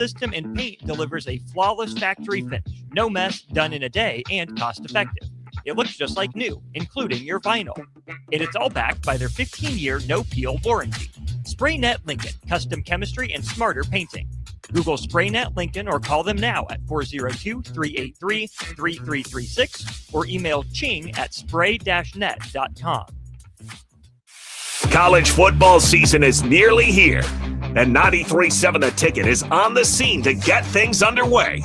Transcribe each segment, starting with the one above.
system and paint delivers a flawless factory finish. No mess, done in a day, and cost-effective. It looks just like new, including your vinyl. And it's all backed by their 15-year no-peel warranty. SprayNet Lincoln, custom chemistry and smarter painting. Google SprayNet Lincoln or call them now at 402-383-3336 or email ching@spray-net.com. College football season is nearly here, and 93.7 The Ticket is on the scene to get things underway.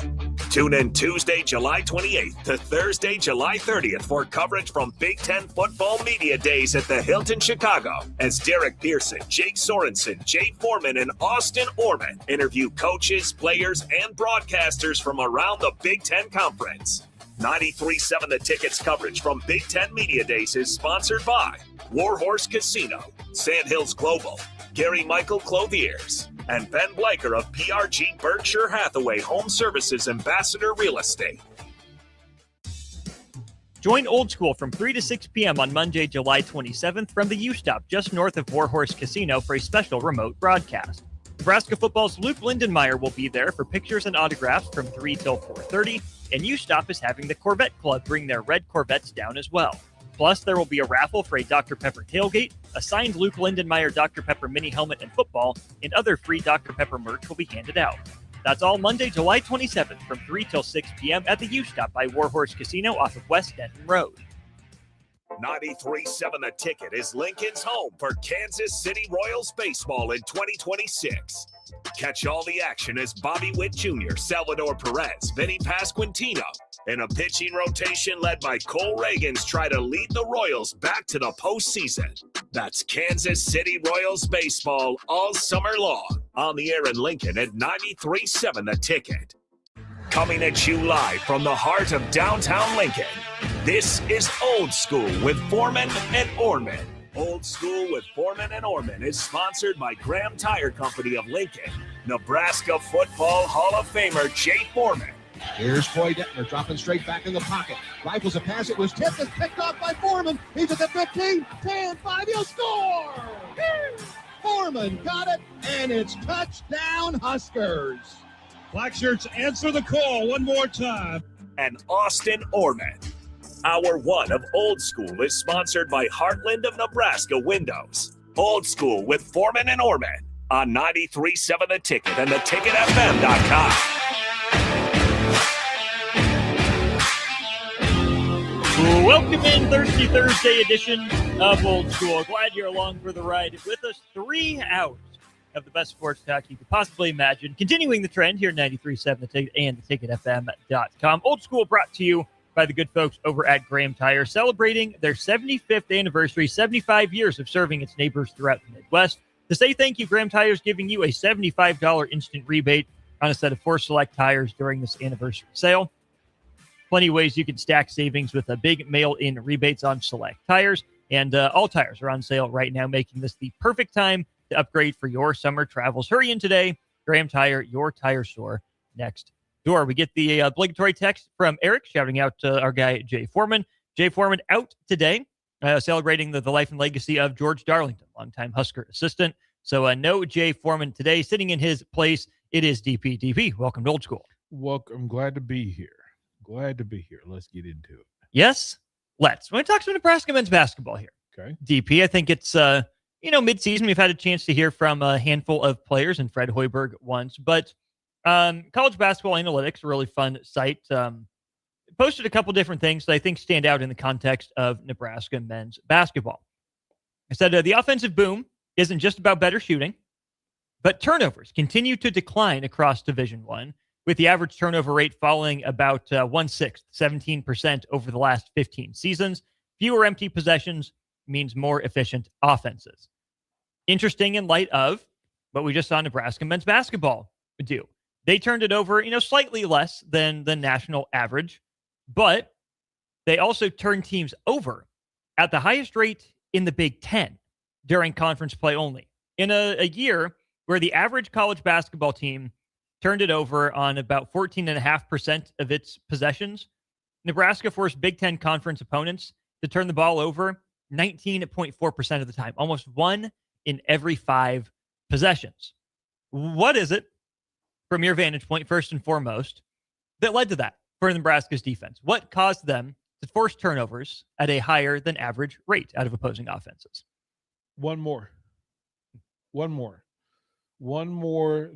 Tune in Tuesday, July 28th to Thursday, July 30th for coverage from Big Ten Football Media Days at the Hilton Chicago as Derek Pearson, Jake Sorensen, Jay Foreman, and Austin Orman interview coaches, players, and broadcasters from around the Big Ten Conference. 93.7 The Ticket's coverage from Big Ten Media Days is sponsored by Warhorse Casino, Sandhills Global, Gary Michael Clothiers, and Ben Blaker of PRG Berkshire Hathaway Home Services Ambassador Real Estate. Join Old School from 3 to 6 p.m. on Monday, July 27th from the U-Stop just north of Warhorse Casino for a special remote broadcast. Nebraska football's Luke Lindenmeyer will be there for pictures and autographs from 3 till 4:30, and U-Stop is having the Corvette Club bring their red Corvettes down as well. Plus, there will be a raffle for a Dr. Pepper tailgate, a signed Luke Lindenmeyer Dr. Pepper mini helmet and football, and other free Dr. Pepper merch will be handed out. That's all Monday, July 27th from 3 till 6 p.m. at the U-Stop by Warhorse Casino off of West Denton Road. 93.7 The Ticket is Lincoln's home for Kansas City Royals baseball in 2026. Catch all the action as Bobby Witt Jr., Salvador Perez, Vinny Pasquantino, and a pitching rotation led by Cole Reagans try to lead the Royals back to the postseason. That's Kansas City Royals baseball all summer long. On the air in Lincoln at 93.7 The Ticket. Coming at you live from the heart of downtown Lincoln, this is Old School with Foreman and Orman. Old School with Foreman and Orman is sponsored by Graham Tire Company of Lincoln, Nebraska Football Hall of Famer Jay Foreman. Here's Troy Detmer dropping straight back in the pocket. Rifles a pass. It was tipped and picked off by Foreman. He's at the 15, 10, 5. He'll score! Foreman got it, and it's touchdown Huskers. Black shirts answer the call one more time. And Austin Orman. Hour one of Old School is sponsored by Heartland of Nebraska Windows. Old School with Foreman and Orman on 93.7 The Ticket and theticketfm.com. Welcome in Thirsty Thursday edition of Old School. Glad you're along for the ride with us. 3 hours of the best sports talk you could possibly imagine. Continuing the trend here at 93.7 The Ticket and theticketfm.com. Old School brought to you by the good folks over at Graham Tire, celebrating their 75th anniversary, 75 years of serving its neighbors throughout the Midwest. To say thank you, Graham Tire is giving you a $75 instant rebate on a set of 4 select tires during this anniversary sale. Plenty of ways you can stack savings with a big mail-in rebates on select tires, and all tires are on sale right now, making this the perfect time to upgrade for your summer travels. Hurry in today. Graham Tire, your tire store next door. We get the obligatory text from Eric shouting out our guy Jay Foreman. Jay Foreman out today, celebrating the life and legacy of George Darlington, longtime Husker assistant. So no Jay Foreman today. Sitting in his place, it is DP. DP, welcome to Old School. Welcome. I'm glad to be here. Glad to be here. Let's get into it. Yes, let's. We're going to talk some Nebraska men's basketball here. Okay. DP, I think it's, mid-season. We've had a chance to hear from a handful of players, and Fred Hoiberg once. But College Basketball Analytics, a really fun site, posted a couple different things that I think stand out in the context of Nebraska men's basketball. I said the offensive boom isn't just about better shooting, but turnovers continue to decline across Division I, with the average turnover rate falling about 1/6, 17% over the last 15 seasons. Fewer empty possessions means more efficient offenses. Interesting in light of what we just saw Nebraska men's basketball do. They turned it over, slightly less than the national average, but they also turned teams over at the highest rate in the Big Ten during conference play only. In a year where the average college basketball team turned it over on about 14.5% of its possessions, Nebraska forced Big Ten conference opponents to turn the ball over 19.4% of the time, almost 1 in every 5 possessions. What is it from your vantage point, first and foremost, that led to that for Nebraska's defense? What caused them to force turnovers at a higher than average rate out of opposing offenses? One more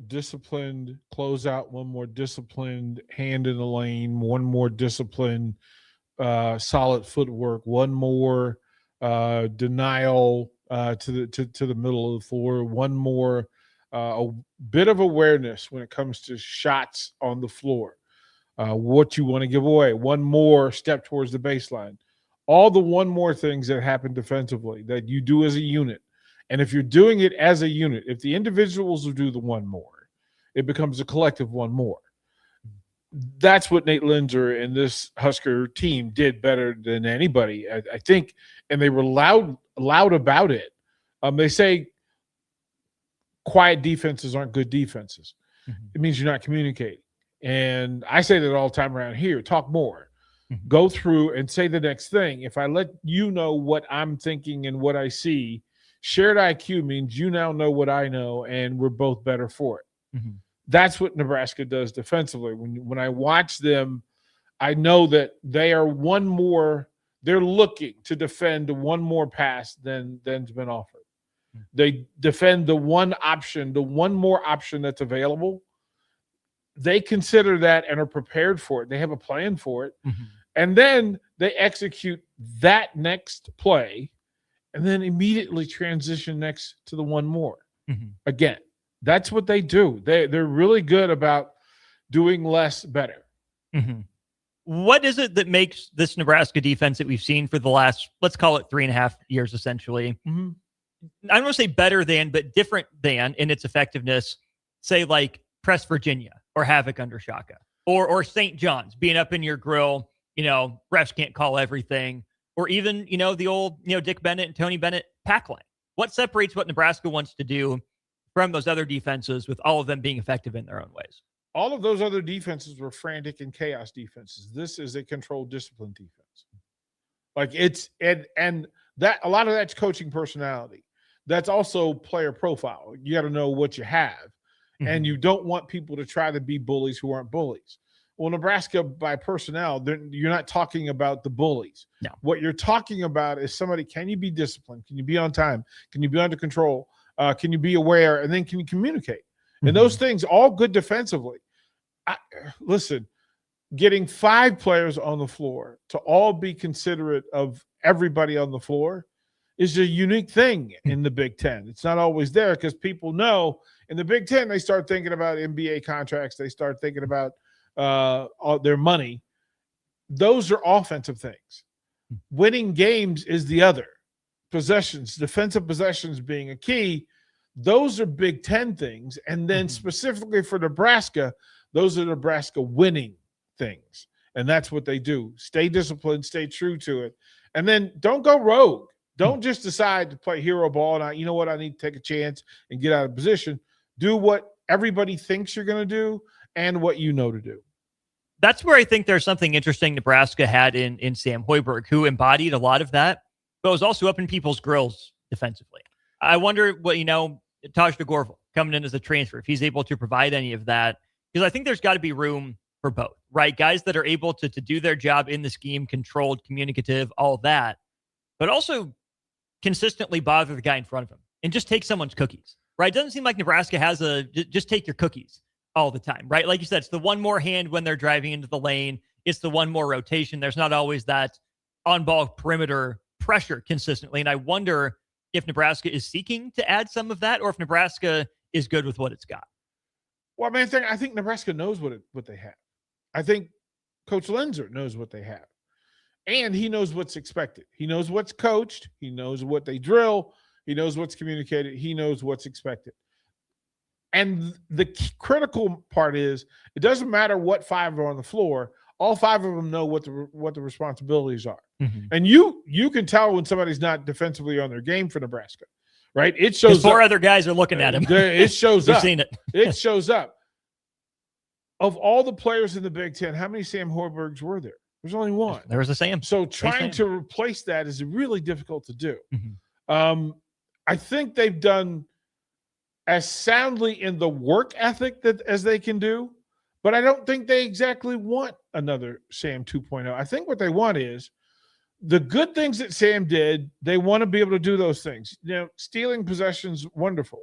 disciplined closeout, one more disciplined hand in the lane, one more disciplined solid footwork, one more denial to the middle of the floor, one more a bit of awareness when it comes to shots on the floor, what you want to give away, one more step towards the baseline, all the one more things that happen defensively that you do as a unit. And if you're doing it as a unit, if the individuals will do the one more, it becomes a collective one more. That's what Nate Linzer and this Husker team did better than anybody, I think, and they were loud about it. They say quiet defenses aren't good defenses. Mm-hmm. It means you're not communicating. And I say that all the time around here, talk more. Mm-hmm. Go through and say the next thing. If I let you know what I'm thinking and what I see, shared IQ means you now know what I know, and we're both better for it. Mm-hmm. That's what Nebraska does defensively. When I watch them, I know that they are one more. They're looking to defend one more pass than's been offered. Mm-hmm. They defend the one more option that's available. They consider that and are prepared for it. They have a plan for it. Mm-hmm. And then they execute that next play and then immediately transition next to the one more. Mm-hmm. Again, that's what they do. They're really good about doing less better. Mm-hmm. What is it that makes this Nebraska defense that we've seen for the last, let's call it 3.5 years, essentially? Mm-hmm. I don't want to say better than, but different than in its effectiveness, say like Press Virginia or Havoc under Shaka or St. John's being up in your grill, refs can't call everything, or even, the old, Dick Bennett and Tony Bennett pack line. What separates what Nebraska wants to do from those other defenses with all of them being effective in their own ways? All of those other defenses were frantic and chaos defenses. This is a controlled discipline defense. Like and that a lot of that's coaching personality. That's also player profile. You got to know what you have. Mm-hmm. And you don't want people to try to be bullies who aren't bullies. Well, Nebraska, by personnel, you're not talking about the bullies. No. What you're talking about is somebody, can you be disciplined? Can you be on time? Can you be under control? Can you be aware? And then can you communicate? Mm-hmm. And those things, all good defensively. Listen, getting 5 players on the floor to all be considerate of everybody on the floor is a unique thing in the Big Ten. It's not always there because people know in the Big Ten, they start thinking about NBA contracts. They start thinking about their money. Those are offensive things. Winning games is the other. Possessions, defensive possessions being a key. Those are Big Ten things. And then specifically for Nebraska, those are Nebraska winning things. And that's what they do. Stay disciplined, stay true to it. And then don't go rogue. Don't just decide to play hero ball and you know what, I need to take a chance and get out of position. Do what everybody thinks you're going to do and what you know to do. That's where I think there's something interesting Nebraska had in Sam Hoiberg, who embodied a lot of that, but was also up in people's grills defensively. I wonder what, Taj DeGorval coming in as a transfer, if he's able to provide any of that, because I think there's got to be room for both, right? Guys that are able to do their job in the scheme, controlled, communicative, all of that, but also consistently bother the guy in front of him and just take someone's cookies, right? It doesn't seem like Nebraska has just take your cookies all the time, right? Like you said, it's the one more hand when they're driving into the lane. It's the one more rotation. There's not always that on-ball perimeter pressure consistently. And I wonder if Nebraska is seeking to add some of that or if Nebraska is good with what it's got. Well, I think Nebraska knows what they have. I think Coach Linzer knows what they have. And he knows what's expected. He knows what's coached. He knows what they drill. He knows what's communicated. He knows what's expected. And the critical part is it doesn't matter what 5 are on the floor. All 5 of them know what the responsibilities are. Mm-hmm. And you can tell when somebody's not defensively on their game for Nebraska, right? It shows 4 other guys are looking at him. It shows up. You've seen it. It shows up. Of all the players in the Big Ten, how many Sam Hoibergs were there? There's only one. There was a Sam. So trying to replace that is really difficult to do. Mm-hmm. I think they've done as soundly in the work ethic that as they can do, but I don't think they exactly want another Sam 2.0. I think what they want is the good things that Sam did. They want to be able to do those things. Stealing possessions, wonderful,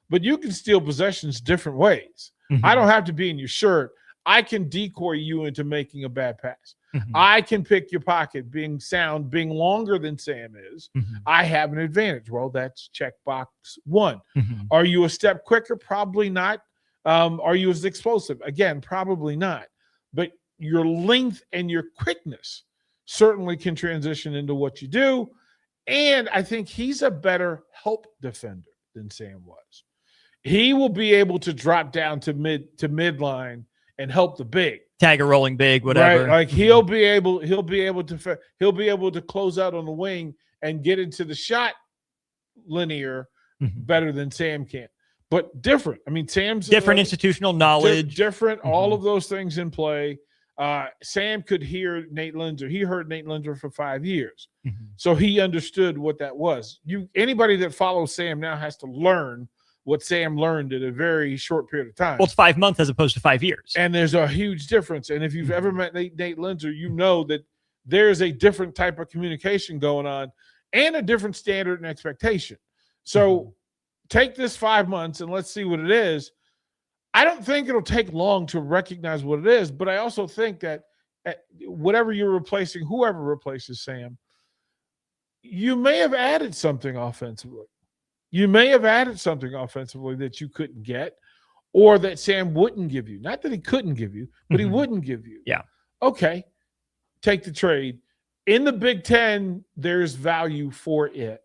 but you can steal possessions different ways. Mm-hmm. I don't have to be in your shirt. I can decoy you into making a bad pass. Mm-hmm. I can pick your pocket, being sound, being longer than Sam is. Mm-hmm. I have an advantage. Well, that's checkbox one. Mm-hmm. Are you a step quicker? Probably not. Are you as explosive? Again, probably not. But your length and your quickness certainly can transition into what you do. And I think he's a better help defender than Sam was. He will be able to drop down to midline and help the big. Tag a rolling big, whatever. Right? Like he'll be able to close out on the wing and get into the shot linear better than Sam can. But different. I mean, Sam's different institutional knowledge. Different, all of those things in play. Sam could hear Nate Linzer. He heard Nate Linzer for 5 years. So he understood what that was. Anybody that follows Sam now has to learn what Sam learned in a very short period of time. Well, it's 5 months as opposed to 5 years. And there's a huge difference. And if you've ever met Nate Linzer, you know that there's a different type of communication going on and a different standard and expectation. So take this 5 months and let's see what it is. I don't think it'll take long to recognize what it is, but I also think that whatever you're replacing, whoever replaces Sam, you may have added something offensively. You may have added something offensively that you couldn't get or that Sam wouldn't give you. Not that he couldn't give you, but he wouldn't give you. Yeah. Okay, take the trade. In the Big Ten, there's value for it.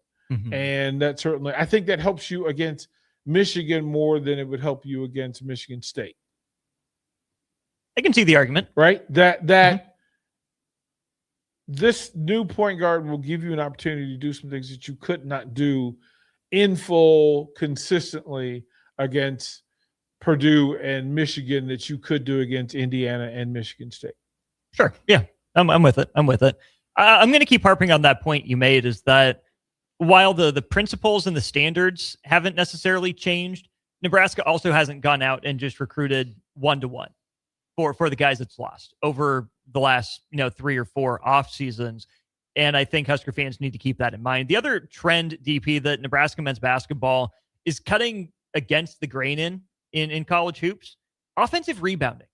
And that certainly, I think that helps you against Michigan more than it would help you against Michigan State. I can see the argument. Right? That this new point guard will give you an opportunity to do some things that you could not do in full consistently against Purdue and Michigan that you could do against Indiana and Michigan State. Sure. Yeah. I'm with it. I'm going to keep harping on that point you made, is that while the principles and the standards haven't necessarily changed, Nebraska also hasn't gone out and just recruited 1-to-1 for the guys it's lost over the last 3 or 4 off seasons. And I think Husker fans need to keep that in mind. The other trend, DP, that Nebraska men's basketball is cutting against the grain in college hoops, offensive rebounding.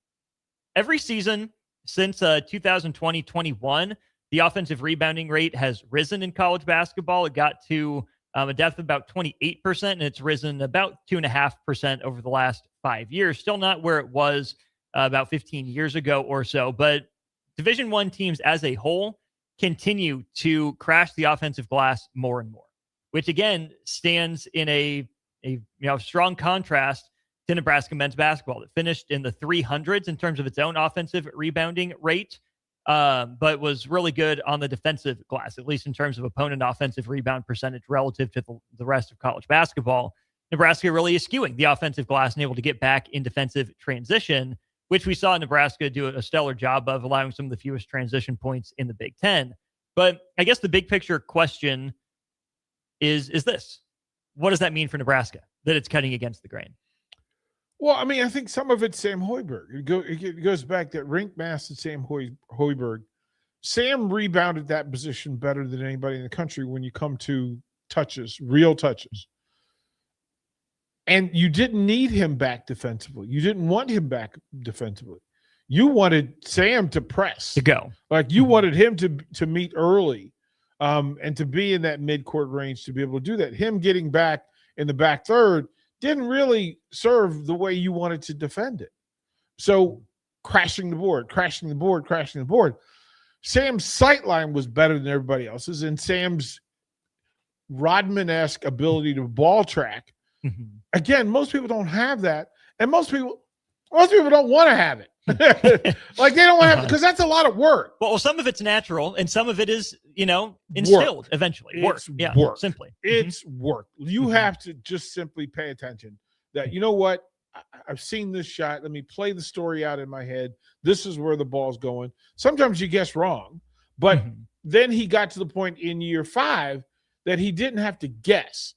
Every season since 2020-21, the offensive rebounding rate has risen in college basketball. It got to a depth of about 28%, and it's risen about 2.5% over the last 5 years. Still not where it was about 15 years ago or so, but Division I teams as a whole continue to crash the offensive glass more and more, which again stands in a strong contrast to Nebraska men's basketball that finished in the 300s in terms of its own offensive rebounding rate, but was really good on the defensive glass, at least in terms of opponent offensive rebound percentage relative to the rest of college basketball. Nebraska really is skewing the offensive glass and able to get back in defensive transition, which we saw Nebraska do a stellar job of, allowing some of the fewest transition points in the Big Ten. But I guess the big picture question is this: what does that mean for Nebraska that it's cutting against the grain? Well, I mean, I think some of it's Sam Hoiberg. It goes back that rink master Sam Hoiberg. Sam rebounded that position better than anybody in the country when you come to touches, real touches. And you didn't need him back defensively. You didn't want him back defensively. You wanted Sam to press. To go. Like you wanted him to meet early and to be in that mid-court range to be able to do that. Him getting back in the back third didn't really serve the way you wanted to defend it. So crashing the board. Sam's sight line was better than everybody else's, and Sam's Rodman-esque ability to ball track. Again, most people don't have that, and most people don't want to have it. Like they don't want to have it because that's a lot of work. Well, some of it's natural, and some of it is, instilled eventually. It's work. Simply. It's work. You have to just simply pay attention that, you know what? I've seen this shot. Let me play the story out in my head. This is where the ball's going. Sometimes you guess wrong, but then he got to the point in year 5 that he didn't have to guess.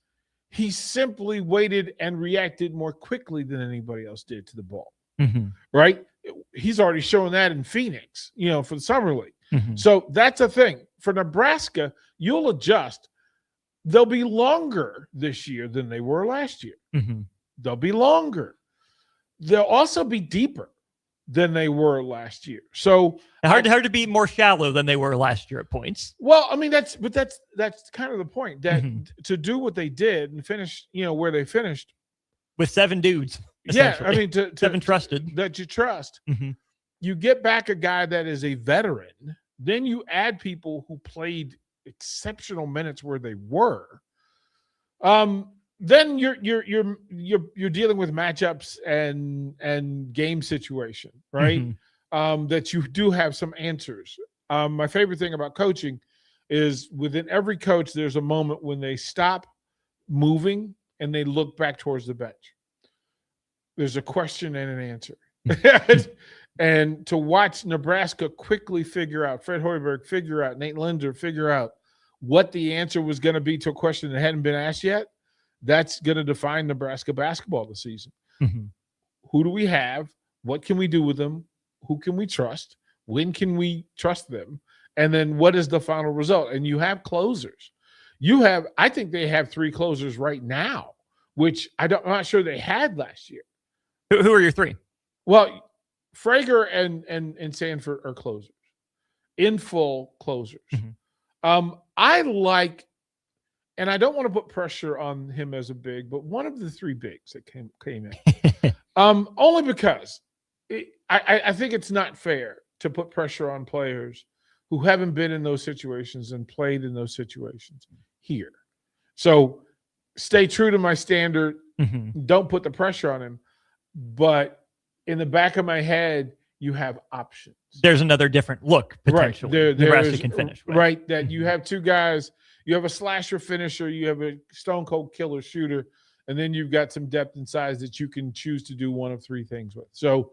He simply waited and reacted more quickly than anybody else did to the ball, right? He's already shown that in Phoenix, for the Summer League. So that's a thing. For Nebraska, you'll adjust. They'll be longer this year than they were last year. They'll be longer. They'll also be deeper than they were last year. So hard to be more shallow than they were last year at points. Well, I mean, that's kind of the point, that to do what they did and finish, where they finished with 7 dudes. Yeah, I mean, to 7 trusted that you trust. You get back a guy that is a veteran, then you add people who played exceptional minutes where they were. Then you're dealing with matchups and game situation, right? That you do have some answers. My favorite thing about coaching is within every coach, there's a moment when they stop moving and they look back towards the bench. There's a question and an answer. And to watch Nebraska quickly figure out, Fred Hoiberg figure out, Nate Linder figure out what the answer was going to be to a question that hadn't been asked yet, that's going to define Nebraska basketball this season. Who do we have? What can we do with them? Who can we trust? When can we trust them? And then what is the final result? And you have closers. I think they have 3 closers right now, which I'm not sure they had last year. Who are your 3? Well, Frager and Sanford are closers, in full closers. I like, and I don't want to put pressure on him as a big, but one of the 3 bigs that came in, only because I think it's not fair to put pressure on players who haven't been in those situations and played in those situations here. So stay true to my standard. Don't put the pressure on him. But in the back of my head, you have options. There's another different look, potentially. Right. Nebraska can finish with. Right, that you have 2 guys. You have a slasher finisher. You have a stone cold killer shooter. And then you've got some depth and size that you can choose to do one of 3 things with. So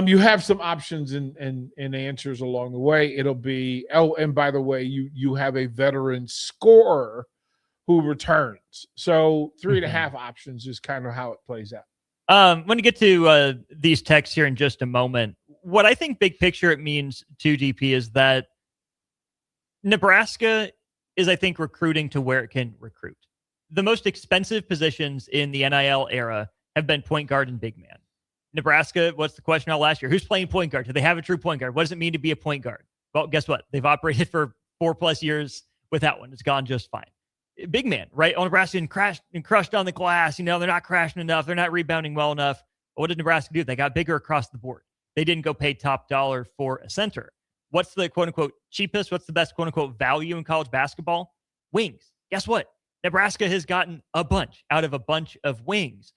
you have some options and answers along the way. It'll be, and by the way, you have a veteran scorer who returns. So 3.5 options is kind of how it plays out. I'm going to get to these texts here in just a moment. What I think big picture it means to GP is that Nebraska is, I think, recruiting to where it can recruit. The most expensive positions in the NIL era have been point guard and big man. Nebraska, what's the question out last year? Who's playing point guard? Do they have a true point guard? What does it mean to be a point guard? Well, guess what? They've operated for 4+ years with that one. It's gone just fine. Big man, right? Oh, Nebraska and crushed on the glass. They're not crashing enough. They're not rebounding well enough. What did Nebraska do? They got bigger across the board. They didn't go pay top dollar for a center. What's the quote unquote cheapest? What's the best quote unquote value in college basketball? Wings. Guess what? Nebraska has gotten a bunch out of a bunch of wings.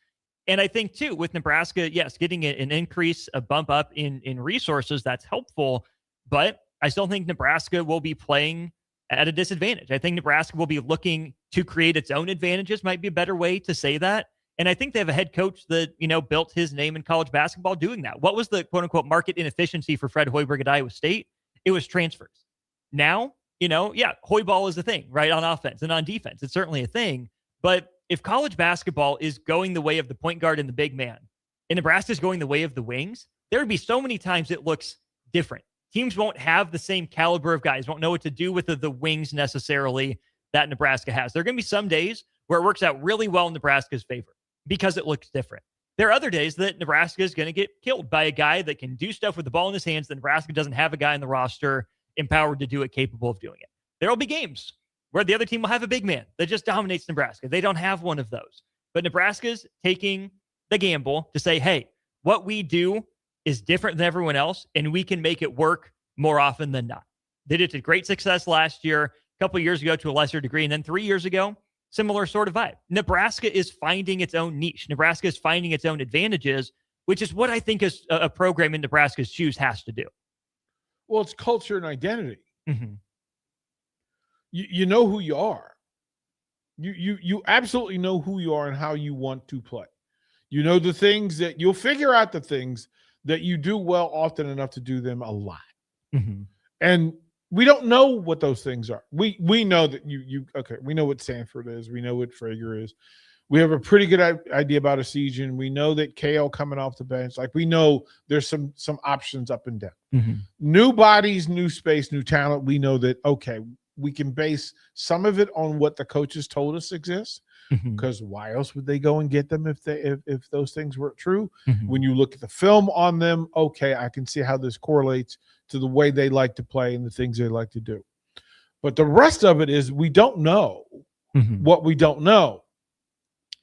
And I think too, with Nebraska, yes, getting an increase, a bump up in resources, that's helpful. But I still think Nebraska will be playing at a disadvantage. I think Nebraska will be looking to create its own advantages, might be a better way to say that. And I think they have a head coach that, built his name in college basketball doing that. What was the quote unquote market inefficiency for Fred Hoiberg at Iowa State? It was transfers. Now, Hoiberg is a thing, right? On offense and on defense. It's certainly a thing. But if college basketball is going the way of the point guard and the big man, and Nebraska is going the way of the wings, there would be so many times it looks different. Teams won't have the same caliber of guys, won't know what to do with the wings necessarily that Nebraska has. There are going to be some days where it works out really well in Nebraska's favor because it looks different. There are other days that Nebraska is going to get killed by a guy that can do stuff with the ball in his hands that Nebraska doesn't have a guy in the roster empowered to do it, capable of doing it. There will be games where the other team will have a big man that just dominates Nebraska. They don't have one of those. But Nebraska's taking the gamble to say, hey, what we do is different than everyone else, and we can make it work more often than not. They did it to great success last year, a couple of years ago to a lesser degree, and then 3 years ago, similar sort of vibe. Nebraska is finding its own niche. Nebraska is finding its own advantages, which is what I think is a program in Nebraska's shoes has to do. Well, it's culture and identity. You know who you are. You absolutely know who you are and how you want to play. You know the things that you'll figure out, the things that you do well often enough to do them a lot. And We don't know what those things are. We know that we know what Sanford is. We know what Frager is. We have a pretty good idea about a season. We know that Kale coming off the bench. Like, we know there's some options up and down. Mm-hmm. New bodies, new space, new talent. We know that, okay, we can base some of it on what the coaches told us exists, because why else would they go and get them if those things weren't true? Mm-hmm. When you look at the film on them, okay, I can see how this correlates to the way they like to play and the things they like to do. But the rest of it is we don't know what we don't know.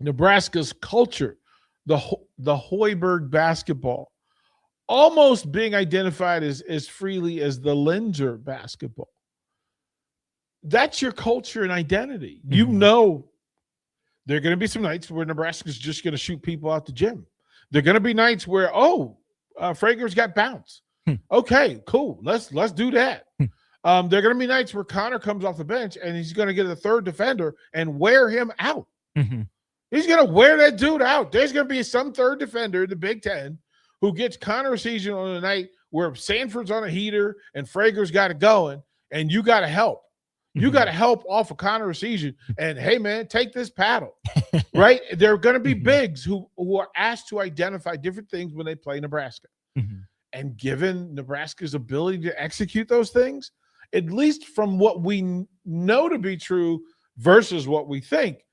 Nebraska's culture, the Hoiberg basketball, almost being identified as freely as the Linzer basketball. That's your culture and identity. You know there are going to be some nights where Nebraska's just going to shoot people out the gym. There are going to be nights where, Frager's got bounce. Okay, cool. Let's do that. There are going to be nights where Connor comes off the bench and he's going to get a third defender and wear him out. He's going to wear that dude out. There's going to be some third defender in the Big Ten who gets Connor season on a night where Sanford's on a heater and Frager's got it going, and you got to help. You got to help off of Connor season. And, hey, man, take this paddle, right? There are going to be bigs who are asked to identify different things when they play Nebraska. And given Nebraska's ability to execute those things, at least from what we know to be true versus what we think,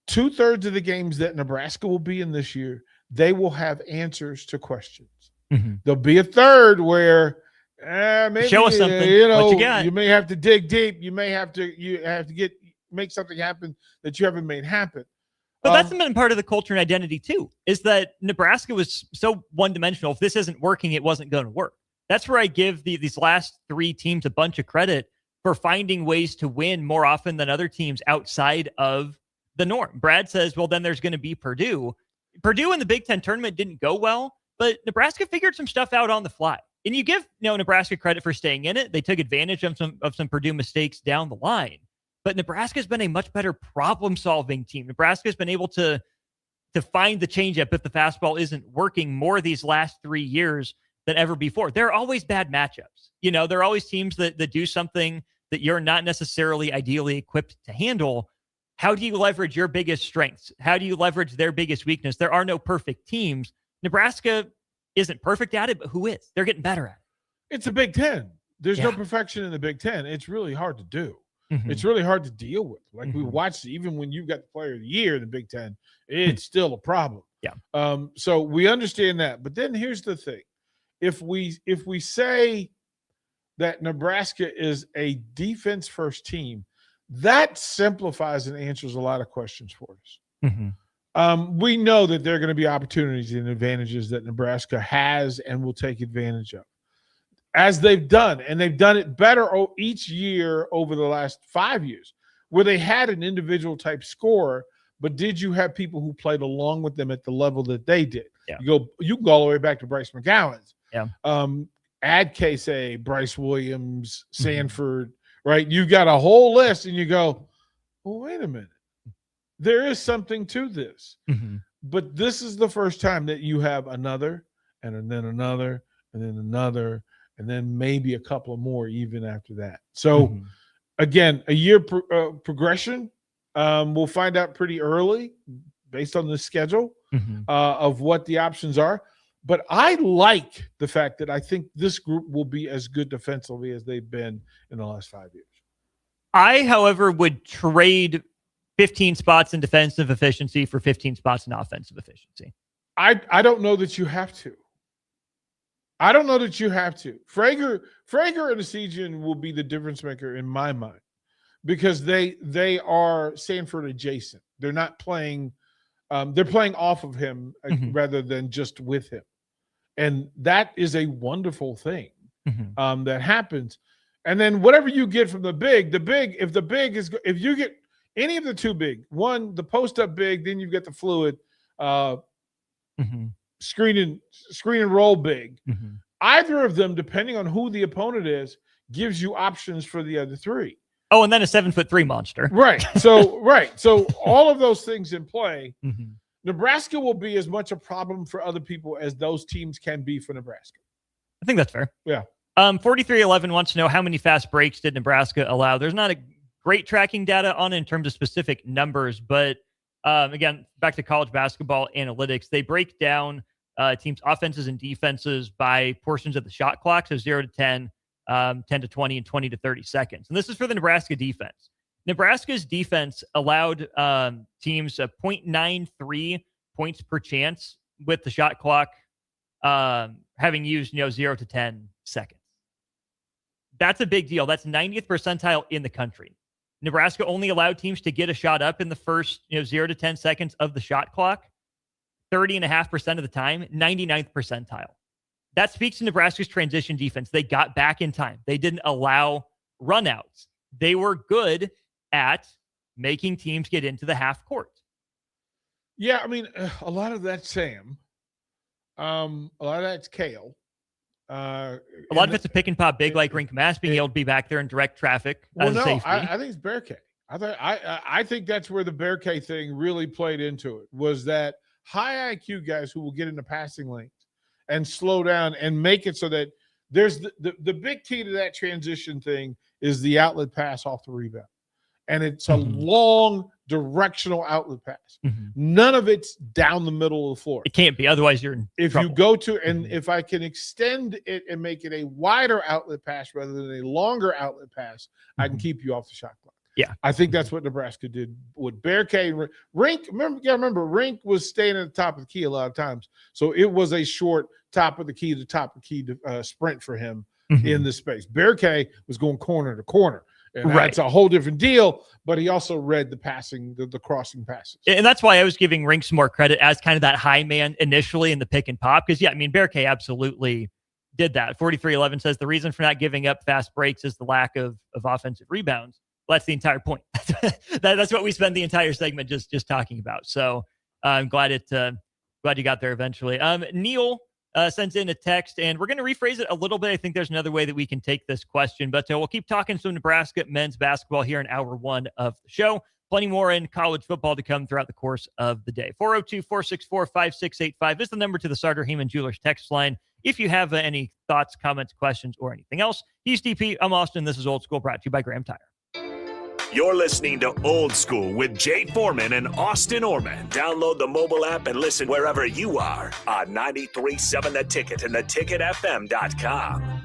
2/3 of the games that Nebraska will be in this year, they will have answers to questions. There'll be a third where maybe show us something. What you got? You may have to dig deep. You have to make something happen that you haven't made happen. But that's been part of the culture and identity too, is that Nebraska was so one-dimensional. If this isn't working, it wasn't going to work. That's where I give these last three teams a bunch of credit for finding ways to win more often than other teams outside of the norm. Brad says, well, then there's going to be Purdue. Purdue in the Big Ten tournament didn't go well, but Nebraska figured some stuff out on the fly. And you give Nebraska credit for staying in it. They took advantage of some Purdue mistakes down the line. But Nebraska's been a much better problem-solving team. Nebraska's been able to find the changeup if the fastball isn't working more these last 3 years than ever before. There are always bad matchups. There are always teams that do something that you're not necessarily ideally equipped to handle. How do you leverage your biggest strengths? How do you leverage their biggest weakness? There are no perfect teams. Nebraska isn't perfect at it, but who is? They're getting better at it. It's a Big Ten. There's no perfection in the Big Ten. It's really hard to do. It's really hard to deal with. Like we watched, even when you got the player of the year in the Big Ten, it's still a problem. Yeah. So we understand that. But then here's the thing. If we say that Nebraska is a defense-first team, that simplifies and answers a lot of questions for us. We know that there are going to be opportunities and advantages that Nebraska has and will take advantage of, as they've done. And they've done it better each year over the last 5 years, where they had an individual type scorer, but did you have people who played along with them at the level that they did? Yeah. You can go all the way back to Bryce McGowan's. Yeah. Add Casey, Bryce Williams, Sanford, right? You've got a whole list, and you go, well, wait a minute. There is something to this. But this is the first time that you have another, and then another, and then another, and then maybe a couple more even after that. So, again, a year progression. We'll find out pretty early based on the schedule of what the options are. But I like the fact that I think this group will be as good defensively as they've been in the last 5 years. I, however, would trade 15 spots in defensive efficiency for 15 spots in offensive efficiency. I don't know that you have to. Frager and Esigian will be the difference maker in my mind, because they are Sanford adjacent. They're not playing they're playing off of him rather than just with him. And that is a wonderful thing that happens. And then whatever you get from the big, if you get any of the two big, one, the post up big, then you've got the fluid screen and roll big. Either of them, depending on who the opponent is, gives you options for the other three. Oh, and then a 7'3" monster. Right. So all of those things in play, Nebraska will be as much a problem for other people as those teams can be for Nebraska. I think that's fair. Yeah. 4311 wants to know how many fast breaks did Nebraska allow. There's not a great tracking data on it in terms of specific numbers, but again, back to college basketball analytics, they break down teams' offenses and defenses by portions of the shot clock, so 0 to 10, 10 to 20, and 20 to 30 seconds. And this is for the Nebraska defense. Nebraska's defense allowed teams 0.93 points per chance with the shot clock having used 0 to 10 seconds. That's a big deal. That's 90th percentile in the country. Nebraska only allowed teams to get a shot up in the first 0 to 10 seconds of the shot clock 30.5% of the time, 99th percentile. That speaks to Nebraska's transition defense. They got back in time. They didn't allow runouts. They were good at making teams get into the half court. Yeah, I mean, a lot of that's Sam. A lot of that's Kale. A lot of it's a pick and pop big, like Rink Mass being able to be back there in direct traffic. Well, no, I think it's Bear K. I think that's where the Bear K thing really played into it, was that high IQ guys who will get into passing lanes and slow down and make it so that there's the big key to that transition thing is the outlet pass off the rebound. And it's a long directional outlet pass. None of it's down the middle of the floor. It can't be. Otherwise, you're in trouble. You go to, and if I can extend it and make it a wider outlet pass rather than a longer outlet pass, I can keep you off the shot clock. Yeah. I think that's what Nebraska did with Bear K. Rink, remember, Rink was staying at the top of the key a lot of times. So it was a short top of the key sprint for him in the space. Bear K was going corner to corner. And that's a whole different deal, but he also read the passing, the crossing passes. And that's why I was giving Rink some more credit as kind of that high man initially in the pick and pop. Because, Bear K absolutely did that. 4311 says the reason for not giving up fast breaks is the lack of offensive rebounds. Well, that's the entire point. That's what we spend the entire segment just talking about. So I'm glad you got there eventually. Neil sends in a text, and we're going to rephrase it a little bit. I think there's another way that we can take this question, but we'll keep talking some Nebraska men's basketball here in hour one of the show. Plenty more in college football to come throughout the course of the day. 402-464-5685 is the number to the Sartor Heyman Jewelers text line. If you have any thoughts, comments, questions, or anything else. He's DP. I'm Austin. This is Old School, brought to you by Graham Tire. You're listening to Old School with Jay Foreman and Austin Orman. Download the mobile app and listen wherever you are on 93.7 The Ticket and theticketfm.com.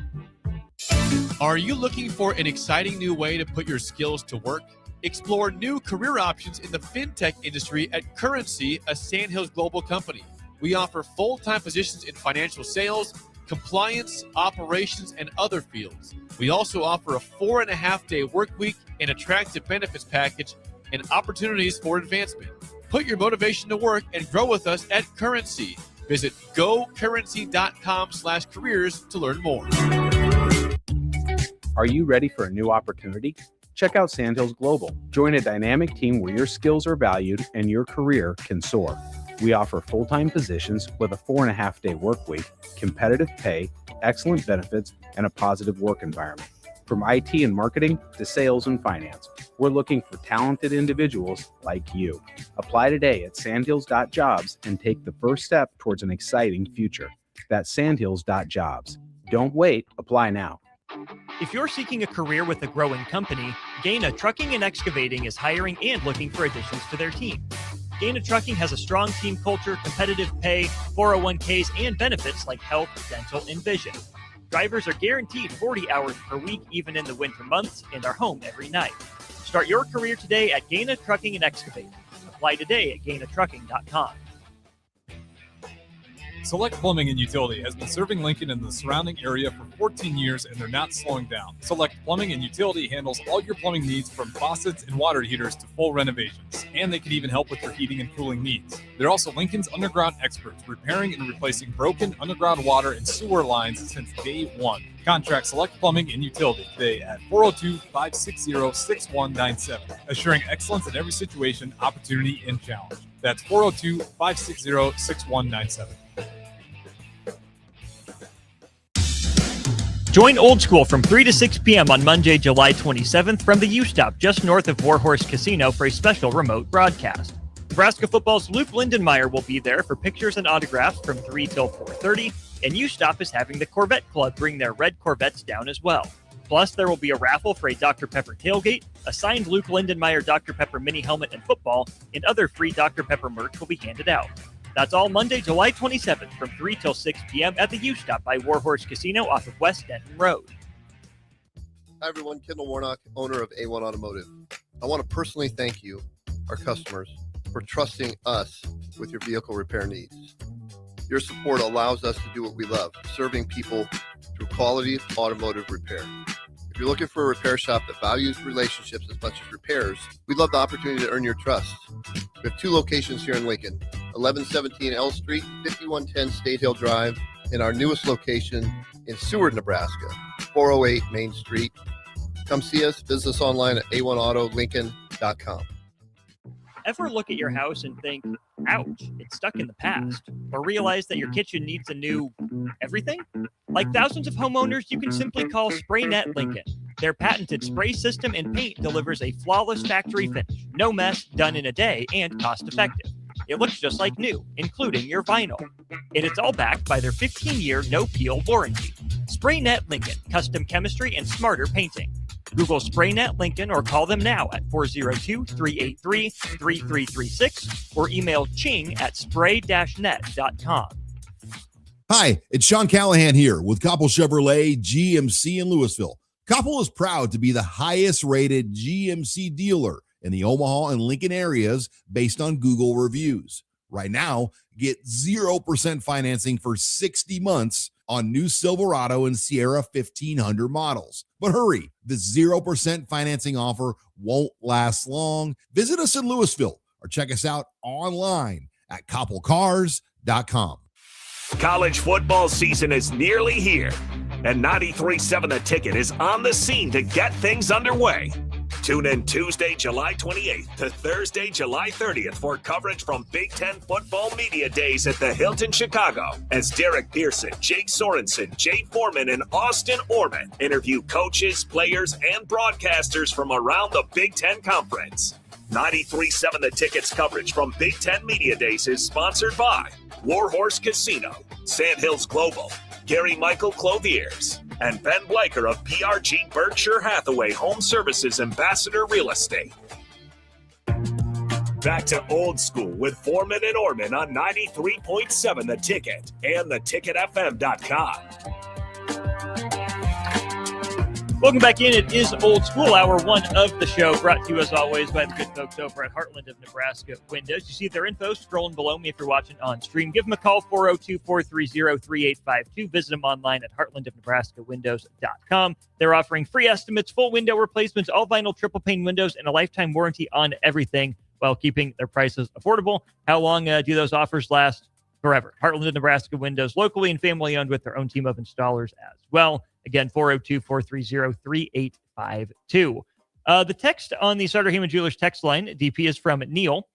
Are you looking for an exciting new way to put your skills to work? Explore new career options in the fintech industry at Currency, a Sandhills global company. We offer full-time positions in financial sales, compliance, operations, and other fields. We also offer a 4.5-day work week, an attractive benefits package, and opportunities for advancement. Put your motivation to work and grow with us at Currency. Visit gocurrency.com/careers to learn more. Are you ready for a new opportunity? Check out Sandhills Global. Join a dynamic team where your skills are valued and your career can soar. We offer full-time positions with a 4.5-day work week, competitive pay, excellent benefits, and a positive work environment. From IT and marketing to sales and finance, we're looking for talented individuals like you. Apply today at sandhills.jobs and take the first step towards an exciting future. That's sandhills.jobs. Don't wait. Apply now. If you're seeking a career with a growing company, Gaina Trucking and Excavating is hiring and looking for additions to their team. Gaina Trucking has a strong team culture, competitive pay, 401ks, and benefits like health, dental, and vision. Drivers are guaranteed 40 hours per week, even in the winter months, and are home every night. Start your career today at Gaina Trucking and Excavating. Apply today at gainatrucking.com. Select Plumbing and Utility has been serving Lincoln and the surrounding area for 14 years, and they're not slowing down. Select Plumbing and Utility handles all your plumbing needs, from faucets and water heaters to full renovations, and they can even help with your heating and cooling needs. They're also Lincoln's underground experts, repairing and replacing broken underground water and sewer lines since day one. Contact Select Plumbing and Utility today at 402-560-6197, assuring excellence in every situation, opportunity, and challenge. That's 402-560-6197. Join Old School from 3 to 6 p.m. on Monday, July 27th from the U-Stop just north of Warhorse Casino for a special remote broadcast. Nebraska football's Luke Lindenmeyer will be there for pictures and autographs from 3 till 4:30. and U-Stop is having the Corvette Club bring their red Corvettes down as well. Plus, there will be a raffle for a Dr. Pepper tailgate, a signed Luke Lindenmeyer Dr. Pepper mini helmet and football, and other free Dr. Pepper merch will be handed out. That's all Monday, July 27th from 3 till 6 p.m. at the U-Stop by Warhorse Casino off of West Denton Road. Hi, everyone. Kendall Warnock, owner of A1 Automotive. I want to personally thank you, our customers, for trusting us with your vehicle repair needs. Your support allows us to do what we love, serving people through quality automotive repair. If you're looking for a repair shop that values relationships as much as repairs, we'd love the opportunity to earn your trust. We have 2 locations here in Lincoln, 1117 L Street, 5110 State Hill Drive, and our newest location in Seward, Nebraska, 408 Main Street. Come see us. Visit us online at a1autolincoln.com. Ever look at your house and think, ouch, it's stuck in the past? Or realize that your kitchen needs a new everything? Like thousands of homeowners, you can simply call SprayNet Lincoln. Their patented spray system and paint delivers a flawless factory finish, no mess, done in a day, and cost-effective. It looks just like new, including your vinyl. And it's all backed by their 15-year no-peel warranty. SprayNet Lincoln, custom chemistry and smarter painting. Google SprayNet Lincoln or call them now at 402-383-3336 or email ching@spray-net.com. Hi, it's Sean Callahan here with Koppel Chevrolet GMC in Louisville. Koppel is proud to be the highest rated GMC dealer in the Omaha and Lincoln areas based on Google reviews. Right now, get 0% financing for 60 months on new Silverado and Sierra 1500 models. But hurry, the 0% financing offer won't last long. Visit us in Louisville or check us out online at koppelcars.com. College football season is nearly here, and 93.7 The Ticket is on the scene to get things underway. Tune in Tuesday, July 28th to Thursday, July 30th for coverage from Big Ten Football Media Days at the Hilton Chicago as Derek Pearson, Jake Sorensen, Jay Foreman, and Austin Orman interview coaches, players, and broadcasters from around the Big Ten Conference. 93.7 The Ticket's coverage from Big Ten Media Days is sponsored by Warhorse Casino, Sandhills Global, Gary Michael Clothiers, and Ben Bleicher of PRG Berkshire Hathaway Home Services Ambassador Real Estate. Back to old school with Foreman and Orman on 93.7 The Ticket and theticketfm.com. Welcome back in. It is Old School, hour 1 of the show, brought to you as always by the good folks over at Heartland of Nebraska Windows. You see their info scrolling below me if you're watching on stream. Give them a call, 402-430-3852. Visit them online at heartlandofnebraskawindows.com. They're offering free estimates, full window replacements, all vinyl triple pane windows, and a lifetime warranty on everything while keeping their prices affordable. How long do those offers last? Forever. Heartland of Nebraska Windows, locally and family owned with their own team of installers as well. Again, 402-430-3852. The text on the Sutter Heyman Jewelers text line, DP, is from Neil,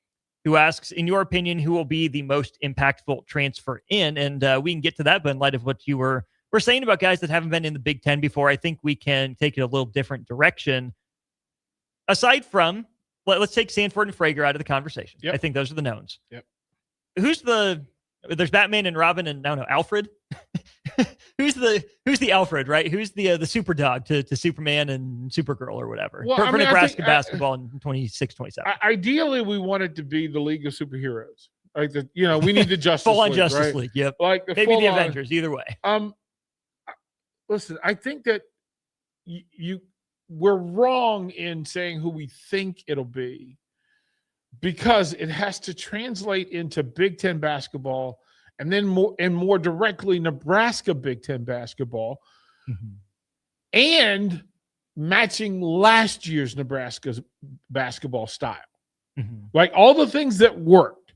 who asks, in your opinion, who will be the most impactful transfer in? And we can get to that, but in light of what you were saying about guys that haven't been in the Big Ten before, I think we can take it a little different direction. Aside from, let's take Sanford and Frager out of the conversation. Yep. I think those are the knowns. Yep. There's Batman and Robin and Alfred. who's the Alfred, right? Who's the super dog to Superman and Supergirl or whatever for Nebraska basketball in 26-27? Ideally, we want it to be the League of Superheroes. Like we need the Justice full on League, Justice right? League. Yep. Like maybe the Avengers. Either way. Listen, I think that we're wrong in saying who we think it'll be, because it has to translate into Big Ten basketball and then more directly Nebraska Big Ten basketball, and matching last year's Nebraska's basketball style. Like all the things that worked.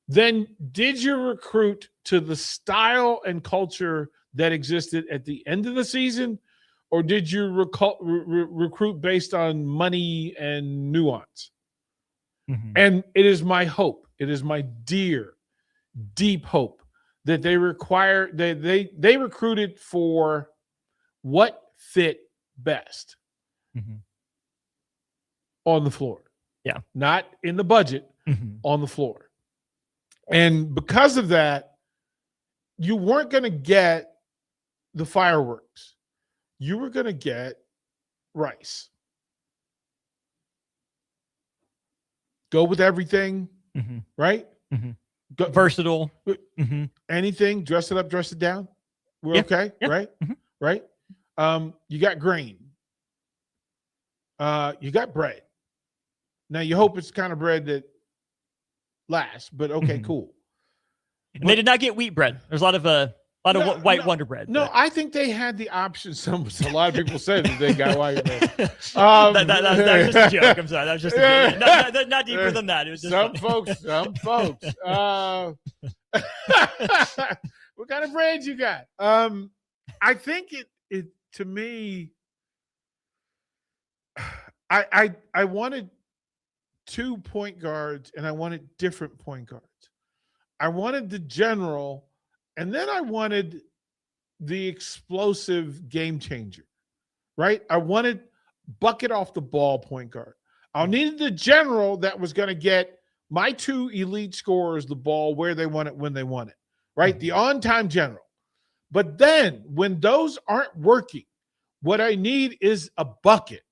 Then did you recruit to the style and culture that existed at the end of the season, or did you recruit based on money and nuance? And it is my hope, it is my dear, deep hope that they recruited for what fit best on the floor. Yeah. Not in the budget, on the floor. And because of that, you weren't going to get the fireworks. You were going to get Rice. Go with everything, right? Go, versatile. Anything, dress it up, dress it down. We're okay, right? Right? You got grain. You got bread. Now you hope it's the kind of bread that lasts, but okay, cool. And they did not get wheat bread. There's a lot of white Wonder Bread. No, I think they had the option. A lot of people said that they got white bread. That was just a joke. I'm sorry. That was just a joke. Not deeper than that. It was just some folks. What kind of bread you got? I think it to me. I wanted 2 point guards, and I wanted different point guards. I wanted the general, and then I wanted the explosive game changer, right? I wanted bucket off the ball point guard. I needed the general that was going to get my 2 elite scorers the ball where they want it, when they want it, right? The on-time general. But then when those aren't working, what I need is a bucket.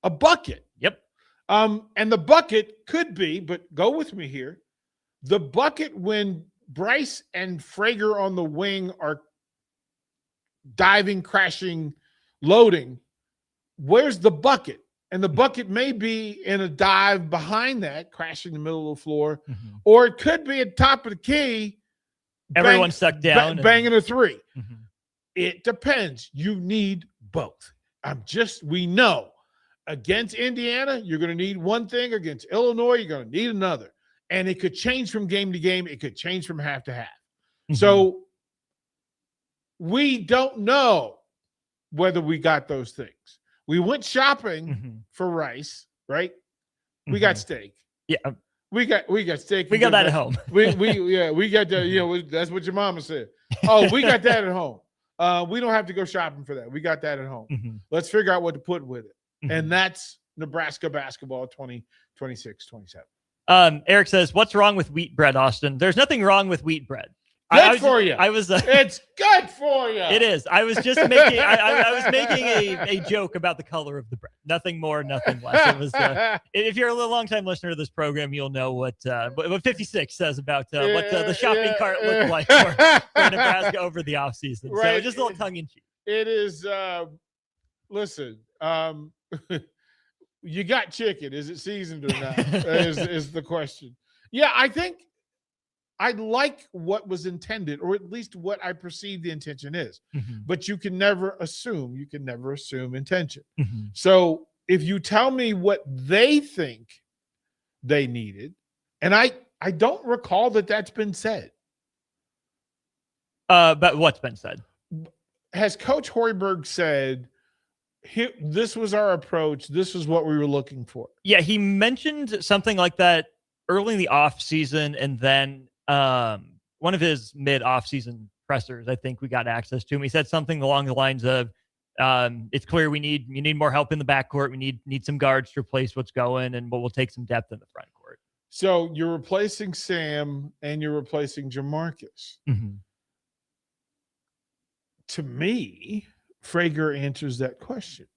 A bucket. Yep. And the bucket could be, but go with me here, the bucket when Bryce and Frager on the wing are diving, crashing, loading, where's the bucket? And the bucket may be in a dive behind that, crashing in the middle of the floor, or it could be at top of the key. Everyone's stuck down. Banging a 3. It depends. You need both. We know against Indiana, you're going to need one thing. Against Illinois, you're going to need another. And it could change from game to game. It could change from half to half. So we don't know whether we got those things. We went shopping for rice, right? We got steak. Yeah. We got steak. We got that at home. we got that. That's what your mama said. Oh, we got that at home. We don't have to go shopping for that. We got that at home. Let's figure out what to put with it. And that's Nebraska basketball 2026-27. Eric says, what's wrong with wheat bread, Austin? There's nothing wrong with wheat bread. Good for you. It's good for you. It is. I was just making I was making a joke about the color of the bread. Nothing more, nothing less. It was if you're a longtime listener to this program, you'll know what 56 says about what the shopping cart looked like for Nebraska over the offseason. Right. So just a little tongue in cheek. It is listen, you got chicken. Is it seasoned or not? is the question. Yeah, I think I like what was intended, or at least what I perceive the intention is. But you can never assume. You can never assume intention. So if you tell me what they think they needed, and I don't recall that's been said. But what's been said? Has Coach Hoiberg said, this was our approach, this is what we were looking for? Yeah, he mentioned something like that early in the off season, and then one of his mid-off season pressers, I think we got access to him. He said something along the lines of, it's clear you need more help in the backcourt. We need some guards to replace what's going, and we'll take some depth in the front court. So you're replacing Sam and you're replacing Jamarcus. To me, Frager answers that question.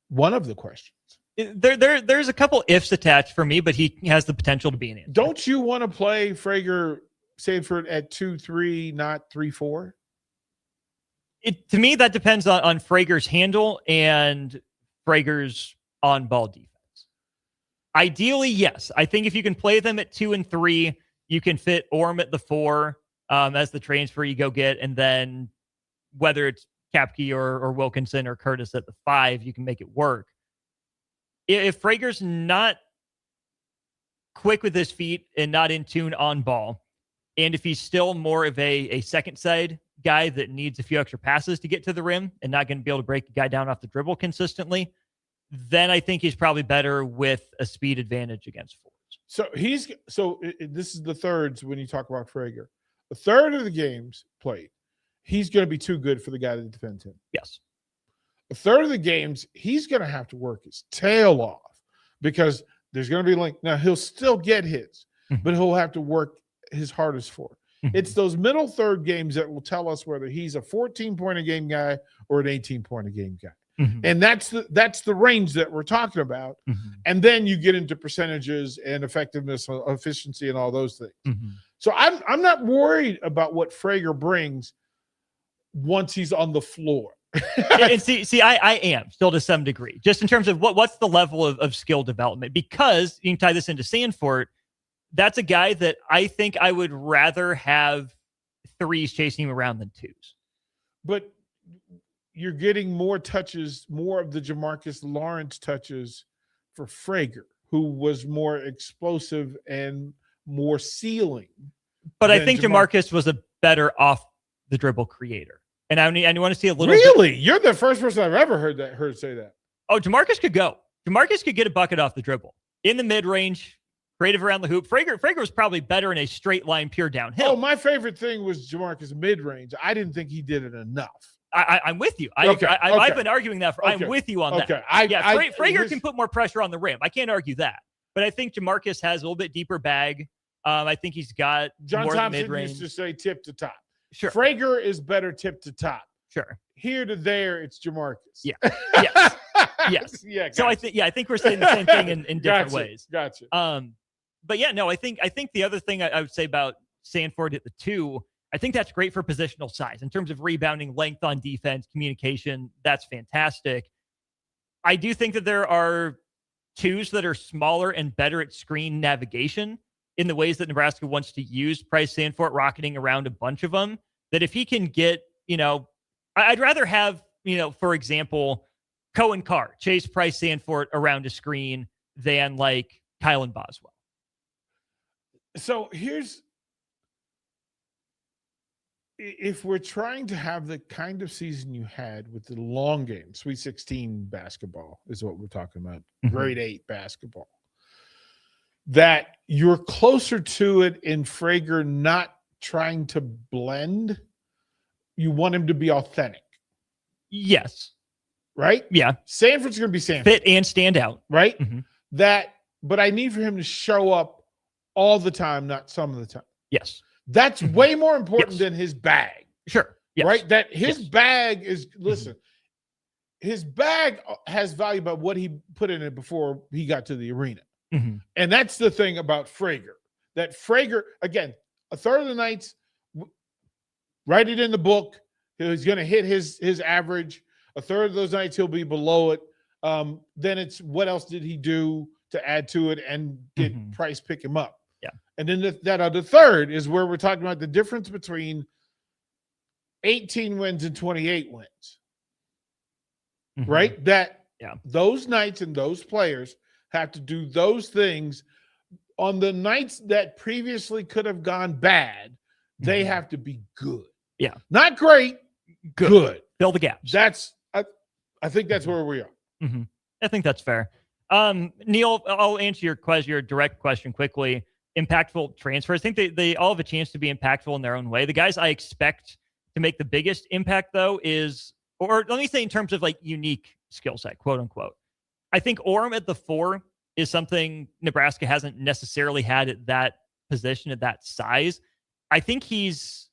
One of the questions. There's a couple ifs attached for me, but he has the potential to be an answer. Don't you want to play Frager Sanford at 2-3, not 3-4? To me, that depends on Frager's handle and Frager's on-ball defense. Ideally, yes. I think if you can play them at 2 and 3, you can fit Orm at the 4 as the transfer you go get, and then whether it's Kapke or Wilkinson or Curtis at the 5, you can make it work. If Frager's not quick with his feet and not in tune on ball, and if he's still more of a second side guy that needs a few extra passes to get to the rim and not going to be able to break a guy down off the dribble consistently, then I think he's probably better with a speed advantage against forwards. So this is the thirds when you talk about Frager. A third of the games played, he's going to be too good for the guy that defends him. Yes. A third of the games, he's going to have to work his tail off because there's going to be now he'll still get his, but he'll have to work his hardest for it. Mhm. It's those middle third games that will tell us whether he's a 14-point-a-game guy or an 18-point-a-game guy. Mhm. And that's the range that we're talking about. Mhm. And then you get into percentages and effectiveness, efficiency, and all those things. Mhm. So I'm not worried about what Frager brings once he's on the floor. and see, I am still to some degree, just in terms of what's the level of skill development, because you can tie this into Sanford. That's a guy that I think I would rather have threes chasing him around than twos. But you're getting more touches, more of the Jamarcus Lawrence touches for Frager, who was more explosive and more ceiling. But I think Jamarcus was a better off the dribble creator. And I want to see a little Really? You're the first person I've ever heard say that. Oh, Jamarcus could go. Jamarcus could get a bucket off the dribble. In the mid-range, creative around the hoop. Frager was probably better in a straight line, pure downhill. Oh, my favorite thing was Jamarcus mid-range. I didn't think he did it enough. I'm with you. I've been arguing that. I'm with you on that. Frager can put more pressure on the rim. I can't argue that. But I think Jamarcus has a little bit deeper bag. I think he's got John more Thompson mid-range. used to say tip to top. Sure. Frager is better tip to top. Sure. Here to there, it's Jamarcus. Yeah. Yes. Yes. Yeah. So I think we're saying the same thing in different ways. Gotcha. But yeah, no, I think the other thing I would say about Sanford at the 2, I think that's great for positional size in terms of rebounding, length on defense, communication. That's fantastic. I do think that there are 2s that are smaller and better at screen navigation in the ways that Nebraska wants to use Price Sanford, rocketing around a bunch of them. That if he can get, I'd rather have, for example, Cohen Carr chase Price Sanford around a screen than like Kylan Boswell. So if we're trying to have the kind of season you had with the long game, Sweet 16 basketball is what we're talking about, grade 8 basketball, that you're closer to it in Frager not trying to blend. You want him to be authentic. Yes. Right? Yeah. Sanford's going to be Sanford. Fit and stand out. Right? But I need for him to show up all the time, not some of the time. Yes. That's way more important than his bag. Sure. Yes. Right? That his bag is, listen, his bag has value about what he put in it before he got to the arena. And that's the thing about Frager. That Frager, again, a third of the nights, write it in the book, he's going to hit his average. A third of those nights, he'll be below it. Then it's what else did he do to add to it and did Price pick him up? Yeah. And then that other third is where we're talking about the difference between 18 wins and 28 wins. Right? That those nights and those players have to do those things on the nights that previously could have gone bad. They have to be good. Yeah. Not great, good. Fill the gaps. I think that's where we are. I think that's fair. Neil, I'll answer your direct question quickly. Impactful transfers. I think they all have a chance to be impactful in their own way. The guys I expect to make the biggest impact, though, or let me say in terms of like unique skill set, quote unquote. I think Orem at the 4 is something Nebraska hasn't necessarily had at that position, at that size. I think he's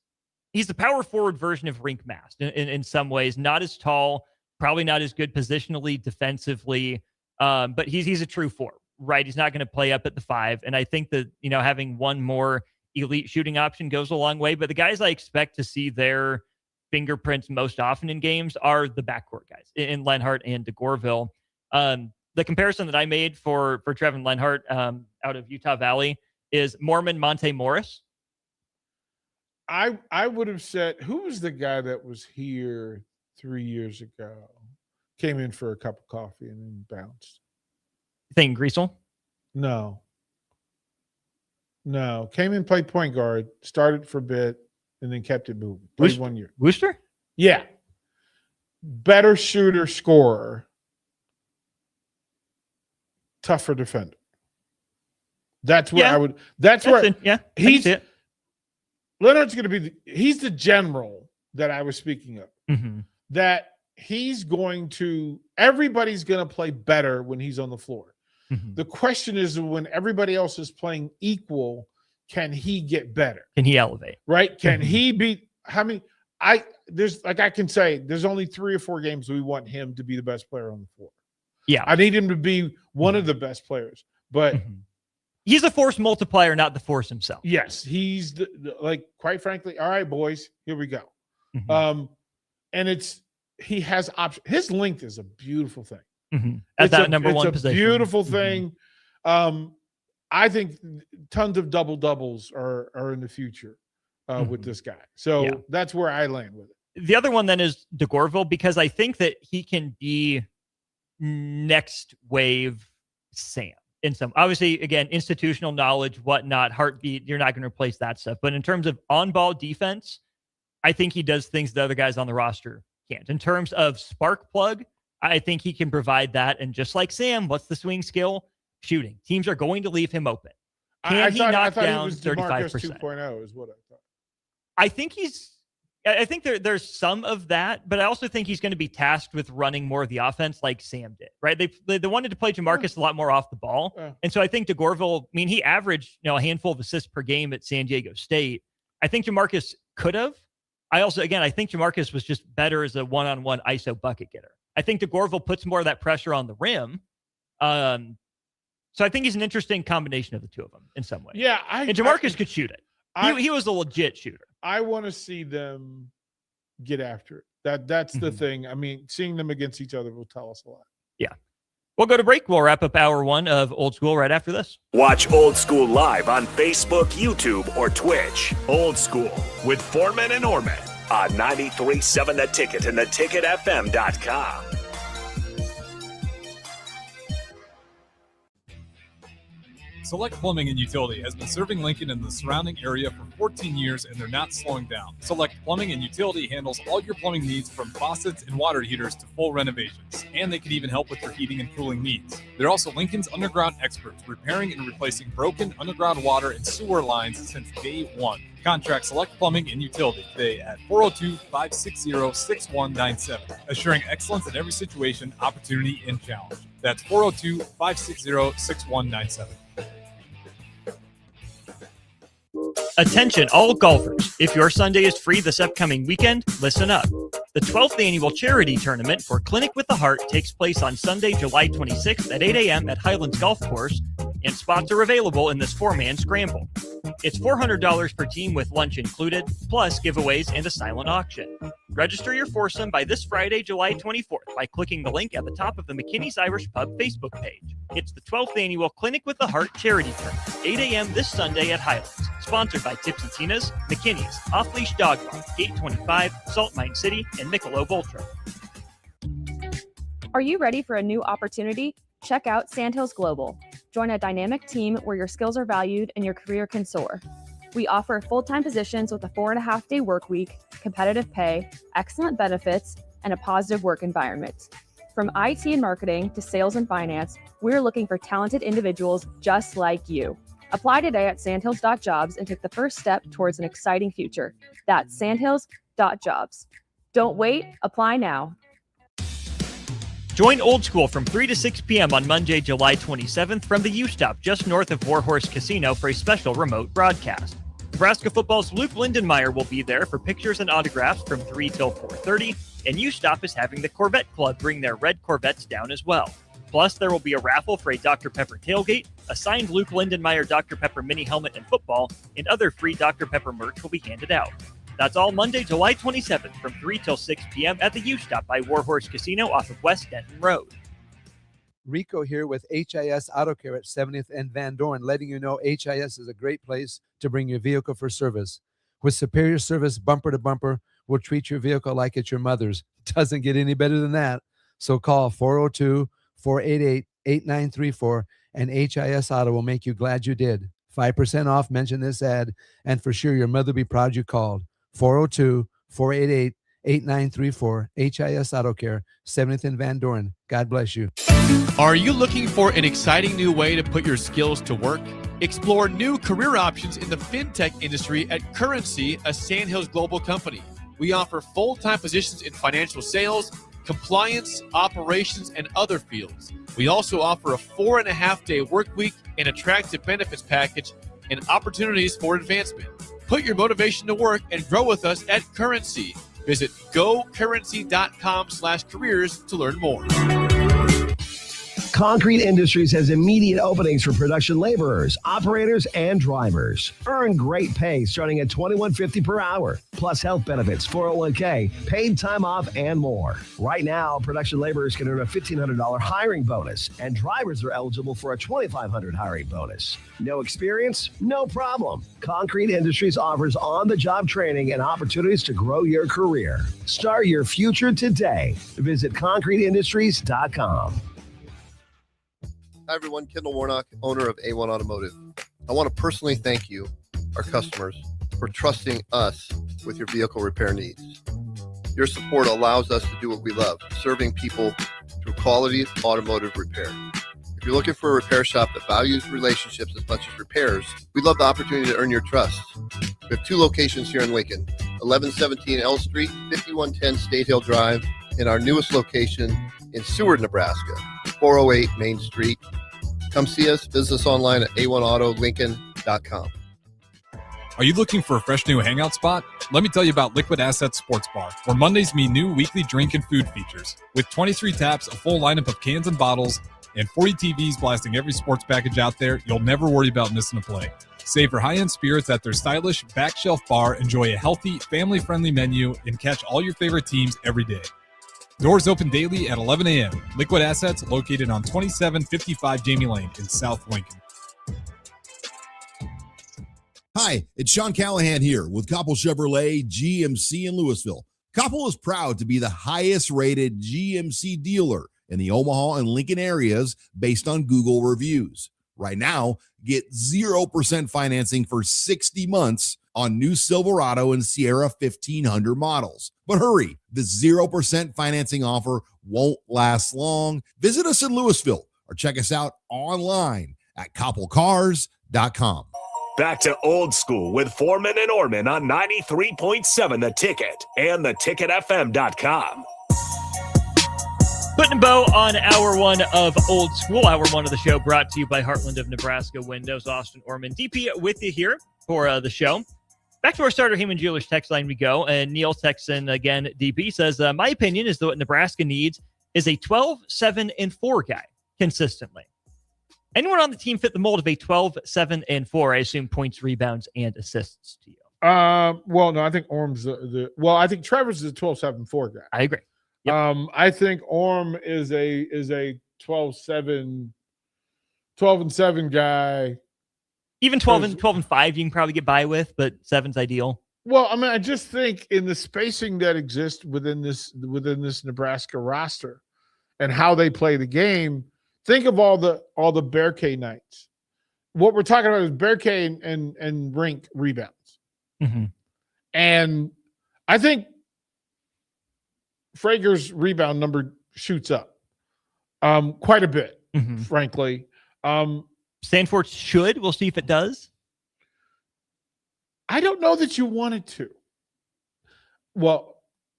the power forward version of Rink Mast in some ways. Not as tall, probably not as good positionally, defensively, but he's a true 4, right? He's not going to play up at the 5. And I think that, having one more elite shooting option goes a long way. But the guys I expect to see their fingerprints most often in games are the backcourt guys in Lenhart and DeGorville. The comparison that I made for Trevin Lenhart out of Utah Valley is Mormon Monte Morris. I would have said, who was the guy that was here 3 years ago? Came in for a cup of coffee and then bounced. You think Greasel? No. Came in, played point guard, started for a bit, and then kept it moving. Played 1 year. Wooster? Yeah. Better shooter, scorer. Tougher defender. That's where I would. He's it. Leonard's going to be. He's the general that I was speaking of. That he's going to. Everybody's going to play better when he's on the floor. The question is, when everybody else is playing equal, can he get better? Can he elevate? Right? Can he be how many I can say there's only 3 or 4 games we want him to be the best player on the floor. Yeah. I need him to be one of the best players, but he's a force multiplier, not the force himself. Yes, he's like, quite frankly, all right, boys, here we go. And he has options. His length is a beautiful thing. At that number one position. Beautiful thing. I think tons of doubles are in the future with this guy. So that's where I land with it. The other one then is DeGorville, because I think that he can be next wave Sam in some, obviously, again, institutional knowledge, whatnot, heartbeat, you're not going to replace that stuff. But in terms of on-ball defense, I think he does things the other guys on the roster can't. In terms of spark plug, I think he can provide that. And just like Sam, what's the swing skill? Shooting. Teams are going to leave him open. Can he knock down 35%? 2.0 is what I thought. I think there's some of that, but I also think he's going to be tasked with running more of the offense like Sam did, right? They wanted to play Jamarcus a lot more off the ball. And so I think DeGorville, he averaged, a handful of assists per game at San Diego State. I think Jamarcus could have. I think Jamarcus was just better as a one-on-one ISO bucket getter. I think DeGorville puts more of that pressure on the rim. So I think he's an interesting combination of the two of them in some way. Yeah. And Jamarcus could shoot it. He was a legit shooter. I want to see them get after it. That's the thing. Seeing them against each other will tell us a lot. Yeah. We'll go to break. We'll wrap up hour 1 of Old School right after this. Watch Old School live on Facebook, YouTube, or Twitch. Old School with Foreman and Orman on 93.7 The Ticket and theticketfm.com. Select Plumbing and Utility has been serving Lincoln and the surrounding area for 14 years, and they're not slowing down. Select Plumbing and Utility handles all your plumbing needs from faucets and water heaters to full renovations, and they can even help with your heating and cooling needs. They're also Lincoln's underground experts, repairing and replacing broken underground water and sewer lines since day one. Contact Select Plumbing and Utility today at 402-560-6197, assuring excellence in every situation, opportunity, and challenge. That's 402-560-6197. Attention all golfers. If your Sunday is free this upcoming weekend, listen up. The 12th annual charity tournament for Clinic with the Heart takes place on Sunday, July 26th at 8 a.m. at Highlands Golf Course, and spots are available in this 4-man scramble. It's $400 per team with lunch included, plus giveaways and a silent auction. Register your foursome by this Friday, July 24th by clicking the link at the top of the McKinney's Irish Pub Facebook page. It's the 12th annual Clinic with the Heart charity tournament, 8 a.m. this Sunday at Highlands. Sponsored by Tipsy Tina's, McKinney's, Off Leash Dog Bar, Gate 25, Salt Mine City, and Michelob Ultra. Are you ready for a new opportunity? Check out Sandhills Global. Join a dynamic team where your skills are valued and your career can soar. We offer full-time positions with a 4.5-day work week, competitive pay, excellent benefits, and a positive work environment. From IT and marketing to sales and finance, we're looking for talented individuals just like you. Apply today at sandhills.jobs and take the first step towards an exciting future. That's sandhills.jobs. Don't wait, apply now. Join Old School from 3 to 6 p.m. on Monday, July 27th from the U-Stop just north of Warhorse Casino for a special remote broadcast. Nebraska football's Luke Lindenmeyer will be there for pictures and autographs from 3 till 4:30, and U-Stop is having the Corvette Club bring their red Corvettes down as well. Plus, there will be a raffle for a Dr. Pepper tailgate, a signed Luke Lindenmeyer Dr. Pepper mini helmet and football, and other free Dr. Pepper merch will be handed out. That's all Monday, July 27th from 3 till 6 p.m. at the U-Stop by Warhorse Casino off of West Denton Road. Rico here with HIS Auto Care at 70th and Van Dorn, letting you know HIS is a great place to bring your vehicle for service. With superior service bumper to bumper, we'll treat your vehicle like it's your mother's. Doesn't get any better than that. So call 402-488-8934 and HIS Auto will make you glad you did. 5% off, mention this ad, and for sure your mother will be proud you called. 402-488-8934, HIS Auto Care, 70th and Van Dorn. God bless you. Are you looking for an exciting new way to put your skills to work? Explore new career options in the fintech industry at Currency, a Sandhills Global company. We offer full-time positions in financial sales, compliance, operations, and other fields. We also offer a 4.5-day work week and attractive benefits package, and opportunities for advancement. Put your motivation to work and grow with us at Currency. Visit gocurrency.com/careers to learn more. Concrete Industries has immediate openings for production laborers, operators, and drivers. Earn great pay starting at $21.50 per hour, plus health benefits, 401k, paid time off, and more. Right now, production laborers can earn a $1,500 hiring bonus, and drivers are eligible for a $2,500 hiring bonus. No experience? No problem. Concrete Industries offers on-the-job training and opportunities to grow your career. Start your future today. Visit concreteindustries.com. Hi, everyone. Kendall Warnock, owner of A1 Automotive. I want to personally thank you, our customers, for trusting us with your vehicle repair needs. Your support allows us to do what we love, serving people through quality automotive repair. If you're looking for a repair shop that values relationships as much as repairs, we'd love the opportunity to earn your trust. We have 2 locations here in Lincoln, 1117 L Street, 5110 State Hill Drive, and our newest location in Seward, Nebraska, 408 Main Street. Come see us. Visit us online at a1autolincoln.com. Are you looking for a fresh new hangout spot? Let me tell you about Liquid Assets Sports Bar, where Mondays mean new weekly drink and food features. With 23 taps, a full lineup of cans and bottles, and 40 TVs blasting every sports package out there, you'll never worry about missing a play. Savor high-end spirits at their stylish back shelf bar, enjoy a healthy, family-friendly menu, and catch all your favorite teams every day. Doors open daily at 11 a.m. Liquid Assets located on 2755 Jamie Lane in South Lincoln. Hi, it's Sean Callahan here with Koppel Chevrolet GMC in Louisville. Koppel is proud to be the highest rated GMC dealer in the Omaha and Lincoln areas based on Google reviews. Right now, get 0% financing for 60 months on new Silverado and Sierra 1500 models. But hurry, the 0% financing offer won't last long. Visit us in Louisville or check us out online at koppelcars.com. Back to old school with Foreman and Orman on 93.7 The Ticket and theticketfm.com. Putting a bow on hour 1 of Old School. Hour 1 of the show brought to you by Heartland of Nebraska Windows. Austin Orman, DP with you here for the show. Back to our starter Heyman Jewelers text line we go. And Neil texts in again. DP says, my opinion is that what Nebraska needs is a 12, 7, and 4 guy consistently. Anyone on the team fit the mold of a 12, 7, and 4? I assume points, rebounds, and assists to you. Well, no, I think Orm's I think Trevor's the 12, 7, 4 guy. I agree. Yep. I think Orm is a 12, 7, 12 and 7 guy. Even 12 and 5 you can probably get by with, but 7's ideal. Well, I mean, I just think in the spacing that exists within this Nebraska roster and how they play the game, think of all the Bear K nights. What we're talking about is Bear K and rink rebounds. Mm-hmm. And I think Frager's rebound number shoots up quite a bit, frankly. Stanford should. We'll see if it does. I don't know that you want it to. Well,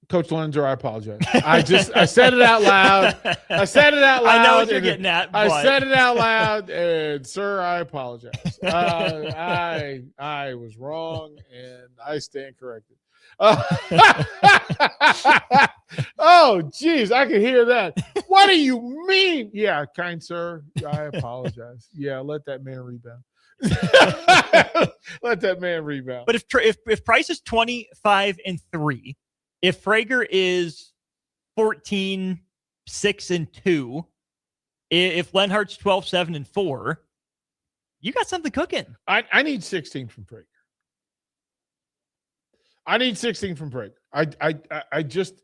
Coach Lenzer, I apologize. I said it out loud. I said it out loud. I know what you're getting at. I said it out loud, and sir, I apologize. I was wrong, and I stand corrected. Oh, geez, I can hear that. What do you mean? Yeah, kind sir, I apologize. Yeah, let that man rebound. Let that man rebound. But if Price is 25 and 3, if Frager is 14, 6 and 2, if Lenhart's 12, 7 and 4, you got something cooking. I need 16 from Frager. I need 16 from Frager. I just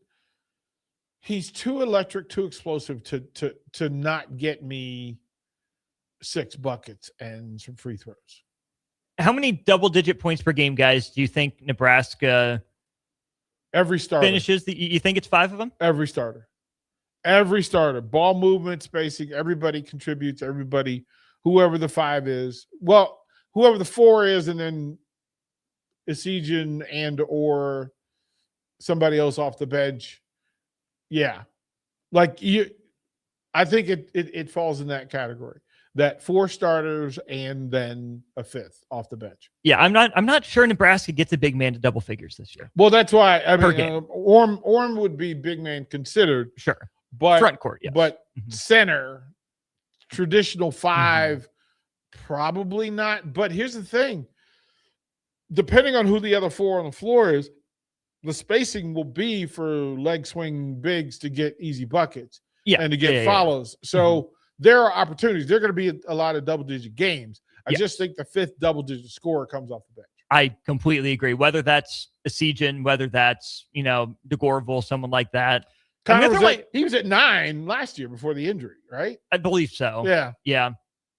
he's too electric, too explosive to not get me 6 buckets and some free throws. How many double-digit points per game guys do you think Nebraska every starter finishes? You think it's 5 of them? Every starter. Every starter. Ball movement, spacing, everybody contributes, everybody, whoever the 5 is. Well, whoever the 4 is, and then Esigian and or somebody else off the bench. Yeah. Like I think it falls in that category. that 4 starters and then a 5th off the bench. Yeah, I'm not sure Nebraska gets a big man to double figures this year. Well, that's why Orm would be big man considered. Sure. But front court, yes. But center, traditional 5, probably not. But here's the thing. Depending on who the other 4 on the floor is, the spacing will be for leg swing bigs to get easy buckets and to get follows. So there are opportunities. There are going to be a lot of double-digit games. I just think the 5th double-digit scorer comes off the bench. I completely agree. Whether that's Esijan, whether that's, DeGorville, someone like that. He was at 9 last year before the injury, right? I believe so. Yeah. Yeah.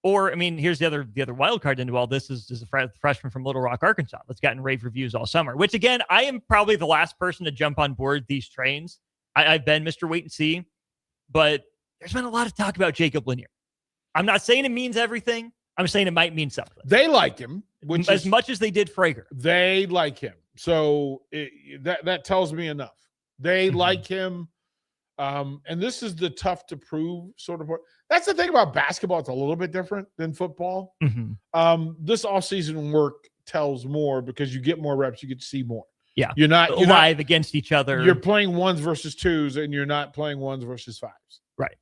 Or, here's the other wild card into all this is a freshman from Little Rock, Arkansas that's gotten rave reviews all summer, which, again, I am probably the last person to jump on board these trains. I've been Mr. Wait and See, but there's been a lot of talk about Jacob Lanier. I'm not saying it means everything. I'm saying it might mean something. They like him. As much as they did Frager. They like him. So that tells me enough. They like him. And this is the tough to prove sort of part. That's the thing about basketball. It's a little bit different than football. This offseason work tells more because you get more reps. You get to see more. Yeah. You're not live against each other. You're playing 1s versus 2s and you're not playing 1s versus 5s. Right.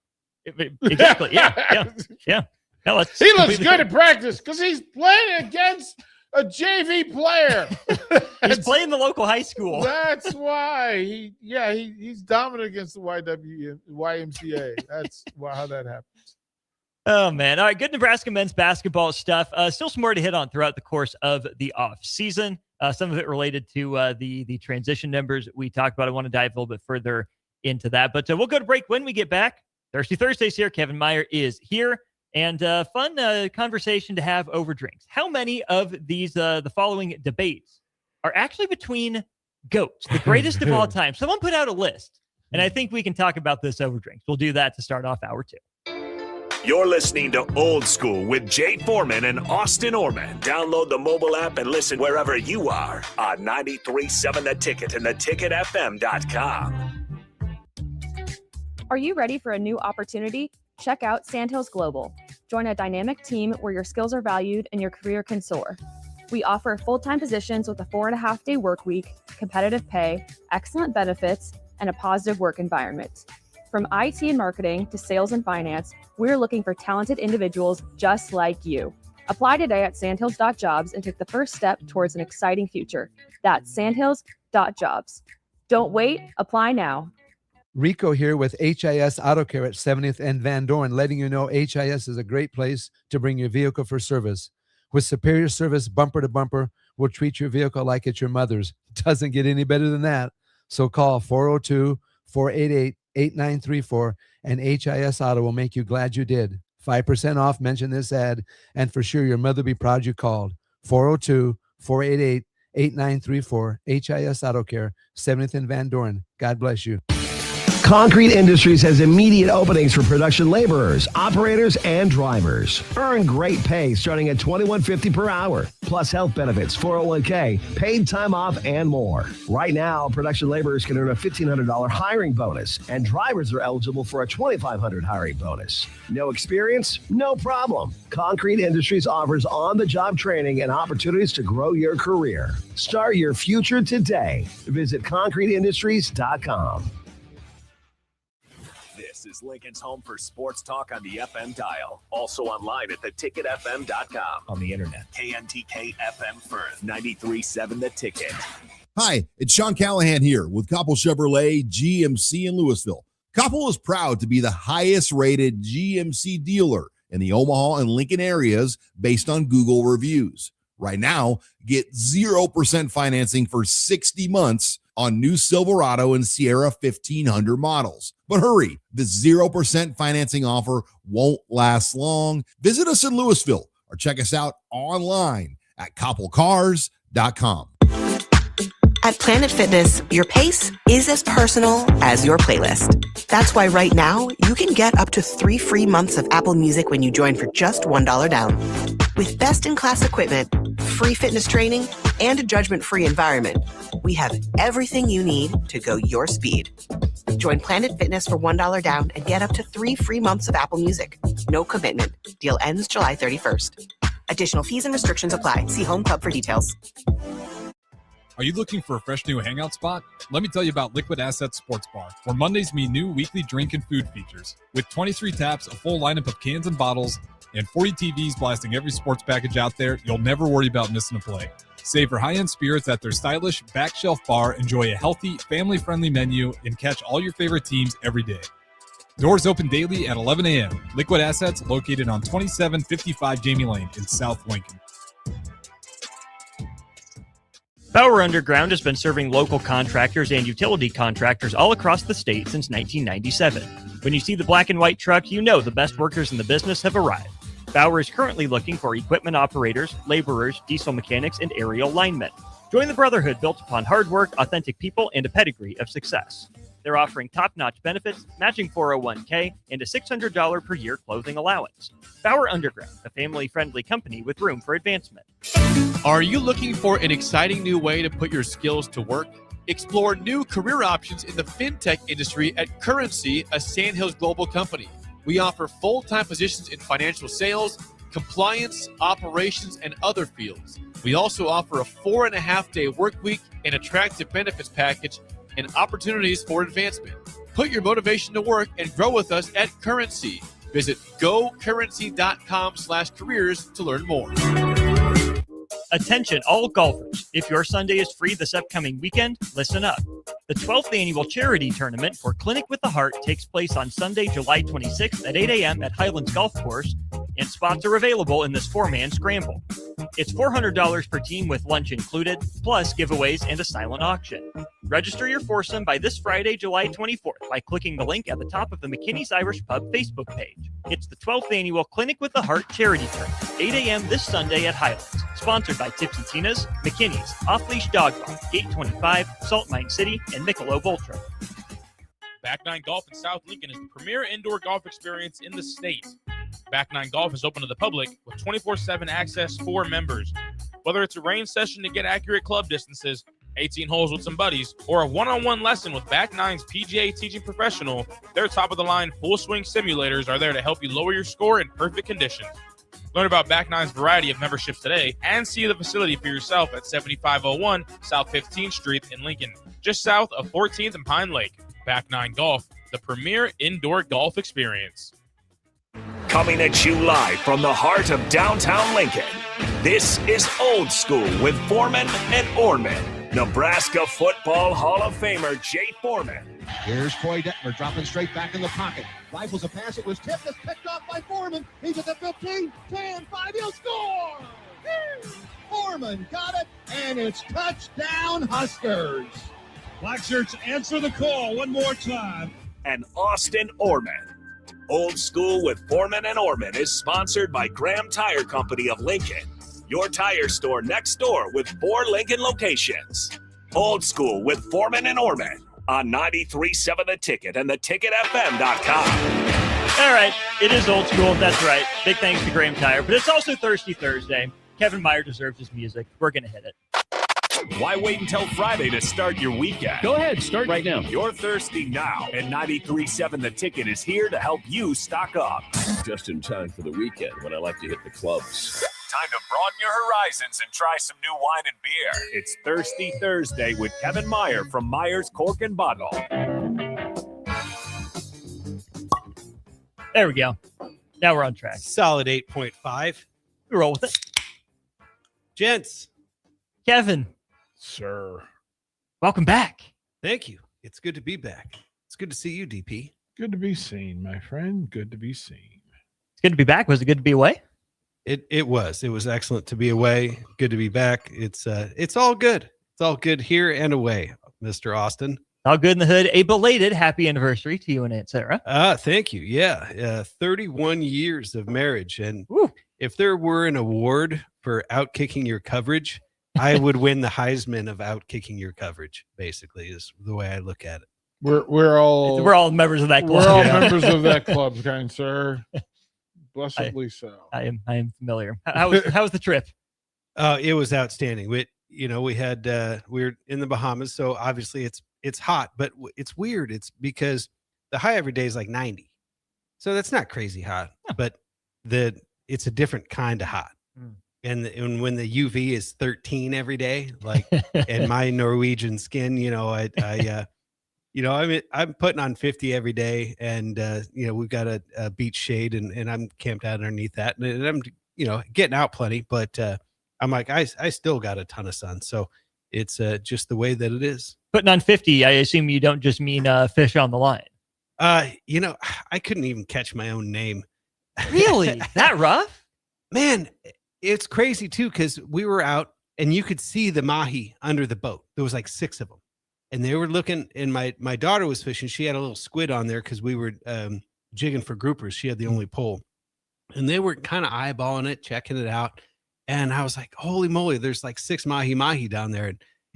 Exactly. Yeah. No, he looks good at practice because he's playing against a JV player. He's playing the local high school. That's why he's dominant against the YMCA. That's how that happens. Oh, man. All right, good Nebraska men's basketball stuff. Still some more to hit on throughout the course of the off season. Some of it related to the transition numbers we talked about. I want to dive a little bit further into that, but we'll go to break. When we get back, Thirsty Thursdays here. Kevin Meyer is here. And fun conversation to have over drinks. How many of these, the following debates are actually between GOATs, the greatest of all time? Someone put out a list, and I think we can talk about this over drinks. We'll do that to start off hour 2. You're listening to Old School with Jay Foreman and Austin Orman. Download the mobile app and listen wherever you are on 93.7 The Ticket and theticketfm.com. Are you ready for a new opportunity? Check out Sandhills Global. Join a dynamic team where your skills are valued and your career can soar. We offer full-time positions with a 4.5-day work week, competitive pay, excellent benefits, and a positive work environment. From IT and marketing to sales and finance, we're looking for talented individuals just like you. Apply today at sandhills.jobs and take the first step towards an exciting future. That's sandhills.jobs. Don't wait, apply now. Rico here with HIS Auto Care at 70th and Van Dorn, letting you know HIS is a great place to bring your vehicle for service. With superior service bumper to bumper, we'll treat your vehicle like it's your mother's. Doesn't get any better than that. So call 402-488-8934 and HIS Auto will make you glad you did. 5% off, mention this ad, and for sure your mother will be proud you called. 402-488-8934, HIS Auto Care, 70th and Van Dorn. God bless you. Concrete Industries has immediate openings for production laborers, operators, and drivers. Earn great pay starting at $21.50 per hour, plus health benefits, 401k, paid time off, and more. Right now, production laborers can earn a $1,500 hiring bonus, and drivers are eligible for a $2,500 hiring bonus. No experience? No problem. Concrete Industries offers on-the-job training and opportunities to grow your career. Start your future today. Visit concreteindustries.com. This is Lincoln's home for sports talk on the FM dial. Also online at theticketfm.com. On the internet. KNTK FM Firth, 93.7 The Ticket. Hi, it's Sean Callahan here with Koppel Chevrolet GMC in Louisville. Koppel is proud to be the highest rated GMC dealer in the Omaha and Lincoln areas based on Google reviews. Right now, get 0% financing for 60 months on new Silverado and Sierra 1500 models. But hurry, the 0% financing offer won't last long. Visit us in Louisville or check us out online at koppelcars.com. At Planet Fitness, your pace is as personal as your playlist. That's why right now, you can get up to 3 free months of Apple Music when you join for just $1 down. With best-in-class equipment, free fitness training, and a judgment-free environment, we have everything you need to go your speed. Join Planet Fitness for $1 down and get up to 3 free months of Apple Music. No commitment. Deal ends July 31st. Additional fees and restrictions apply. See Home Club for details. Are you looking for a fresh new hangout spot? Let me tell you about Liquid Assets Sports Bar, where Mondays mean new weekly drink and food features. With 23 taps, a full lineup of cans and bottles, and 40 TVs blasting every sports package out there, you'll never worry about missing a play. Savor high-end spirits at their stylish back shelf bar, enjoy a healthy, family-friendly menu, and catch all your favorite teams every day. Doors open daily at 11 a.m. Liquid Assets, located on 2755 Jamie Lane in South Lincoln. Bauer Underground has been serving local contractors and utility contractors all across the state since 1997. When you see the black and white truck, you know the best workers in the business have arrived. Bauer is currently looking for equipment operators, laborers, diesel mechanics, and aerial linemen. Join the brotherhood built upon hard work, authentic people, and a pedigree of success. They're offering top-notch benefits, matching 401k, and a $600 per year clothing allowance. Bauer Underground, a family-friendly company with room for advancement. Are you looking for an exciting new way to put your skills to work? Explore new career options in the fintech industry at Currency, a Sandhills global company. We offer full-time positions in financial sales, compliance, operations, and other fields. We also offer a 4.5-day work week, an attractive benefits package, and opportunities for advancement. Put your motivation to work and grow with us at Currency. Visit gocurrency.com/careers to learn more. Attention all golfers. If your Sunday is free this upcoming weekend, listen up. The 12th annual charity tournament for Clinic with the Heart takes place on Sunday, July 26th at 8 a.m. at Highlands Golf Course, and spots are available in this 4-man scramble. It's $400 per team with lunch included, plus giveaways and a silent auction. Register your foursome by this Friday, July 24th by clicking the link at the top of the McKinney's Irish Pub Facebook page. It's the 12th annual Clinic with the Heart charity tournament, 8 a.m. this Sunday at Highlands. Sponsored by Tipsy Tina's, McKinney's, Off Leash Dog Park, Gate 25, Salt Mine City, and Michelob Ultra. Back Nine Golf in South Lincoln is the premier indoor golf experience in the state. Back Nine Golf is open to the public with 24/7 access for members. Whether it's a range session to get accurate club distances, 18 holes with some buddies, or a one-on-one lesson with Back Nine's PGA teaching professional, their top-of-the-line full-swing simulators are there to help you lower your score in perfect conditions. Learn about Back Nine's variety of memberships today and see the facility for yourself at 7501 South 15th Street in Lincoln, just south of 14th and Pine Lake. Back Nine Golf, the premier indoor golf experience. Coming at you live from the heart of downtown Lincoln, this is Old School with Foreman and Orman. Nebraska Football Hall of Famer Jay Foreman. Here's Troy Detmer dropping straight back in the pocket. Rifles a pass. It was tipped. It's picked off by Foreman. He's at the 15, 10, 5. He'll score! Foreman got it, and it's touchdown Huskers. Black shirts, answer the call one more time. And Austin Orman. Old School with Foreman and Orman is sponsored by Graham Tire Company of Lincoln, your tire store next door with 4 Lincoln locations. Old School with Foreman and Orman on 93.7 The Ticket and theticketfm.com. All right, it is Old School. That's right. Big thanks to Graham Tire, but it's also Thirsty Thursday. Kevin Meyer deserves his music. We're going to hit it. Why wait until Friday to start your weekend? Go ahead, start right now. You're thirsty now, and 93.7 The Ticket is here to help you stock up. Just in time for the weekend when I like to hit the clubs. Time to broaden your horizons and try some new wine and beer. It's Thirsty Thursday with Kevin Meyer from Meyer's Cork and Bottle. There we go. Now we're on track. Solid 8.5. We roll with it. Gents. Kevin. Sir. Welcome back. Thank you. It's good to be back. It's good to see you, DP. Good to be seen, my friend. Good to be seen. It's good to be back. Was it good to be away? It was. It was excellent to be away. Good to be back. It's all good. It's all good here and away, Mr. Austin. All good in the hood. A belated happy anniversary to you and Aunt Sarah. Thank you. Yeah. 31 years of marriage. And if there were an award for outkicking your coverage, I would win the Heisman of outkicking your coverage, basically, is the way I look at it. We're all members of that club. We're all members of that club, kind sir. Blessedly so. I am familiar. How was the trip? It was outstanding. We had we were in the Bahamas, so obviously it's hot, but it's weird. It's because the high every day is like 90, so that's not crazy hot, but it's a different kind of hot. And when the UV is 13 every day, like in my Norwegian skin, I'm putting on 50 every day, and we've got a beach shade, and I'm camped out underneath that, and I'm getting out plenty, but I'm like I still got a ton of sun, so it's just the way that it is. Putting on 50, I assume you don't just mean fish on the line. I couldn't even catch my own name. Really? That rough? Man, it's crazy too, because we were out and you could see the mahi under the boat. There was like 6 of them, and they were looking. And my daughter was fishing. She had a little squid on there because we were jigging for groupers. She had the only pole, and they were kind of eyeballing it, checking it out. And I was like, holy moly, there's like 6 mahi down there.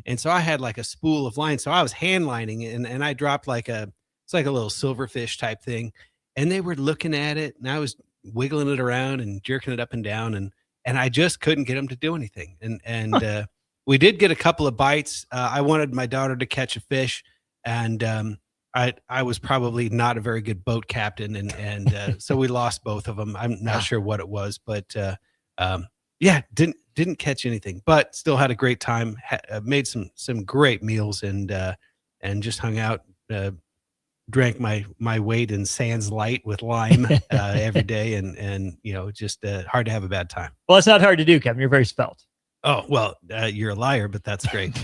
And so I had like a spool of line. So I was hand lining it, and I dropped it's like a little silverfish type thing. And they were looking at it, and I was wiggling it around and jerking it up and down. And I just couldn't get them to do anything. And we did get a couple of bites. I wanted my daughter to catch a fish, and I was probably not a very good boat captain. And so we lost both of them. I'm not sure what it was, but didn't catch anything, but still had a great time. Made some great meals, and just hung out, drank my weight in Sands Light with lime every day, and just hard to have a bad time. Well, it's not hard to do, Kevin. You're very svelte. Oh, well, you're a liar, but that's great.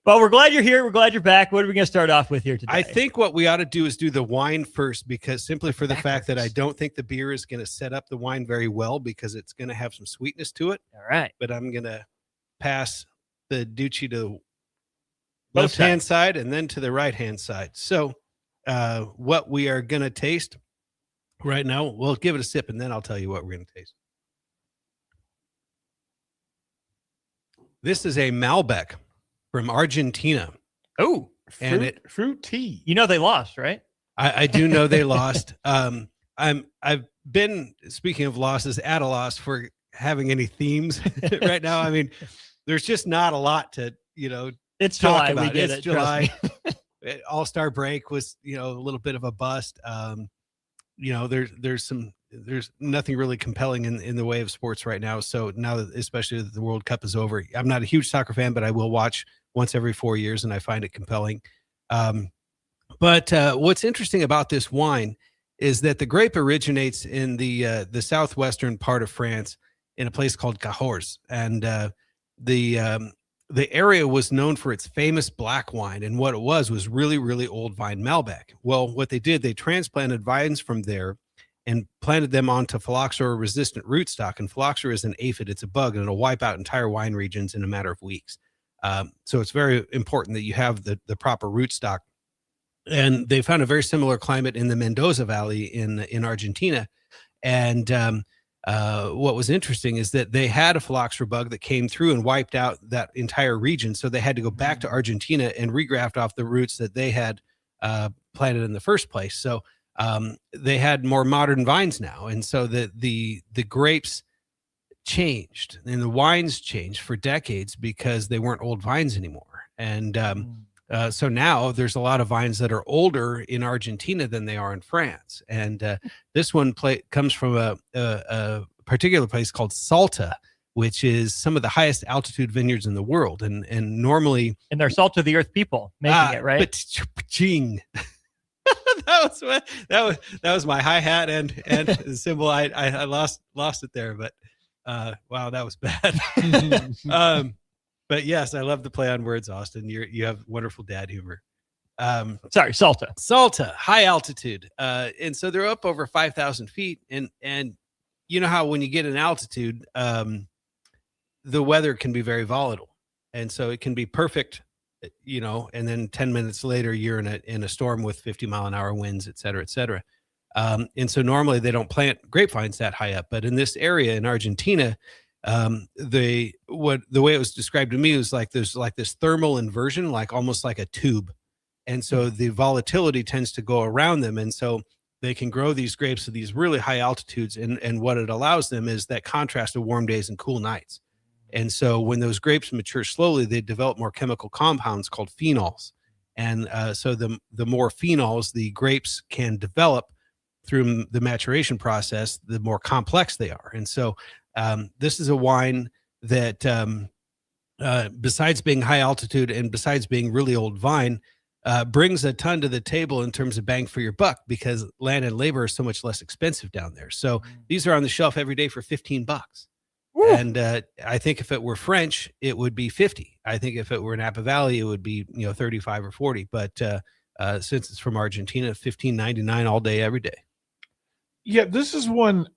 Well, we're glad you're here. We're glad you're back. What are we going to start off with here today? I think what we ought to do is do the wine first, because simply for the fact that I don't think the beer is going to set up the wine very well, because it's going to have some sweetness to it. All right. But I'm going to pass the Ducci to left-hand side and then to the right-hand side. So what we are going to taste right now, we'll give it a sip, and then I'll tell you what we're going to taste. This is a Malbec from Argentina. Oh, and fruit tea. You know they lost, right? I do know they lost. I've been, speaking of losses, at a loss for having any themes right now. I mean, there's just not a lot to It's talk July. about. We get It's it. July. All-Star break was a little bit of a bust. There's nothing really compelling in the way of sports right now. So now that, especially that the World Cup is over, I'm not a huge soccer fan, but I will watch once every 4 years, and I find it compelling. But what's interesting about this wine is that the grape originates in the southwestern part of France, in a place called Cahors, and the area was known for its famous black wine, and what it was really, really old vine Malbec. Well, what they did, they transplanted vines from there and planted them onto phylloxera-resistant rootstock. And phylloxera is an aphid; it's a bug, and it'll wipe out entire wine regions in a matter of weeks. So it's very important that you have the proper rootstock. And they found a very similar climate in the Mendoza Valley in Argentina. And what was interesting is that they had a phylloxera bug that came through and wiped out that entire region. So they had to go back to Argentina and regraft off the roots that they had planted in the first place. So they had more modern vines now. And so the grapes changed and the wines changed for decades because they weren't old vines anymore. And so now there's a lot of vines that are older in Argentina than they are in France. And this one comes from a particular place called Salta, which is some of the highest altitude vineyards in the world. And normally, and they're salt of the earth people making it, right? But ching. that was my hi-hat and the cymbal. I lost it there, but wow, that was bad. But yes, I love the play on words, Austin. You have wonderful dad humor. Sorry, Salta, high altitude. And so they're up over 5,000 feet. And you know how when you get in altitude, the weather can be very volatile. And so it can be perfect, and then 10 minutes later, you're in a storm with 50-mile-an-hour winds, et cetera, et cetera. And so normally they don't plant grapevines that high up. But in this area in Argentina, the way it was described to me was like there's like this thermal inversion, like almost like a tube. And so the volatility tends to go around them. And so they can grow these grapes at these really high altitudes, and what it allows them is that contrast of warm days and cool nights. And so when those grapes mature slowly, they develop more chemical compounds called phenols. And so the more phenols the grapes can develop through the maturation process, the more complex they are. And so this is a wine that besides being high altitude and besides being really old vine, brings a ton to the table in terms of bang for your buck, because land and labor are so much less expensive down there. So these are on the shelf every day for $15. And I think if it were French, it would be 50. I think if it were Napa Valley, it would be 35 or 40. But since it's from Argentina, $15.99 all day, every day. Yeah, this is one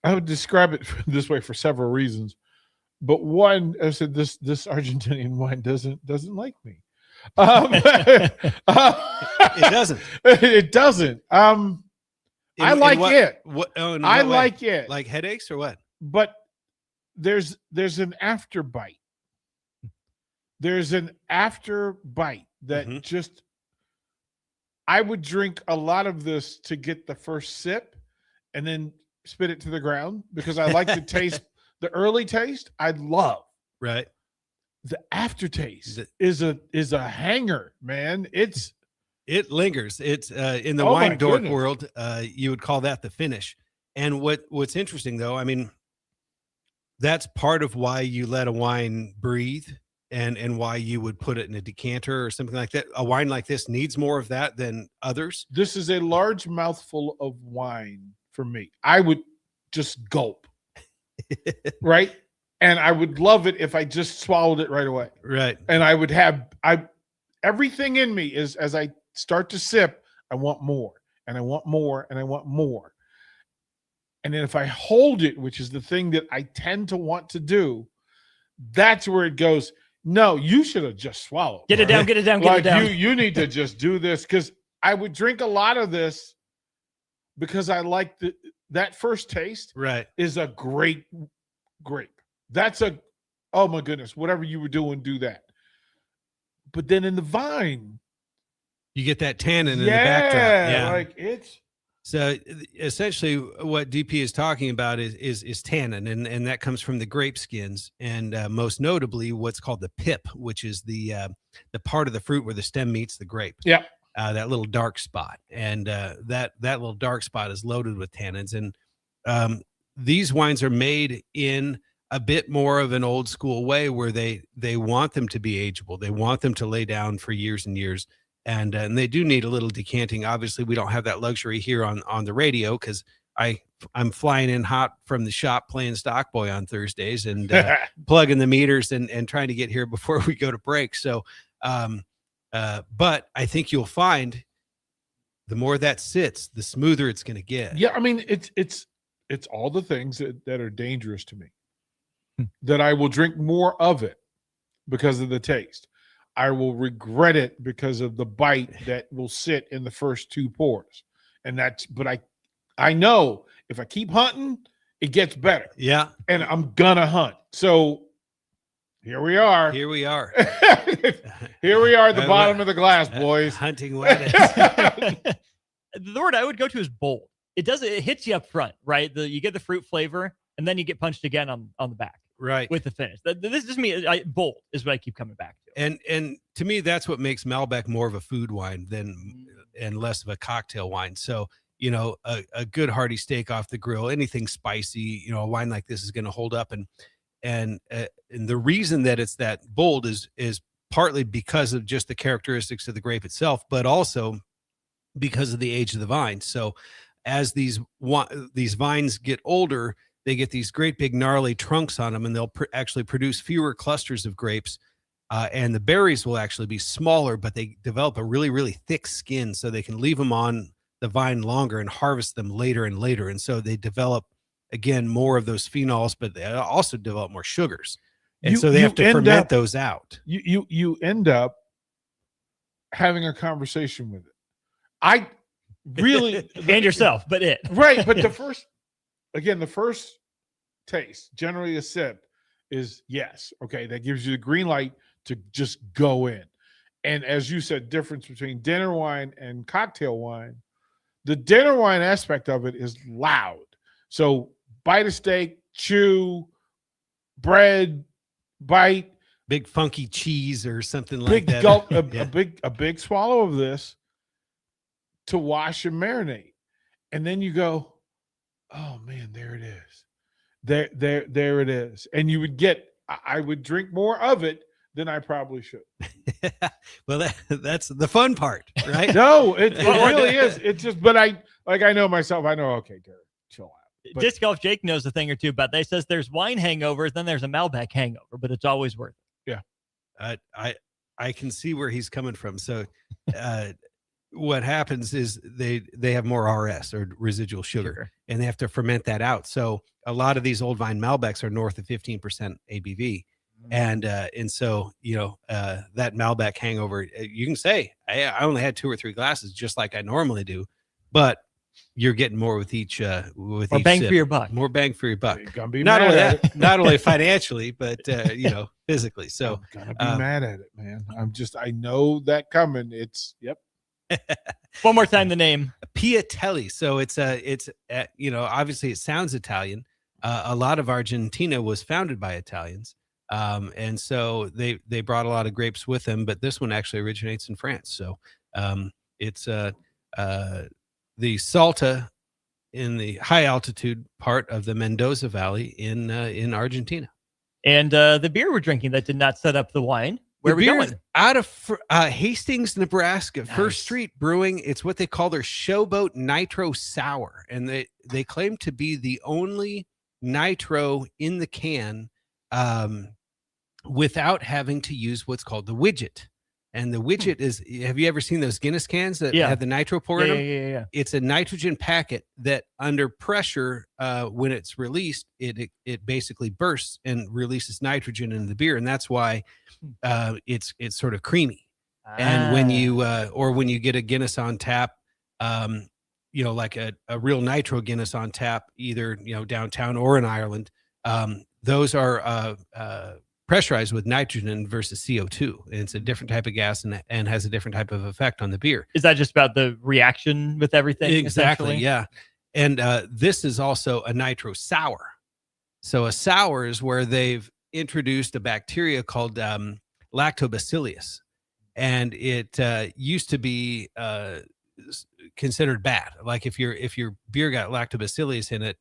I would describe it this way for several reasons. But one, I said this Argentinian wine doesn't like me. It doesn't. It doesn't. I like it. I like it. Like headaches or what? But there's an after bite. There's an after bite that just, I would drink a lot of this to get the first sip and then spit it to the ground, because I like to taste the early taste. I love. Right. The aftertaste is a hanger, man. It lingers. It's in the Oh, wine my dork goodness. world, you would call that the finish. And what's interesting though, I mean, that's part of why you let a wine breathe and why you would put it in a decanter or something like that. A wine like this needs more of that than others. This is a large mouthful of wine for me. I would just gulp. Right? And I would love it if I just swallowed it right away. Right. And I would have everything in me is, as I start to sip, I want more and I want more and I want more. And then if I hold it, which is the thing that I tend to want to do, that's where it goes, no, you should have just swallowed. Get it down, get it down, get it down. You need to just do this, because I would drink a lot of this because I like that first taste. Right. Is a great grape. That's oh my goodness, whatever you were doing, do that. But then in the vine, you get that tannin in the backdrop. Yeah. Like it's. So essentially what DP is talking about is tannin, and that comes from the grape skins, and most notably what's called the pip, which is the part of the fruit where the stem meets the grape. Yeah. That little dark spot. And that little dark spot is loaded with tannins. And these wines are made in a bit more of an old school way, where they want them to be ageable. They want them to lay down for years and years. And they do need a little decanting. Obviously, we don't have that luxury here on the radio, because I'm flying in hot from the shop playing Stock Boy on Thursdays and plugging the meters and trying to get here before we go to break. So, but I think you'll find the more that sits, the smoother it's going to get. Yeah, I mean, it's all the things that are dangerous to me, that I will drink more of it because of the taste. I will regret it because of the bite that will sit in the first two pours. But I know if I keep hunting, it gets better. Yeah. And I'm gonna hunt. So here we are. Here we are. Here we are at the bottom of the glass, boys. Hunting weddings. The word I would go to is bold. It hits you up front, right? You get the fruit flavor, and then you get punched again on the back. Right. With the finish. This is me. Bold is what I keep coming back to. And to me, that's what makes Malbec more of a food wine and less of a cocktail wine. So, a good hearty steak off the grill, anything spicy, a wine like this is going to hold up. And the reason that it's that bold is partly because of just the characteristics of the grape itself, but also because of the age of the vine. So as these vines get older, they get these great big gnarly trunks on them, and they'll actually produce fewer clusters of grapes. And the berries will actually be smaller, but they develop a really, really thick skin, so they can leave them on the vine longer and harvest them later and later. And so they develop, again, more of those phenols, but they also develop more sugars. And so they have to ferment those out. You end up having a conversation with it. I really and yourself, but it right. But the first taste, generally a sip, is yes. Okay, that gives you the green light to just go in. And as you said, difference between dinner wine and cocktail wine, The dinner wine aspect of it is loud. So bite a steak, chew, bread, bite, big funky cheese or something like big that. gulp, a big swallow of this to wash and marinate, and then you go, oh man, there it is, there it is, and you would get. I would drink more of it than I probably should. Well, that's the fun part, right? No, it really is. It's just, but I know myself. I know. Okay, Derek, chill out. But Disc Golf Jake knows a thing or two about that. He says there's wine hangovers, then there's a Malbec hangover, but it's always worth it. Yeah. I can see where he's coming from. So what happens is they have more RS or residual sugar, and they have to ferment that out. So a lot of these old vine Malbecs are north of 15% ABV. And so, that Malbec hangover, you can say, I only had 2 or 3 glasses just like I normally do, but you're getting more with each More bang sip. for your buck. More bang for your buck. You're gonna be Not mad only at that, it. not only financially, but physically. So I'm gonna be mad at it, man. I know that coming. It's One more time, the name. Piatelli. So it's obviously it sounds Italian. A lot of Argentina was founded by Italians. And so they brought a lot of grapes with them, but this one actually originates in France. So it's the Salta in the high altitude part of the Mendoza Valley in Argentina. And the beer we're drinking that did not set up the wine. Where are we going? Out of Hastings, Nebraska. Nice. First Street Brewing. It's what they call their Showboat Nitro Sour. And they claim to be the only nitro in the can without having to use what's called the widget. And the widget is, have you ever seen those Guinness cans that have the nitro pour in them? Yeah. It's a nitrogen packet that under pressure, when it's released, it basically bursts and releases nitrogen into the beer. And that's why it's sort of creamy. And when you get a Guinness on tap, like a real nitro Guinness on tap, either, downtown or in Ireland, those are pressurized with nitrogen versus CO2. And it's a different type of gas and has a different type of effect on the beer. Is that just about the reaction with everything? Exactly. Yeah. And this is also a nitro sour. So a sour is where they've introduced a bacteria called lactobacillus. And it used to be considered bad. Like if your beer got lactobacillus in it,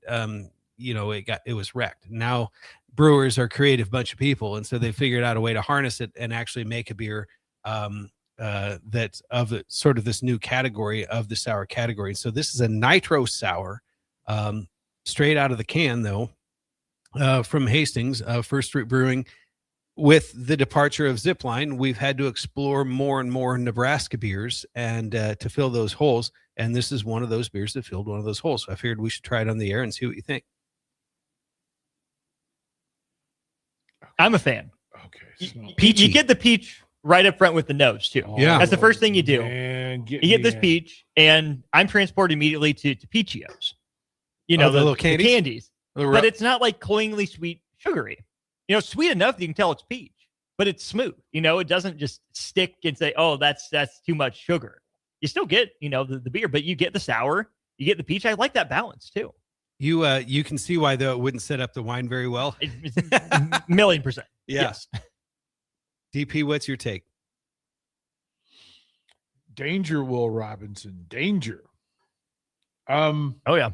it was wrecked. Now brewers are a creative bunch of people, and so they figured out a way to harness it and actually make a beer that's of sort of this new category of the sour category. So this is a nitro sour, straight out of the can though, from Hastings, First Street Brewing. With the departure of Zipline, we've had to explore more and more Nebraska beers and to fill those holes. And this is one of those beers that filled one of those holes. So I figured we should try it on the air and see what you think. I'm a fan. Okay. You get the peach right up front with the nose too. Yeah. That's the first thing you do. Man, You get this peach, and I'm transported immediately to Peachios. The little candies? The candies. But it's not like cloyingly sweet, sugary. Sweet enough that you can tell it's peach, but it's smooth. It doesn't just stick and say, oh, that's too much sugar. You still get, the beer, but you get the sour, you get the peach. I like that balance too. You can see why though it wouldn't set up the wine very well. It's 1,000,000%. Yeah. Yes. DP, what's your take? Danger, Will Robinson. Danger. Oh yeah.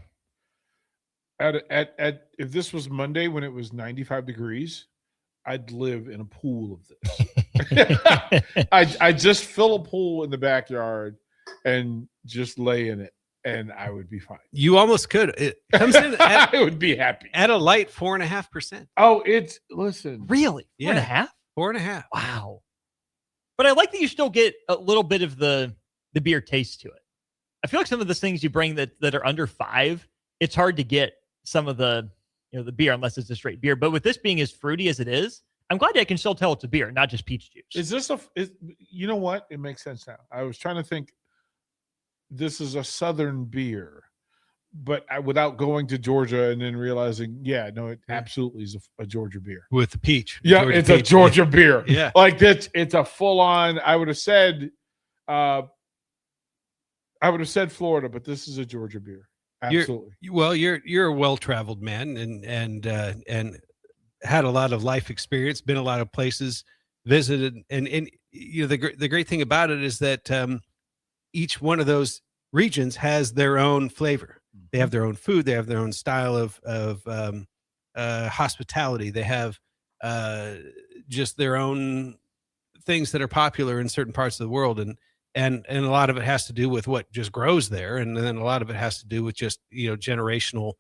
At if this was Monday when it was 95 degrees, I'd live in a pool of this. I just fill a pool in the backyard and just lay in it, and I would be fine. You almost could. It comes in I would be happy. At a light 4.5%. Oh, listen. Really? 4.5? 4.5. Wow. But I like that you still get a little bit of the beer taste to it. I feel like some of the things you bring that are under 5, it's hard to get some of the the beer unless it's a straight beer. But with this being as fruity as it is, I'm glad I can still tell it's a beer, not just peach juice. Is this you know what? It makes sense now. I was trying to think this is a Southern beer, but without going to Georgia and then realizing, it absolutely is a Georgia beer. With the peach. Yeah, Georgia it's peach. a Georgia beer. Yeah. Like it's a full on, I would have said, I would have said Florida, but this is a Georgia beer. Absolutely. You're a well-traveled man and had a lot of life experience, been a lot of places, visited, and the great thing about it is that each one of those regions has their own flavor. They have their own food. They have their own style of hospitality. They have just their own things that are popular in certain parts of the world, and a lot of it has to do with what just grows there, and then a lot of it has to do with just generational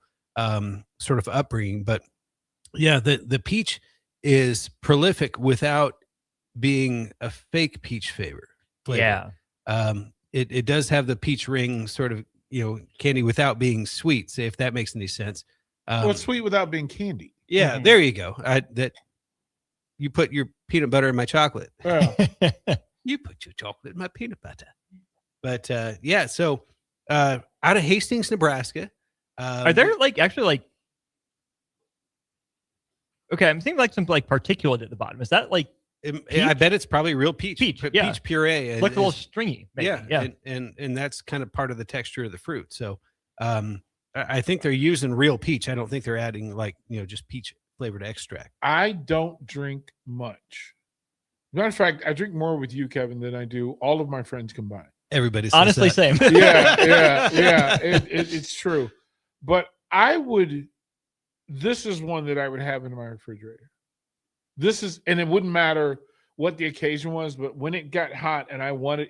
sort of upbringing. But yeah, the peach is prolific without being a fake peach flavor. Yeah. It does have the peach ring sort of candy without being sweet. Say if that makes any sense. It's sweet without being candy. Yeah, there you go. That you put your peanut butter in my chocolate. Yeah. You put your chocolate in my peanut butter. But yeah, so out of Hastings, Nebraska. Are there actually okay, I'm thinking some particulate at the bottom. Is that I bet it's probably real peach. Peach puree. And look a little stringy. Maybe. Yeah. And that's kind of part of the texture of the fruit. So I think they're using real peach. I don't think they're adding just peach flavored extract. I don't drink much. Matter of fact, I drink more with you, Kevin, than I do all of my friends combined. Everybody says honestly that. same. Yeah. It's true. But this is one that I would have in my refrigerator. And it wouldn't matter what the occasion was, but when it got hot and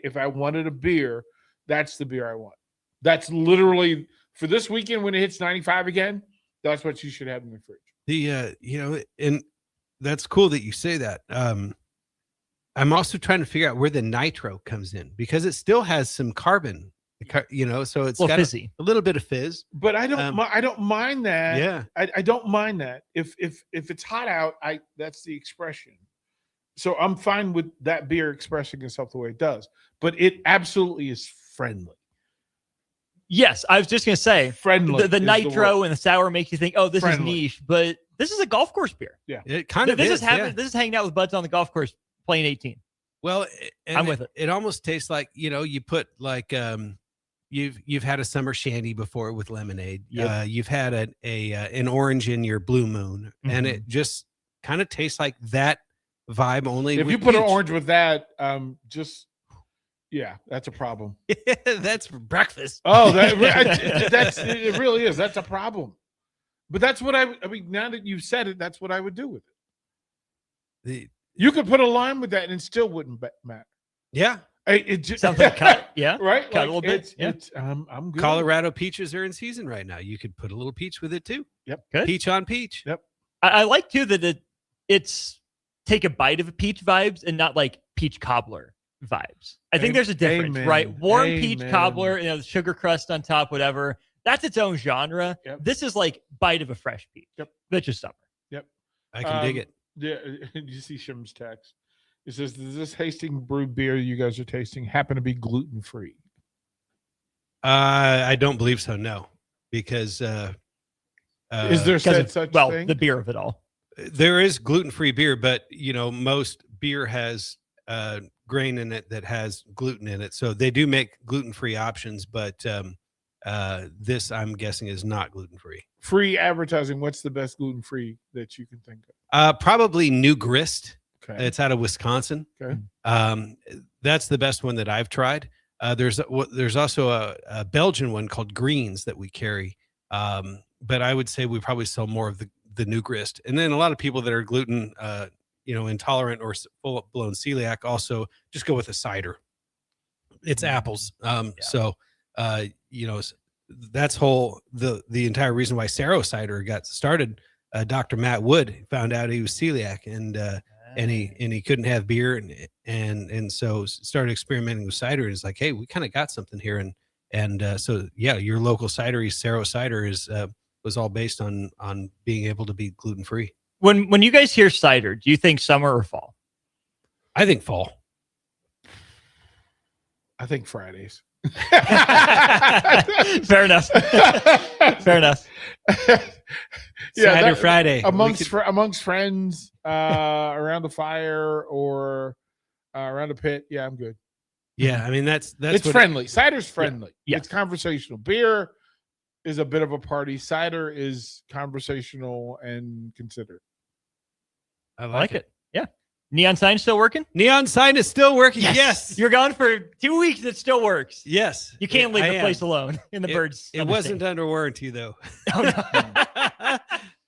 if I wanted a beer, that's the beer I want. That's literally for this weekend when it hits 95 again, that's what you should have in the fridge. And that's cool that you say that. I'm also trying to figure out where the nitro comes in because it still has some carbon, so it's got fizzy. a little bit of fizz. But I don't mind that. Yeah, I don't mind that. If it's hot out, that's the expression. So I'm fine with that beer expressing itself the way it does. But it absolutely is friendly. Yes, I was just gonna say friendly. The nitro and the sour makes you think, oh, this friendly. is niche, but this is a golf course beer. Yeah, it kind of is. This is hanging out with buds on the golf course playing 18. Well, I'm with it. It almost tastes like you put you've had a summer shandy before with lemonade. Yep. You've had an orange in your Blue Moon, and it just kind of tastes like that vibe. Only if you put an orange with that, that's a problem. That's for breakfast. Oh, it really is. That's a problem. But that's what I mean. Now that you've said it, that's what I would do with it. You could put a lime with that and it still wouldn't matter. Yeah. It just sounds like cut. Yeah. Right. Cut a little bit. I'm good. Colorado peaches are in season right now. You could put a little peach with it too. Yep. Good. Peach on peach. Yep. I like too that it's take a bite of a peach vibes and not like peach cobbler vibes. I think there's a difference, right? Warm peach cobbler, the sugar crust on top, whatever. That's its own genre. Yep. This is like bite of a fresh peach. Yep. Bitch is summer. Yep. I can dig it. Yeah. You see Shim's text. It says, does this Hastings brewed beer you guys are tasting happen to be gluten-free? I don't believe so, no. Because is there such thing? The beer of it all. There is gluten-free beer, but most beer has grain in it that has gluten in it. So they do make gluten-free options, but this I'm guessing is not gluten-free. Free advertising. What's the best gluten-free that you can think of? Probably New Grist. Okay. It's out of Wisconsin. Okay. That's the best one that I've tried. There's also a Belgian one called Greens that we carry. But I would say we probably sell more of the New Grist. And then a lot of people that are gluten, intolerant or full-blown celiac also just go with a cider. It's apples. So, that's the entire reason why Saro cider got started. Dr. Matt Wood found out he was celiac and he couldn't have beer and so started experimenting with cider. And it's like, hey, we kind of got something here. So your local cidery, Saro cider was all based on being able to be gluten-free. When you guys hear cider, do you think summer or fall? I think fall. I think Fridays. Fair enough. Fair enough. Cider Friday amongst friends around the fire or around a pit. Yeah, I'm good. Yeah, I mean that's it's what friendly. Cider's friendly. Yeah. It's conversational. Beer is a bit of a party. Cider is conversational and considered. I I like it. Yeah. Neon sign still working? Neon sign is still working. Yes. You're gone for 2 weeks. It still works. Yes. You can't leave I the am. place alone in the birds. It wasn't under warranty though. Oh, no.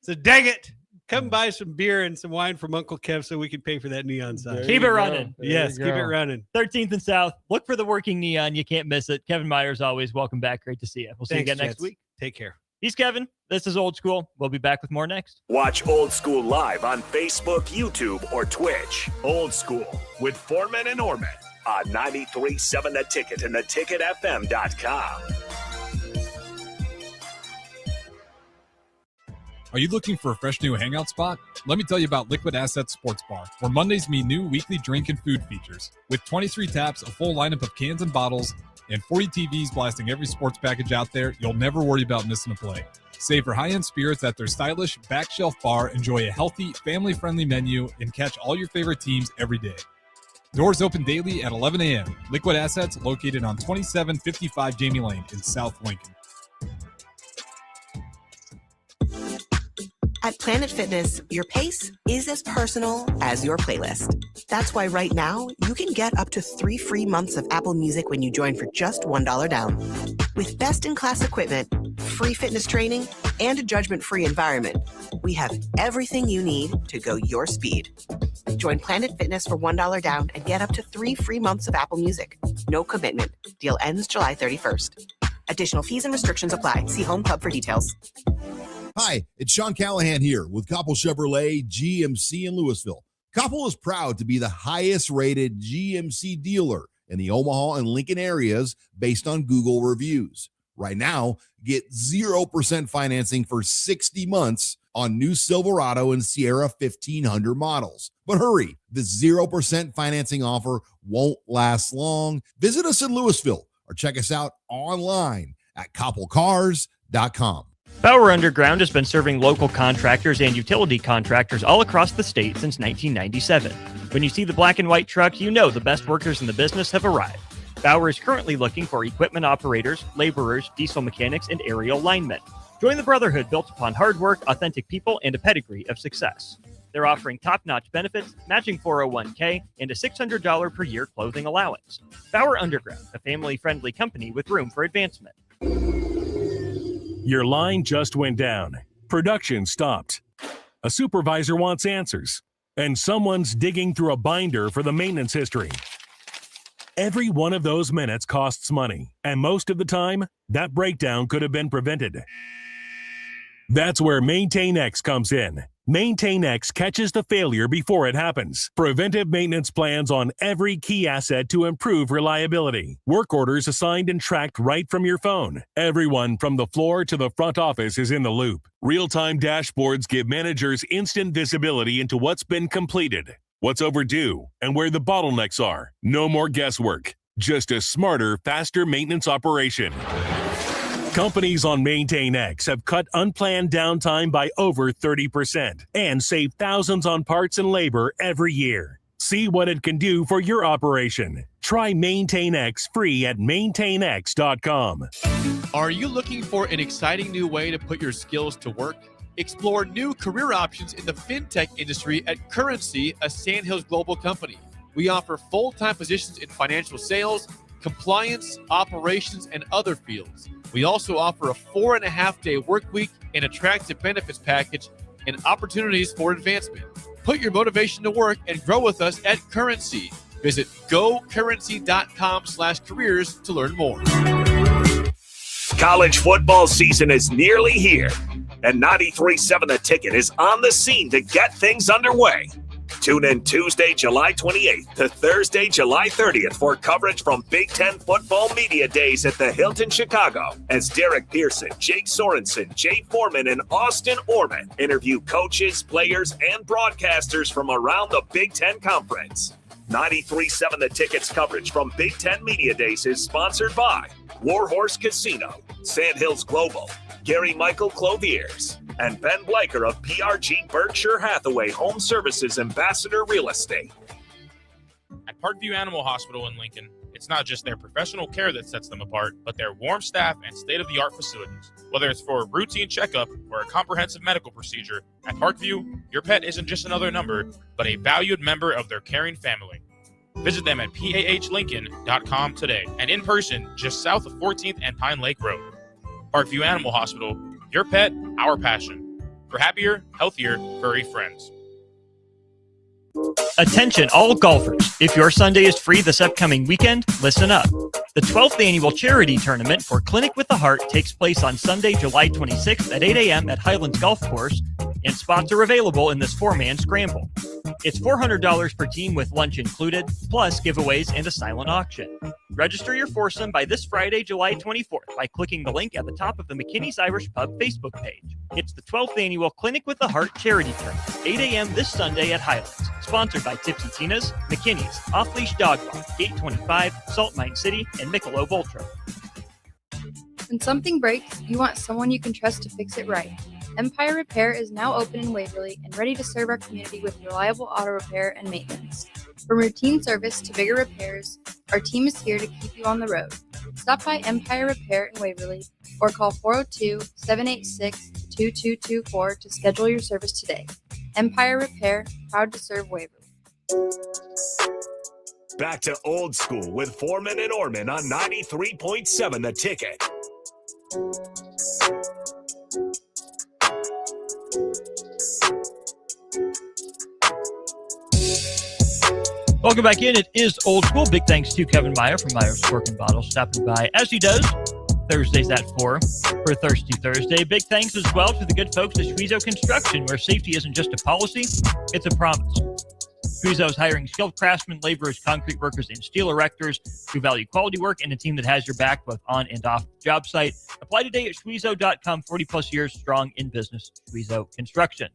So dang it. Come buy some beer and some wine from Uncle Kev so we can pay for that neon sign. Keep it running. Yes, keep it running. 13th and South. Look for the working neon. You can't miss it. Kevin Myers, always welcome back. Great to see you. We'll see you again next week. Take care. He's Kevin. This is Old School. We'll be back with more next. Watch Old School live on Facebook, YouTube, or Twitch. Old School with Foreman and Orman on 93.7 The Ticket and theticketfm.com. Are you looking for a fresh new hangout spot? Let me tell you about Liquid Assets Sports Bar, where Mondays meet new weekly drink and food features. With 23 taps, a full lineup of cans and bottles, and 40 TVs blasting every sports package out there, you'll never worry about missing a play. Save for high-end spirits at their stylish back shelf bar, enjoy a healthy, family-friendly menu, and catch all your favorite teams every day. Doors open daily at 11 a.m. Liquid Assets located on 2755 Jamie Lane in South Lincoln. At Planet Fitness, your pace is as personal as your playlist. That's why right now, you can get up to 3 free months of Apple Music when you join for just $1 down. With best-in-class equipment, free fitness training, and a judgment-free environment, we have everything you need to go your speed. Join Planet Fitness for $1 down and get up to 3 free months of Apple Music. No commitment. Deal ends July 31st. Additional fees and restrictions apply. See Home Club for details. Hi, it's Sean Callahan here with Koppel Chevrolet GMC in Louisville. Koppel is proud to be the highest rated GMC dealer in the Omaha and Lincoln areas based on Google reviews. Right now, get 0% financing for 60 months on new Silverado and Sierra 1500 models. But hurry, the 0% financing offer won't last long. Visit us in Louisville or check us out online at koppelcars.com. Bauer Underground has been serving local contractors and utility contractors all across the state since 1997. When you see the black and white truck, you know the best workers in the business have arrived. Bauer is currently looking for equipment operators, laborers, diesel mechanics, and aerial linemen. Join the brotherhood built upon hard work, authentic people, and a pedigree of success. They're offering top-notch benefits, matching 401k, and a $600 per year clothing allowance. Bauer Underground, a family-friendly company with room for advancement. Your line just went down. Production stopped. A supervisor wants answers. And someone's digging through a binder for the maintenance history. Every one of those minutes costs money. And most of the time, that breakdown could have been prevented. That's where MaintainX comes in. MaintainX catches the failure before it happens. Preventive maintenance plans on every key asset to improve reliability. Work orders assigned and tracked right from your phone. Everyone from the floor to the front office is in the loop. Real-time dashboards give managers instant visibility into what's been completed, what's overdue, and where the bottlenecks are. No more guesswork. Just a smarter, faster maintenance operation. Companies on MaintainX have cut unplanned downtime by over 30% and save thousands on parts and labor every year. See what it can do for your operation. Try MaintainX free at maintainx.com. Are you looking for an exciting new way to put your skills to work? Explore new career options in the fintech industry at Currency, a Sandhills global company. We offer full-time positions in financial sales, compliance, operations, and other fields. We also offer a 4.5-day work week, an attractive benefits package, and opportunities for advancement. Put your motivation to work and grow with us at Currency. Visit gocurrency.com/careers to learn more. College football season is nearly here, and 93.7 The Ticket is on the scene to get things underway. Tune in Tuesday, July 28th to Thursday, July 30th for coverage from Big Ten Football Media Days at the Hilton Chicago as Derek Pearson, Jake Sorensen, Jay Foreman, and Austin Orman interview coaches, players, and broadcasters from around the Big Ten Conference. 93.7 The Ticket's coverage from Big Ten Media Days is sponsored by Warhorse Casino, Sandhills Global, Gary Michael Clothiers, and Ben Bleicher of PRG Berkshire Hathaway Home Services Ambassador Real Estate. At Parkview Animal Hospital in Lincoln, it's It's not just their professional care that sets them apart, but their warm staff and state-of-the-art facilities. Whether it's for a routine checkup or a comprehensive medical procedure, at Parkview, your pet isn't just another number, but a valued member of their caring family. Visit them at PAHLincoln.com today and in person just south of 14th and Pine Lake Road. Parkview Animal Hospital, your pet, our passion. For happier, healthier, furry friends. Attention all golfers. If your Sunday is free this upcoming weekend, listen up. The 12th annual charity tournament for Clinic with the Heart takes place on Sunday, July 26th at 8 a.m. at Highlands Golf Course, and spots are available in this four-man scramble. It's $400 per team with lunch included, plus giveaways and a silent auction. Register your foursome by this Friday, July 24th by clicking the link at the top of the McKinney's Irish Pub Facebook page. It's the 12th annual Clinic with the Heart charity tournament, 8 a.m. this Sunday at Highlands. Sponsored by Tipsy Tina's, McKinney's, Off Leash Dog Bar, Gate 25, Salt Mine City, and Michelob Ultra. When something breaks, you want someone you can trust to fix it right. Empire Repair is now open in Waverly and ready to serve our community with reliable auto repair and maintenance. From routine service to bigger repairs, our team is here to keep you on the road. Stop by Empire Repair in Waverly or call 402-786-2224 to schedule your service today. Empire Repair, proud to serve Waverly. Back to old school with Foreman and Orman on 93.7 The Ticket. Welcome back in. It is Old School. Big thanks to Kevin Meyer from Meyer's Cork and Bottle stopping by, as he does Thursdays at 4 for Thirsty Thursday. Big thanks as well to the good folks at Squeezo Construction, where safety isn't just a policy, it's a promise. Squeezo is hiring skilled craftsmen, laborers, concrete workers, and steel erectors who value quality work and a team that has your back both on and off the job site. Apply today at Squeezo.com. 40-plus years strong in business. Squeezo Construction.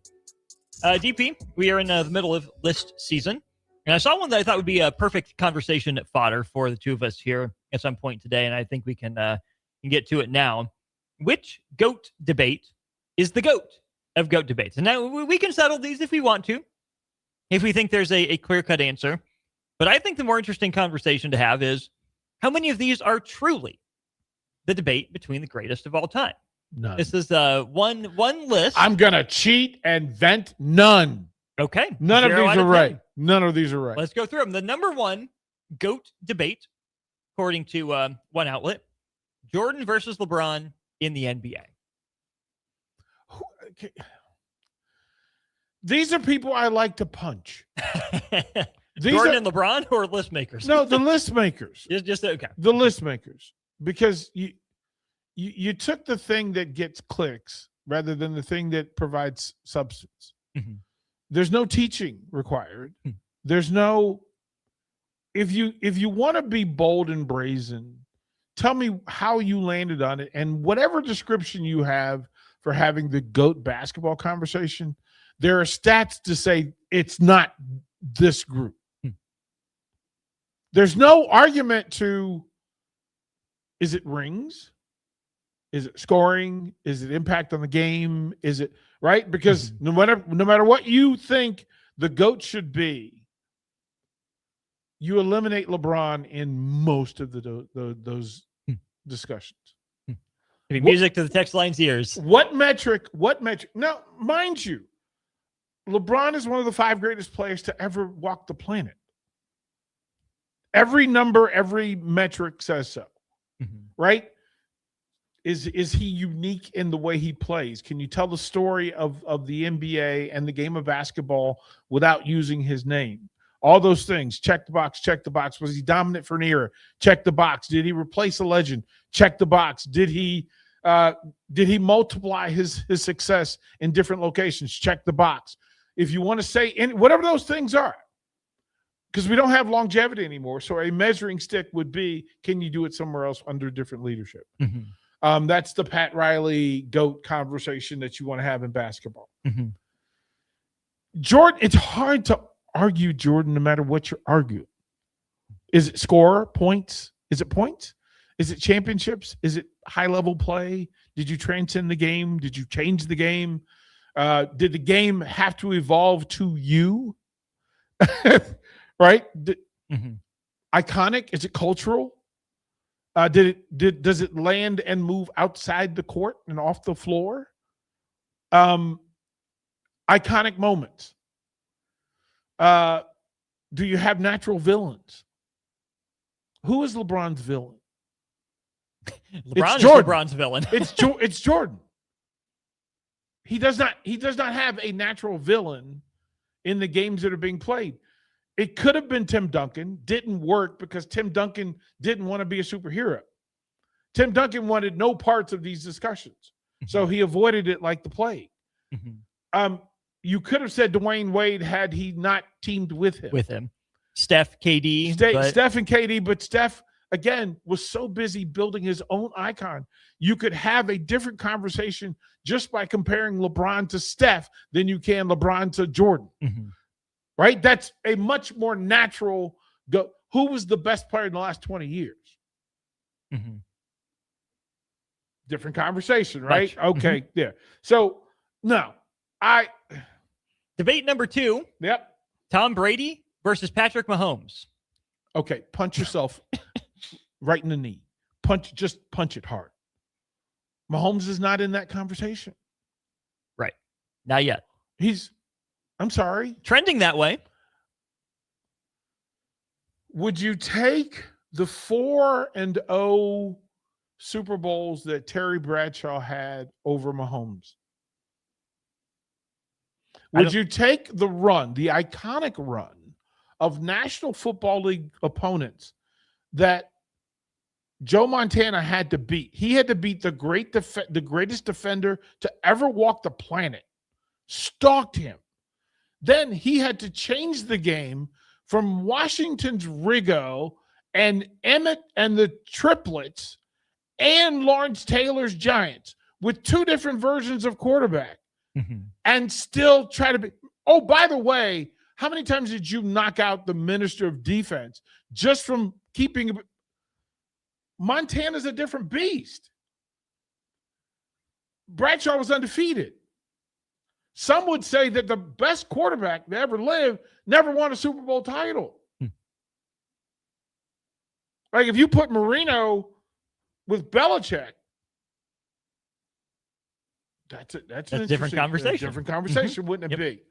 DP, we are in the middle of list season. And I saw one that I thought would be a perfect conversation fodder for the two of us here at some point today, and I think we can get to it now. Which GOAT debate is the GOAT of GOAT debates? And now we can settle these if we want to, if we think there's a clear-cut answer. But I think the more interesting conversation to have is how many of these are truly the debate between the greatest of all time? None. This is one list. I'm going to cheat and vent none. Okay. None of these are right. None of these are right. Let's go through them. The number one GOAT debate, according to one outlet, Jordan versus LeBron in the NBA. These are people I like to punch. Jordan and LeBron or list makers? No, the list makers. Just okay. The list makers. Because you took the thing that gets clicks rather than the thing that provides substance. Mm-hmm. There's no teaching required. There's no, if you want to be bold and brazen, tell me how you landed on it. And whatever description you have for having the GOAT basketball conversation, there are stats to say it's not this group. There's no argument to, is it rings? Is it scoring? Is it impact on the game? Is it right? Because no matter what you think the GOAT should be, you eliminate LeBron in most of those discussions. Music to the text line's ears. What metric? Now, mind you, LeBron is one of the 5 greatest players to ever walk the planet. Every number, every metric says so, right? Is he unique in the way he plays? Can you tell the story of the NBA and the game of basketball without using his name? All those things. Check the box, check the box. Was he dominant for an era? Check the box. Did he replace a legend? Check the box. Did he multiply his success in different locations? Check the box. If you want to say whatever those things are, because we don't have longevity anymore. So a measuring stick would be, can you do it somewhere else under different leadership? That's the Pat Riley GOAT conversation that you want to have in basketball. Jordan, it's hard to argue Jordan no matter what you're arguing. Is it score, points? Is it points? Is it championships? Is it high-level play? Did you transcend the game? Did you change the game? Did the game have to evolve to you? Right? Iconic? Is it cultural? Does it land and move outside the court and off the floor? Iconic moments. Do you have natural villains? Who is LeBron's villain? LeBron is LeBron's villain. It's Jordan. He does not have a natural villain in the games that are being played. It could have been Tim Duncan. Didn't work because Tim Duncan didn't want to be a superhero. Tim Duncan wanted no parts of these discussions. So he avoided it like the plague. You could have said Dwayne Wade had he not teamed with him. Steph, KD. Steph and KD, but Steph, again, was so busy building his own icon. You could have a different conversation just by comparing LeBron to Steph than you can LeBron to Jordan. Right? That's a much more natural go. Who was the best player in the last 20 years? Different conversation, right? Okay, yeah. So, no. Debate number 2. Yep. Tom Brady versus Patrick Mahomes. Okay, punch yourself right in the knee. Just punch it hard. Mahomes is not in that conversation. Right. Not yet. I'm sorry. Trending that way. Would you take the 4-0 Super Bowls that Terry Bradshaw had over Mahomes? Would you take the run, the iconic run of National Football League opponents that Joe Montana had to beat? He had to beat the greatest defender to ever walk the planet, stalked him. Then he had to change the game from Washington's Rigo and Emmett and the triplets and Lawrence Taylor's Giants with 2 different versions of quarterback and still try to be. Oh, by the way, how many times did you knock out the minister of defense just from keeping? Montana's a different beast. Bradshaw was undefeated. Some would say that the best quarterback that ever lived never won a Super Bowl title. Like if you put Marino with Belichick, that's a different conversation. Different conversation, wouldn't it be?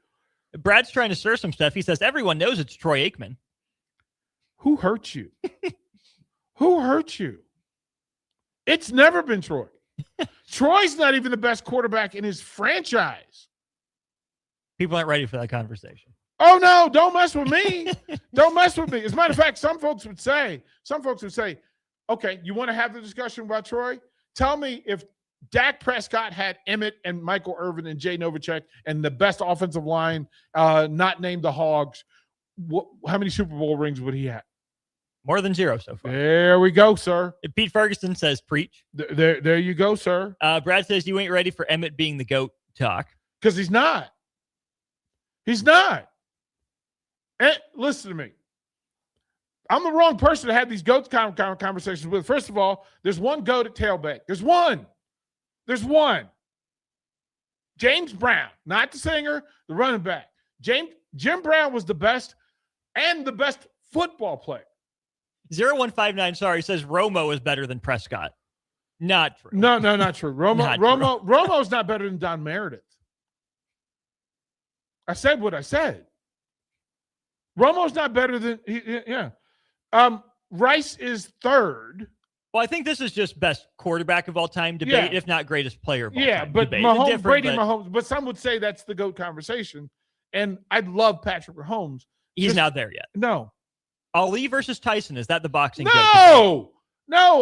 Brad's trying to stir some stuff. He says everyone knows it's Troy Aikman. Who hurt you? Who hurt you? It's never been Troy. Troy's not even the best quarterback in his franchise. People aren't ready for that conversation. Oh, no, don't mess with me. Don't mess with me. As a matter of fact, some folks would say, okay, you want to have the discussion about Troy? Tell me if Dak Prescott had Emmett and Michael Irvin and Jay Novacek and the best offensive line, not named the Hogs, how many Super Bowl rings would he have? More than 0 so far. There we go, sir. Pete Ferguson says preach. There you go, sir. Brad says you ain't ready for Emmett being the GOAT talk. Because he's not. He's not. And listen to me. I'm the wrong person to have these GOAT conversations with. First of all, there's one GOAT at tailback. There's one. James Brown, not the singer, the running back. Jim Brown was the best and the best football player. 0159, says Romo is better than Prescott. Not true. No, not true. Romo's not better than Don Meredith. I said what I said. Romo's not better than Rice is third. Well, I think this is just best quarterback of all time debate, if not greatest player of all time but debate. Mahomes, Brady Mahomes, but some would say that's the GOAT conversation. And I'd love Patrick Mahomes. He's not there yet. No. Ali versus Tyson, is that the boxing? No.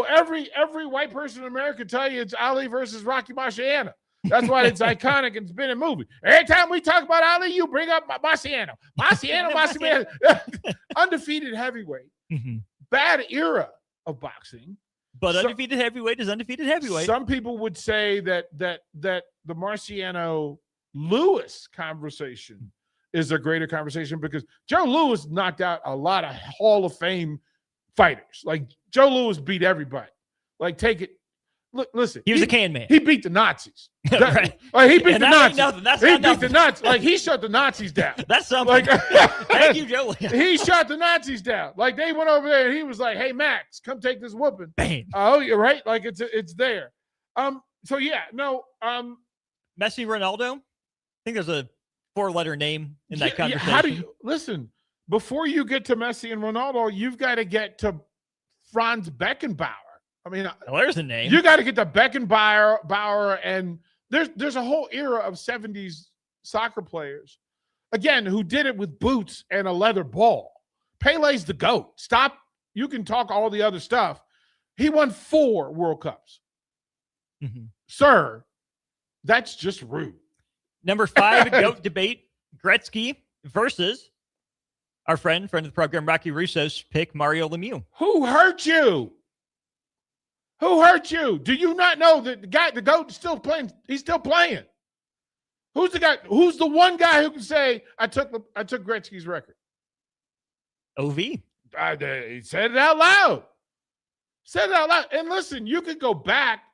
Every white person in America tell you it's Ali versus Rocky Marciano. That's why it's iconic and it's been a movie. Every time we talk about Ali, you bring up Marciano. Marciano. Undefeated heavyweight. Bad era of boxing. But undefeated heavyweight is undefeated heavyweight. Some people would say that the Marciano Lewis conversation is a greater conversation because Joe Louis knocked out a lot of Hall of Fame fighters. Like Joe Louis beat everybody. Like take it. Look, listen. He was a can man. He beat the Nazis. Right. Like, he beat And the that ain't Nazis. nothing. That's he not beat nothing. the Nazis. Like, he shut the Nazis down. That's something. Like, Thank you, Joe. he shot the Nazis down. Like, they went over there and he was like, "Hey, Max, come take this whooping." Bam. Oh, you're right. Like, it's there. So yeah, no. Messi, Ronaldo. I think there's a 4-letter name in that conversation. How do you listen? Before you get to Messi and Ronaldo, you've got to get to Franz Beckenbauer. I mean, well, there's a name. You got to get to Beckenbauer, and there's a whole era of 70s soccer players, again, who did it with boots and a leather ball. Pele's the GOAT. Stop. You can talk all the other stuff. He won 4 World Cups. Mm-hmm. Sir, that's just rude. Number 5, GOAT debate, Gretzky versus our friend of the program, Rocky Russo's pick, Mario Lemieux. Who hurt you? Who hurt you? Do you not know that the GOAT is still playing? He's still playing. Who's the guy? Who's the one guy who can say, I took Gretzky's record? OV. He said it out loud. Said it out loud. And listen, you can go back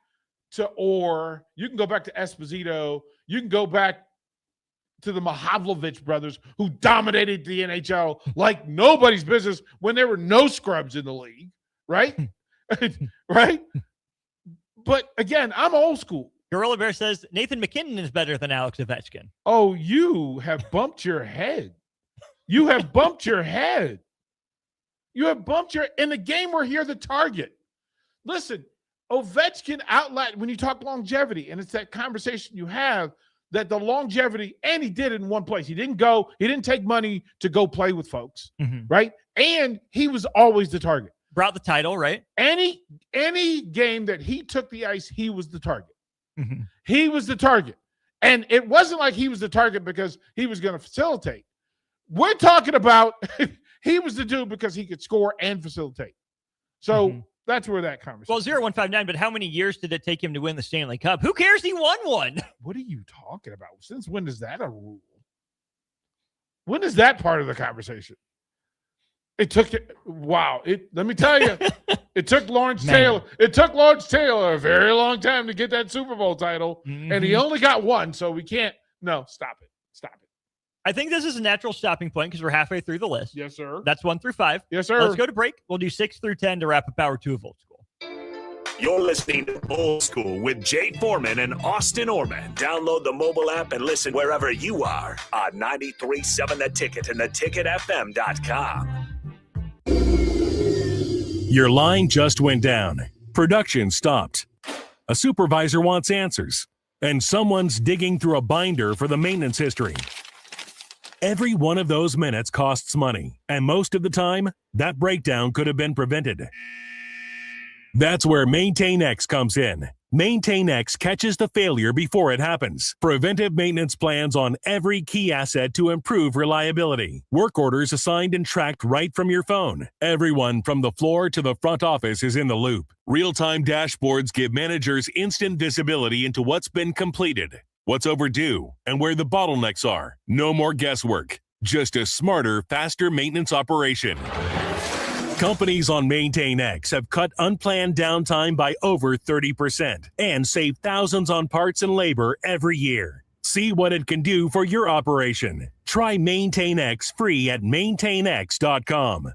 to Orr. You can go back to Esposito. You can go back to the Mahavlovich brothers, who dominated the NHL like nobody's business when there were no scrubs in the league, right? Right? But again, I'm old school. Gorilla Bear says Nathan McKinnon is better than Alex Ovechkin. Oh, you have bumped your head. You have bumped your head. You have bumped your – in the game where you're the target. Listen, Ovechkin outlet when you talk longevity, and it's that conversation you have that the longevity, and he did it in one place. He didn't take money to go play with folks, right? And he was always the target. Brought the title, right? Any game that he took the ice, he was the target. Mm-hmm. He was the target. And it wasn't like he was the target because he was going to facilitate. We're talking about he was the dude because he could score and facilitate. So that's where that conversation. Well, 0159, but how many years did it take him to win the Stanley Cup? Who cares? He won one. What are you talking about? Since when is that a rule? When is that part of the conversation? It took let me tell you, it took Lawrence Taylor. It took Lawrence Taylor a very long time to get that Super Bowl title, and he only got one, so we can't. No, stop it. Stop it. I think this is a natural stopping point because we're halfway through the list. Yes, sir. That's 1 through 5. Yes, sir. Let's go to break. We'll do 6 through 10 to wrap up hour 2 of Old School. You're listening to Old School with Jay Foreman and Austin Orman. Download the mobile app and listen wherever you are on 93.7 The Ticket and theticketfm.com. Your line just went down. Production stopped. A supervisor wants answers, and someone's digging through a binder for the maintenance history. Every one of those minutes costs money, and most of the time, that breakdown could have been prevented. That's where MaintainX comes in. MaintainX catches the failure before it happens. Preventive maintenance plans on every key asset to improve reliability. Work orders assigned and tracked right from your phone. Everyone from the floor to the front office is in the loop. Real-time dashboards give managers instant visibility into what's been completed, what's overdue, and where the bottlenecks are. No more guesswork. Just a smarter, faster maintenance operation. Companies on MaintainX have cut unplanned downtime by over 30% and save thousands on parts and labor every year. See what it can do for your operation. Try MaintainX free at maintainx.com.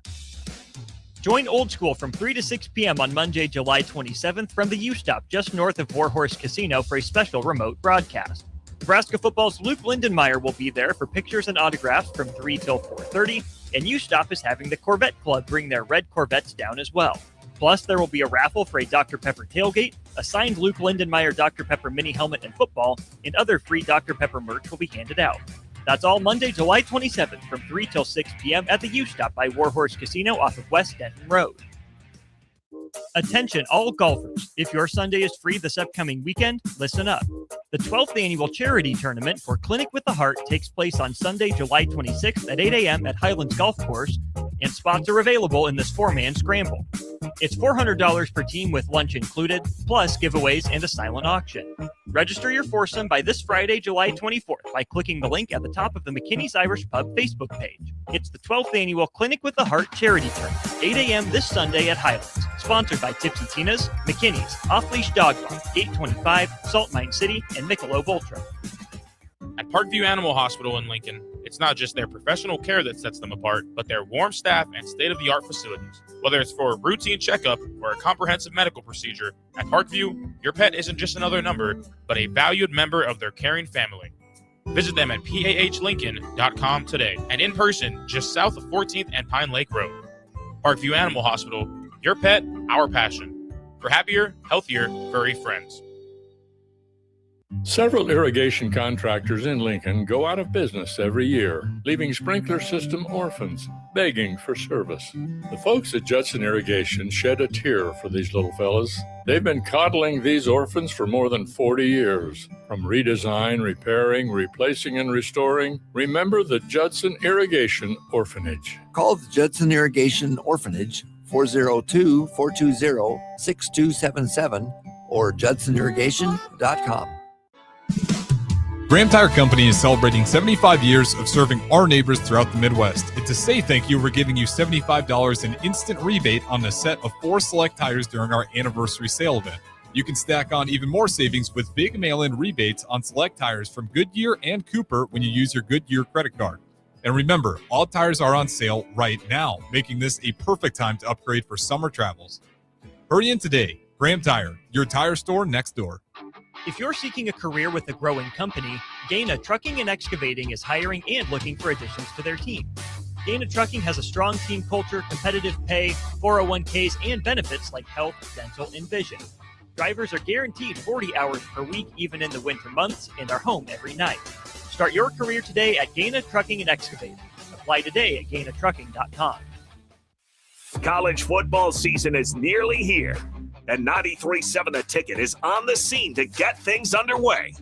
Join Old School from 3 to 6 p.m. on Monday, July 27th from the U-Stop just north of Warhorse Casino for a special remote broadcast. Nebraska football's Luke Lindenmeyer will be there for pictures and autographs from 3 till 4:30, and U-Stop is having the Corvette Club bring their red Corvettes down as well. Plus, there will be a raffle for a Dr. Pepper tailgate, a signed Luke Lindenmeyer Dr. Pepper mini helmet and football, and other free Dr. Pepper merch will be handed out. That's all Monday, July 27th from 3 till 6 p.m. at the U-Stop by Warhorse Casino off of West Denton Road. Attention all golfers. If your Sunday is free this upcoming weekend, listen up. The 12th annual charity tournament for Clinic with the Heart takes place on Sunday, July 26th at 8 a.m. at Highlands Golf Course, and spots are available in this 4-man scramble. It's $400 per team with lunch included, plus giveaways and a silent auction. Register your foursome by this Friday, July 24th by clicking the link at the top of the McKinney's Irish Pub Facebook page. It's the 12th annual Clinic with the Heart charity tournament, 8 a.m. this Sunday at Highlands. Sponsored by Tipsy Tina's, McKinney's, Off Leash Dog Park, 825, Salt Mine City, and Michelob Ultra. At Parkview Animal Hospital in Lincoln, it's not just their professional care that sets them apart, but their warm staff and state-of-the-art facilities. Whether it's for a routine checkup or a comprehensive medical procedure, at Parkview, your pet isn't just another number, but a valued member of their caring family. Visit them at pahlincoln.com today and in person just south of 14th and Pine Lake Road. Parkview Animal Hospital, your pet, our passion. For happier, healthier, furry friends. Several irrigation contractors in Lincoln go out of business every year, leaving sprinkler system orphans begging for service. The folks at Judson Irrigation shed a tear for these little fellas. They've been coddling these orphans for more than 40 years. From redesign, repairing, replacing, and restoring, remember the Judson Irrigation Orphanage. Call the Judson Irrigation Orphanage 402-420-6277 or judsonirrigation.com. Graham Tire Company is celebrating 75 years of serving our neighbors throughout the Midwest. And to say thank you, we're giving you $75 in instant rebate on a set of 4 select tires during our anniversary sale event. You can stack on even more savings with big mail-in rebates on select tires from Goodyear and Cooper when you use your Goodyear credit card. And remember, all tires are on sale right now, making this a perfect time to upgrade for summer travels. Hurry in today. Graham Tire, your tire store next door. If you're seeking a career with a growing company, Gaina Trucking and Excavating is hiring and looking for additions to their team. Gaina Trucking has a strong team culture, competitive pay, 401ks, and benefits like health, dental, and vision. Drivers are guaranteed 40 hours per week, even in the winter months, and are home every night. Start your career today at Gaina Trucking and Excavating. Apply today at gainatrucking.com. College football season is nearly here, and 93.7 The Ticket is on the scene to get things underway.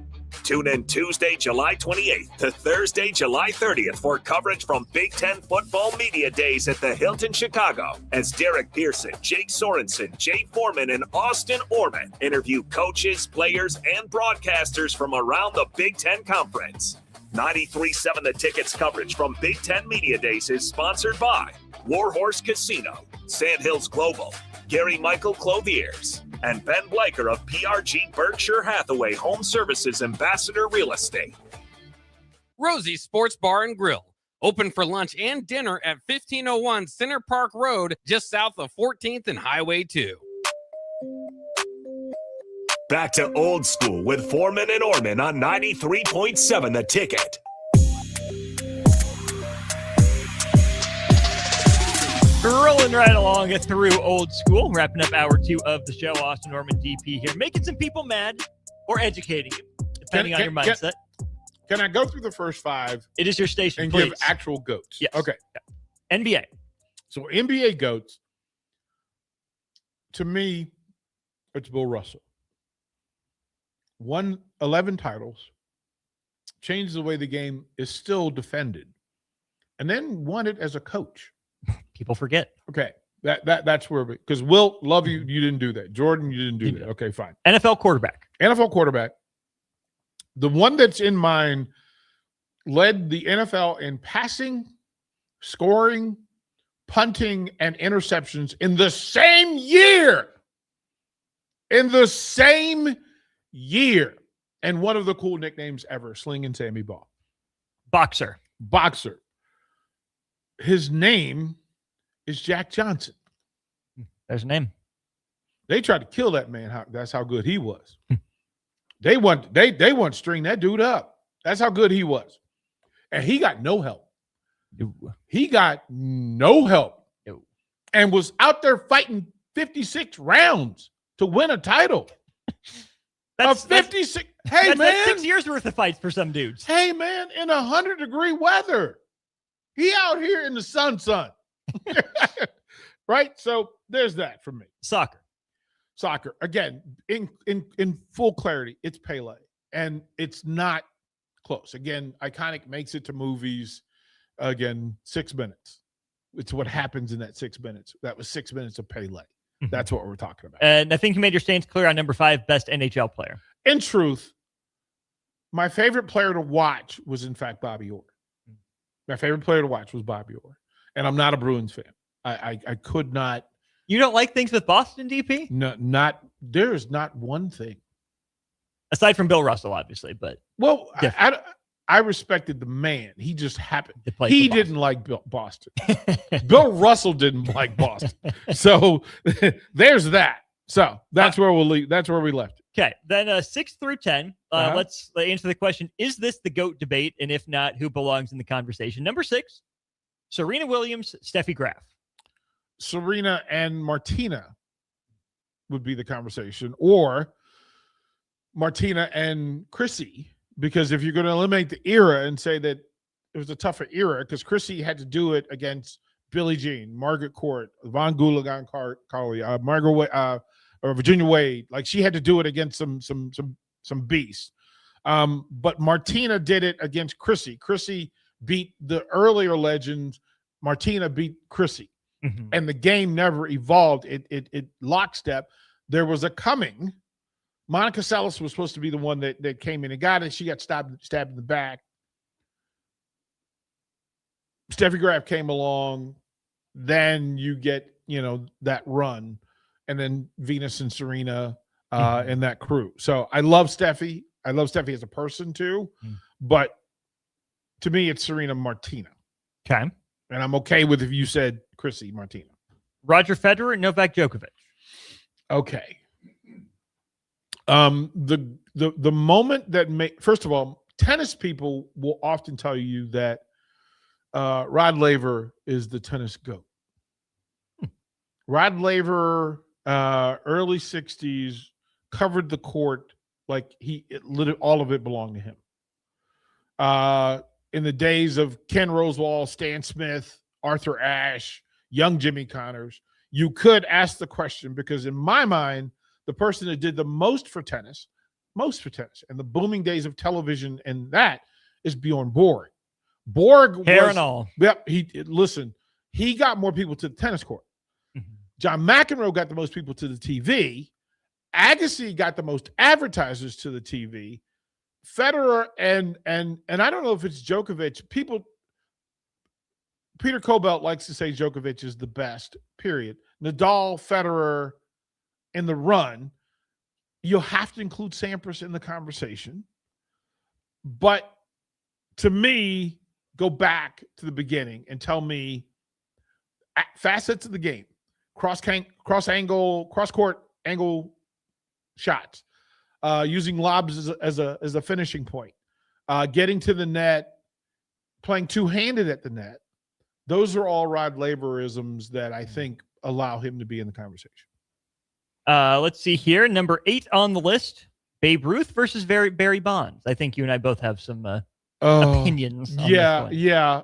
Tune in Tuesday, July 28th to Thursday, July 30th for coverage from Big Ten Football Media Days at the Hilton Chicago as Derek Pearson, Jake Sorensen, Jay Foreman, and Austin Orman interview coaches, players, and broadcasters from around the Big Ten Conference. 93.7 The Ticket's coverage from Big Ten Media Days is sponsored by Warhorse Casino, Sandhills Global, Gary Michael Clothiers, and Ben Blaker of PRG Berkshire Hathaway Home Services Ambassador Real Estate. Rosie's Sports Bar and Grill, open for lunch and dinner at 1501 Center Park Road, just south of 14th and Highway 2. Back to old school with Foreman and Orman on 93.7 The Ticket. Rolling right along through old school, wrapping up hour 2 of the show. Austin Norman, DP here, making some people mad or educating you, depending on your mindset. Can I go through the first 5? It is your station, and please. Give actual goats. Yes. Okay. NBA. So NBA goats, to me, it's Bill Russell. Won 11 titles, changed the way the game is still defended, and then won it as a coach. People forget. Okay. That's where, because Will, love you. You didn't do that. Jordan, you didn't do that. Okay, fine. NFL quarterback. The one that's in mind led the NFL in passing, scoring, punting, and interceptions in the same year. And one of the cool nicknames ever, Slinging Sammy Ball. Boxer. His name is Jack Johnson. There's a name. They tried to kill that man. That's how good he was. They want to string that dude up. That's how good he was. And he got no help. And was out there fighting 56 rounds to win a title. That's 56. That's 6 man. years worth of fights for some dudes. Hey, man, in 100-degree weather. He out here in the sun. Right? So there's that for me. Soccer. Again, in full clarity, it's Pele. And it's not close. Again, iconic makes it to movies. Again, 6 minutes. It's what happens in that 6 minutes. That was 6 minutes of Pele. That's what we're talking about. And I think you made your stance clear on number 5, best NHL player. In truth, my favorite player to watch was, in fact, Bobby Orr. My favorite player to watch was Bobby Orr. And I'm not a Bruins fan. I could not You don't like things with Boston, DP? No, there's not one thing. Aside from Bill Russell, obviously, but well, I respected the man. He just happened. He didn't like Boston. Bill Russell didn't like Boston. So there's that. So that's where we'll leave. That's where we left. Okay, then 6 through 10. Let's answer the question: is this the GOAT debate? And if not, who belongs in the conversation? Number 6, Serena Williams, Steffi Graf. Serena and Martina would be the conversation, or Martina and Chrissy. Because if you're going to eliminate the era and say that it was a tougher era, because Chrissy had to do it against Billie Jean, Margaret Court, Von Goolagong Carly, or Virginia Wade, like she had to do it against some beasts. But Martina did it against Chrissy. Chrissy beat the earlier legends. Martina beat Chrissy, and the game never evolved. It lockstep. There was a coming. Monica Seles was supposed to be the one that came in and got it. She got stabbed in the back. Steffi Graf came along. Then you get, that run. And then Venus and Serena and that crew. So I love Steffi. I love Steffi as a person too. But to me, it's Serena Martina. Okay. And I'm okay with if you said Chrissy Martina. Roger Federer, Novak Djokovic. Okay. The moment that first of all, tennis people will often tell you that Rod Laver is the tennis GOAT. Rod Laver, early 60s, covered the court like all of it belonged to him. In the days of Ken Rosewall, Stan Smith, Arthur Ashe, young Jimmy Connors, you could ask the question, because in my mind, the person that did the most for tennis, and the booming days of television and that is Bjorn Borg. Hair and all. Yep. He got more people to the tennis court. John McEnroe got the most people to the TV. Agassi got the most advertisers to the TV. Federer and I don't know if it's Djokovic. Peter Kobelt likes to say Djokovic is the best, period. Nadal, Federer, in the run. You'll have to include Sampras in the conversation. But to me, go back to the beginning and tell me facets of the game. Cross court angle shots, using lobs as a finishing point, getting to the net, playing two-handed at the net. Those are all Rod Laverisms that I think allow him to be in the conversation. Let's see here. Number 8 on the list, Babe Ruth versus Barry Bonds. I think you and I both have some opinions on this one. Yeah.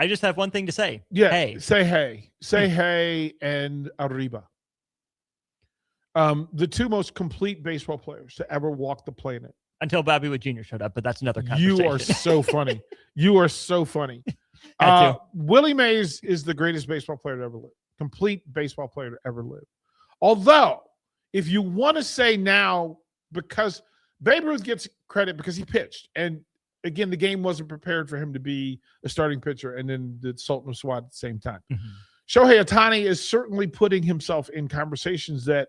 I just have one thing to say. Yeah. Hey. Say hey. Say hey and arriba. The two most complete baseball players to ever walk the planet. Until Bobby Witt Jr. showed up, but that's another conversation. You are so funny. You are so funny. Willie Mays is the greatest baseball player to ever live. Complete baseball player to ever live. Although, if you want to say now, because Babe Ruth gets credit because he pitched. And again, the game wasn't prepared for him to be a starting pitcher and then the Sultan of Swat at the same time. Shohei Ohtani is certainly putting himself in conversations that,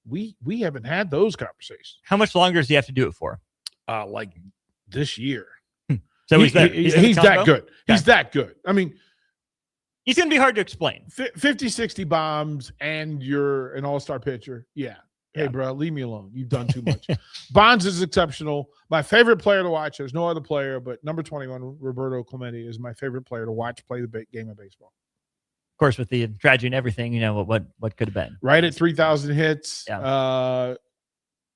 we haven't had those conversations. How much longer does he have to do it for? Like this year. So he's that good. Okay. He's that good. I mean, he's going to be hard to explain. 50, 60 bombs and you're an all-star pitcher. Yeah. Hey, bro, leave me alone. You've done too much. Bonds is exceptional. My favorite player to watch, there's no other player, but number 21, Roberto Clemente, is my favorite player to watch play the game of baseball. Of course, with the tragedy and everything, what could have been. Right at 3,000 hits. Yeah.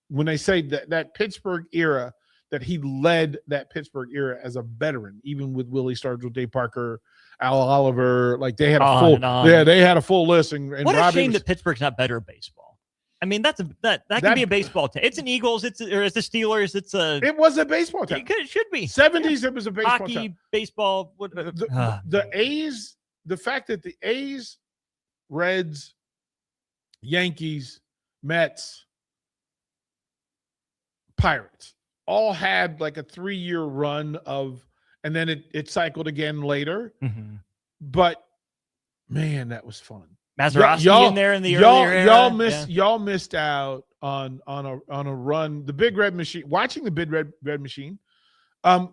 When they say that Pittsburgh era, that he led that Pittsburgh era as a veteran, even with Willie Stargell, Dave Parker, Al Oliver, like they had a full list. And what Robbie a shame that Pittsburgh's not better at baseball. I mean, that can be a baseball team. It's an Eagles. It's the Steelers. It was a baseball team. It should be 70s. It was a baseball hockey, team. Baseball. The A's. The fact that the A's, Reds, Yankees, Mets, Pirates all had like a 3-year run of, and then it cycled again later. But Man, that was fun. Mazeroski in there in the earlier era. Y'all missed out on a run. The Big Red Machine. Watching the Big Red Machine.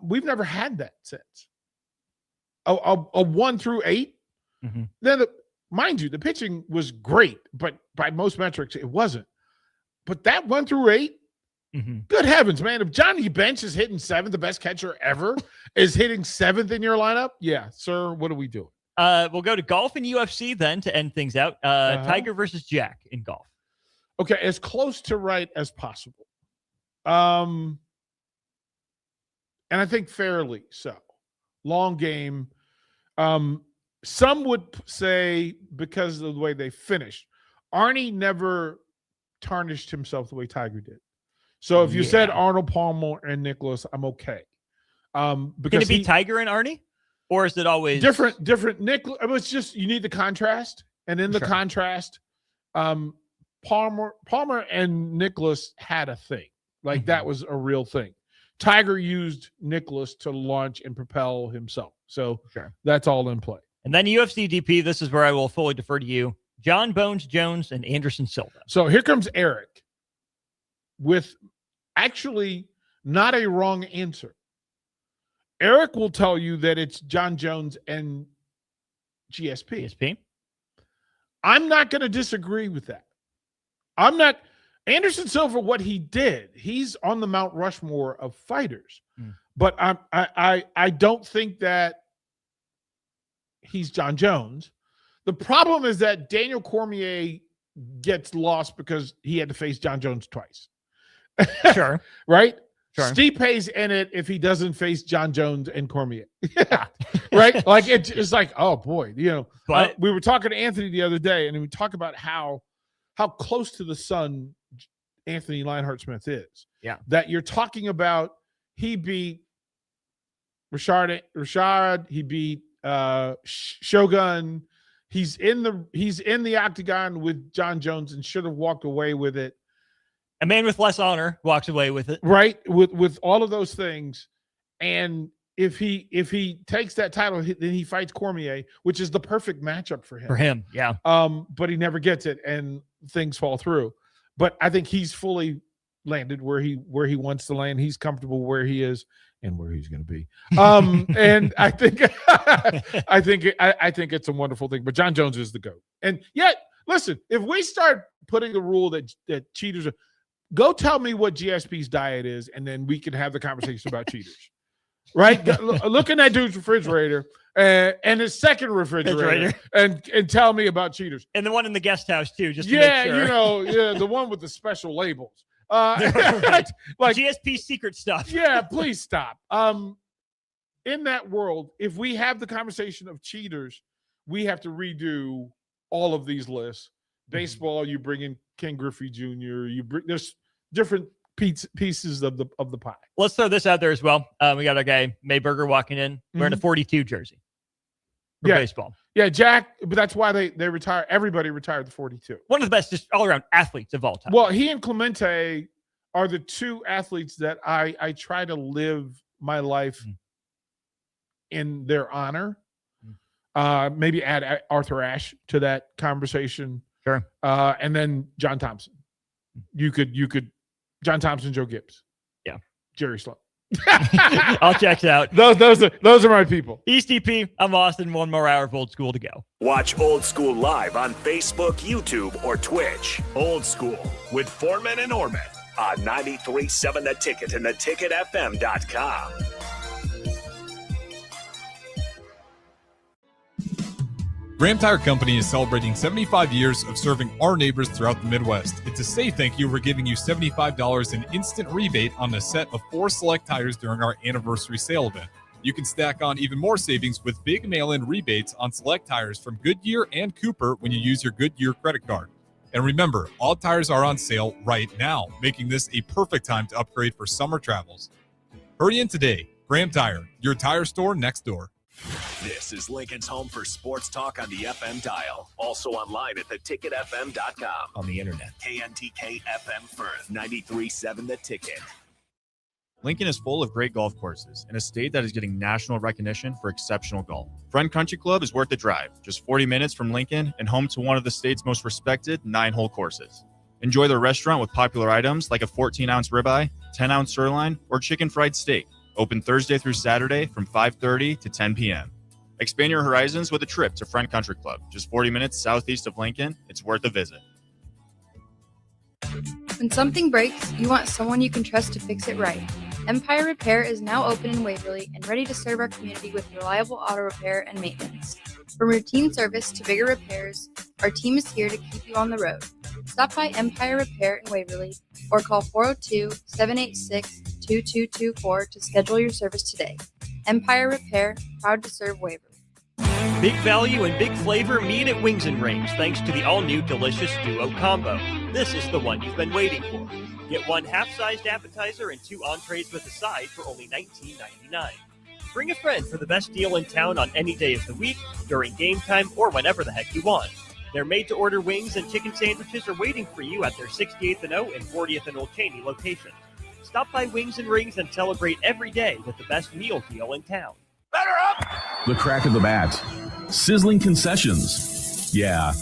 We've never had that since. A 1-8. Mm-hmm. Then, mind you, the pitching was great, but by most metrics, it wasn't. But that 1-8. Mm-hmm. Good heavens, man. If Johnny Bench is hitting 7th, the best catcher ever, is hitting 7th in your lineup, yeah, sir, what are we doing? We'll go to golf and UFC then to end things out. Tiger versus Jack in golf. Okay, as close to right as possible. And I think fairly so. Long game. Some would say because of the way they finished. Arnie never tarnished himself the way Tiger did. So if you said Arnold Palmer and Nicholas, I'm okay. Because can it be Tiger and Arnie? Or is it always different? Nicholas, it's just you need the contrast. And in the contrast, Palmer and Nicholas had a thing. Like that was a real thing. Tiger used Nicholas to launch and propel himself. So that's all in play. And then UFC DP, this is where I will fully defer to you. John Bones Jones and Anderson Silva. So here comes Eric with actually not a wrong answer. Eric will tell you that it's John Jones and GSP. I'm not going to disagree with that. Anderson Silva, what he did, he's on the Mount Rushmore of fighters. But I don't think that he's John Jones. The problem is that Daniel Cormier gets lost because he had to face John Jones twice. Sure. Right? Sure. Stipe's in it if he doesn't face John Jones and Cormier. Right? Like it's like, oh boy, but we were talking to Anthony the other day, and we talk about how close to the sun Anthony Lionheart Smith is. Yeah. That you're talking about he beat Rashad, he beat Shogun. He's in the octagon with John Jones and should have walked away with it. A man with less honor walks away with it. Right. With all of those things. And if he takes that title, then he fights Cormier, which is the perfect matchup for him. Yeah. But he never gets it and things fall through. But I think he's fully landed where he wants to land. He's comfortable where he is and where he's going to be. And I think it's a wonderful thing. But John Jones is the GOAT. And yet, listen, if we start putting a rule that cheaters are, go tell me what GSP's diet is, and then we can have the conversation about cheaters. Right? Look in that dude's refrigerator and his second refrigerator and tell me about cheaters. And the one in the guest house too, just to make sure. The one with the special labels. Like GSP secret stuff. Yeah, please stop. In that world, if we have the conversation of cheaters, we have to redo all of these lists. Baseball, you bring in Ken Griffey Jr. There's different pieces of the pie. Let's throw this out there as well. We got our guy Mayberger walking in wearing a 42 jersey for baseball. Yeah, Jack, but that's why they retire. Everybody retired the 42. One of the best just all-around athletes of all time. Well, he and Clemente are the two athletes that I try to live my life in their honor. Maybe add Arthur Ashe to that conversation. Sure. And then John Thompson. You could John Thompson, Joe Gibbs. Yeah. Jerry Sloan. I'll check it out. Those are my people. East DP, I'm Austin. One more hour of Old School to go. Watch Old School live on Facebook, YouTube, or Twitch. Old School with Foreman and Orman on 93.7 The Ticket and theticketfm.com. Graham Tire Company is celebrating 75 years of serving our neighbors throughout the Midwest. It's a say thank you for giving you $75 in instant rebate on a set of 4 select tires during our anniversary sale event. You can stack on even more savings with big mail-in rebates on select tires from Goodyear and Cooper when you use your Goodyear credit card. And remember, all tires are on sale right now, making this a perfect time to upgrade for summer travels. Hurry in today. Graham Tire, your tire store next door. This is Lincoln's home for sports talk on the FM dial. Also online at theticketfm.com. On the internet. KNTK FM Firth, 93.7 The Ticket. Lincoln is full of great golf courses in a state that is getting national recognition for exceptional golf. Friend Country Club is worth the drive, just 40 minutes from Lincoln and home to one of the state's most respected 9-hole courses. Enjoy their restaurant with popular items like a 14-ounce ribeye, 10-ounce sirloin, or chicken fried steak. Open Thursday through Saturday from 5:30 to 10 p.m. Expand your horizons with a trip to Friend Country Club, just 40 minutes southeast of Lincoln. It's worth a visit. When something breaks, you want someone you can trust to fix it right. Empire Repair is now open in Waverly and ready to serve our community with reliable auto repair and maintenance. From routine service to bigger repairs, our team is here to keep you on the road. Stop by Empire Repair in Waverly or call 402-786-2224 to schedule your service today. Empire Repair, proud to serve Waverly. Big value and big flavor meet at Wings and Rings thanks to the all-new delicious Duo Combo. This is the one you've been waiting for. Get one half-sized appetizer and 2 entrees with a side for only $19.99. Bring a friend for the best deal in town on any day of the week, during game time, or whenever the heck you want. Their made-to-order wings and chicken sandwiches are waiting for you at their 68th and O and 40th and Old Cheney locations. Stop by Wings and Rings and celebrate every day with the best meal deal in town. The crack of the bat. Sizzling concessions. Yeah,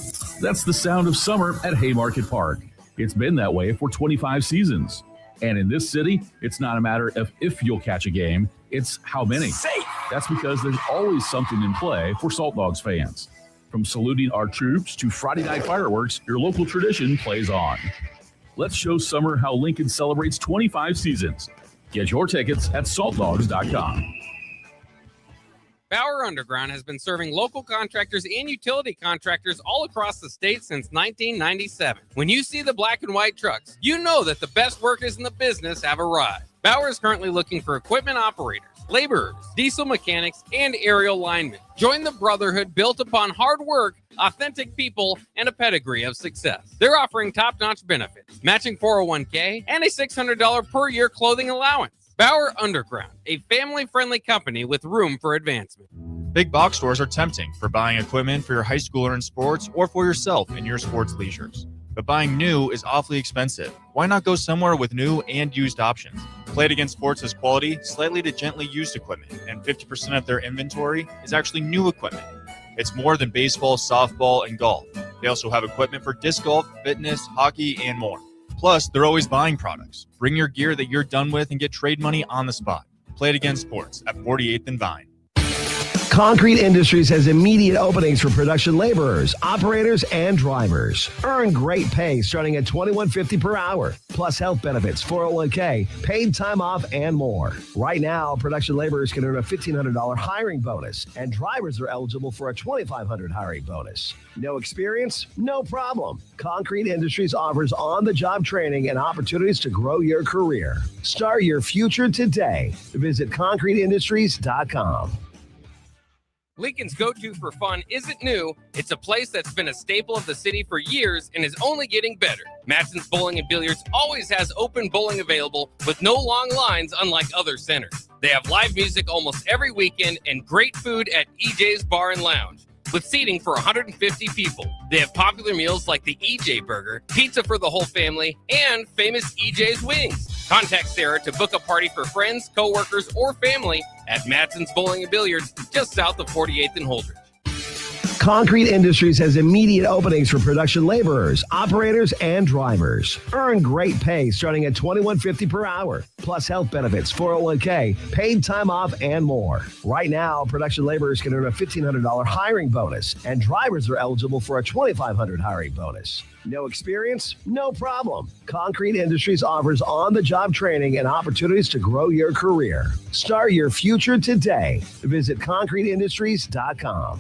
that's the sound of summer at Haymarket Park. It's been that way for 25 seasons. And in this city, it's not a matter of if you'll catch a game, it's how many. Safe. That's because there's always something in play for Salt Dogs fans. From saluting our troops to Friday night fireworks, your local tradition plays on. Let's show summer how Lincoln celebrates 25 seasons. Get your tickets at saltdogs.com. Bauer Underground has been serving local contractors and utility contractors all across the state since 1997. When you see the black and white trucks, you know that the best workers in the business have arrived. Bauer is currently looking for equipment operators, laborers, diesel mechanics, and aerial linemen. Join the brotherhood built upon hard work, authentic people, and a pedigree of success. They're offering top-notch benefits, matching 401k, and a $600 per year clothing allowance. Bauer Underground, a family-friendly company with room for advancement. Big box stores are tempting for buying equipment for your high schooler in sports or for yourself in your sports leisures. But buying new is awfully expensive. Why not go somewhere with new and used options? Played Against Sports has quality, slightly to gently used equipment, and 50% of their inventory is actually new equipment. It's more than baseball, softball, and golf. They also have equipment for disc golf, fitness, hockey, and more. Plus, they're always buying products. Bring your gear that you're done with and get trade money on the spot. Play it Against Sports at 48th and Vine. Concrete Industries has immediate openings for production laborers, operators, and drivers. Earn great pay starting at $21.50 per hour, plus health benefits, 401k, paid time off, and more. Right now, production laborers can earn a $1,500 hiring bonus, and drivers are eligible for a $2,500 hiring bonus. No experience? No problem. Concrete Industries offers on-the-job training and opportunities to grow your career. Start your future today. Visit concreteindustries.com. Lincoln's go-to for fun isn't new. It's a place that's been a staple of the city for years and is only getting better. Matson's Bowling and Billiards always has open bowling available with no long lines, unlike other centers. They have live music almost every weekend and great food at EJ's Bar and Lounge, with seating for 150 people. They have popular meals like the EJ Burger, pizza for the whole family, and famous EJ's Wings. Contact Sarah to book a party for friends, coworkers, or family at Matson's Bowling and Billiards, just south of 48th and Holdridge. Concrete Industries has immediate openings for production laborers, operators, and drivers. Earn great pay starting at $21.50 per hour, plus health benefits, 401k, paid time off, and more. Right now, production laborers can earn a $1,500 hiring bonus, and drivers are eligible for a $2,500 hiring bonus. No experience? No problem. Concrete Industries offers on-the-job training and opportunities to grow your career. Start your future today. Visit concreteindustries.com.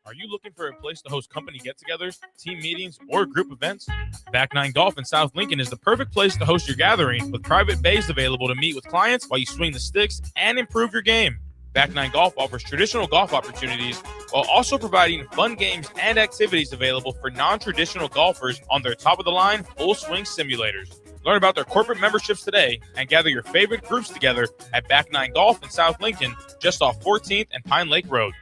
Are you looking for a place to host company get-togethers, team meetings, or group events? Back 9 Golf in South Lincoln is the perfect place to host your gathering, with private bays available to meet with clients while you swing the sticks and improve your game. Back 9 Golf offers traditional golf opportunities while also providing fun games and activities available for non-traditional golfers on their top-of-the-line full-swing simulators. Learn about their corporate memberships today and gather your favorite groups together at Back 9 Golf in South Lincoln, just off 14th and Pine Lake Road.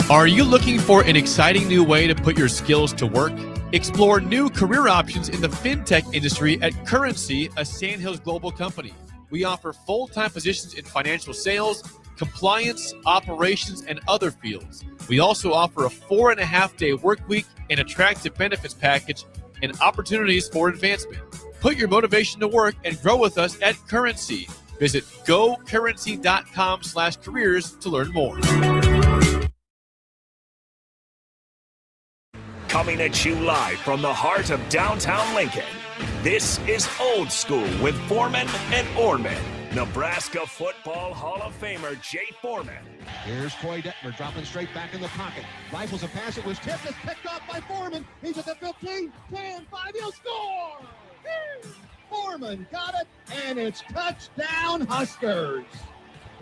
Are you looking for an exciting new way to put your skills to work? Explore new career options in the fintech industry at Currency, a Sandhills Global company. We offer full-time positions in financial sales, compliance, operations, and other fields. We also offer a 4.5-day work week, an attractive benefits package, and opportunities for advancement. Put your motivation to work and grow with us at Currency. Visit gocurrency.com/careers to learn more. Coming at you live from the heart of downtown Lincoln, this is Old School with Foreman and Orman. Nebraska Football Hall of Famer Jay Foreman. Here's Troy Detmer dropping straight back in the pocket. Rifles a pass. It was tipped. It's picked off by Foreman. He's at the 15, 10, 5. He'll score! Foreman got it, and it's touchdown Huskers.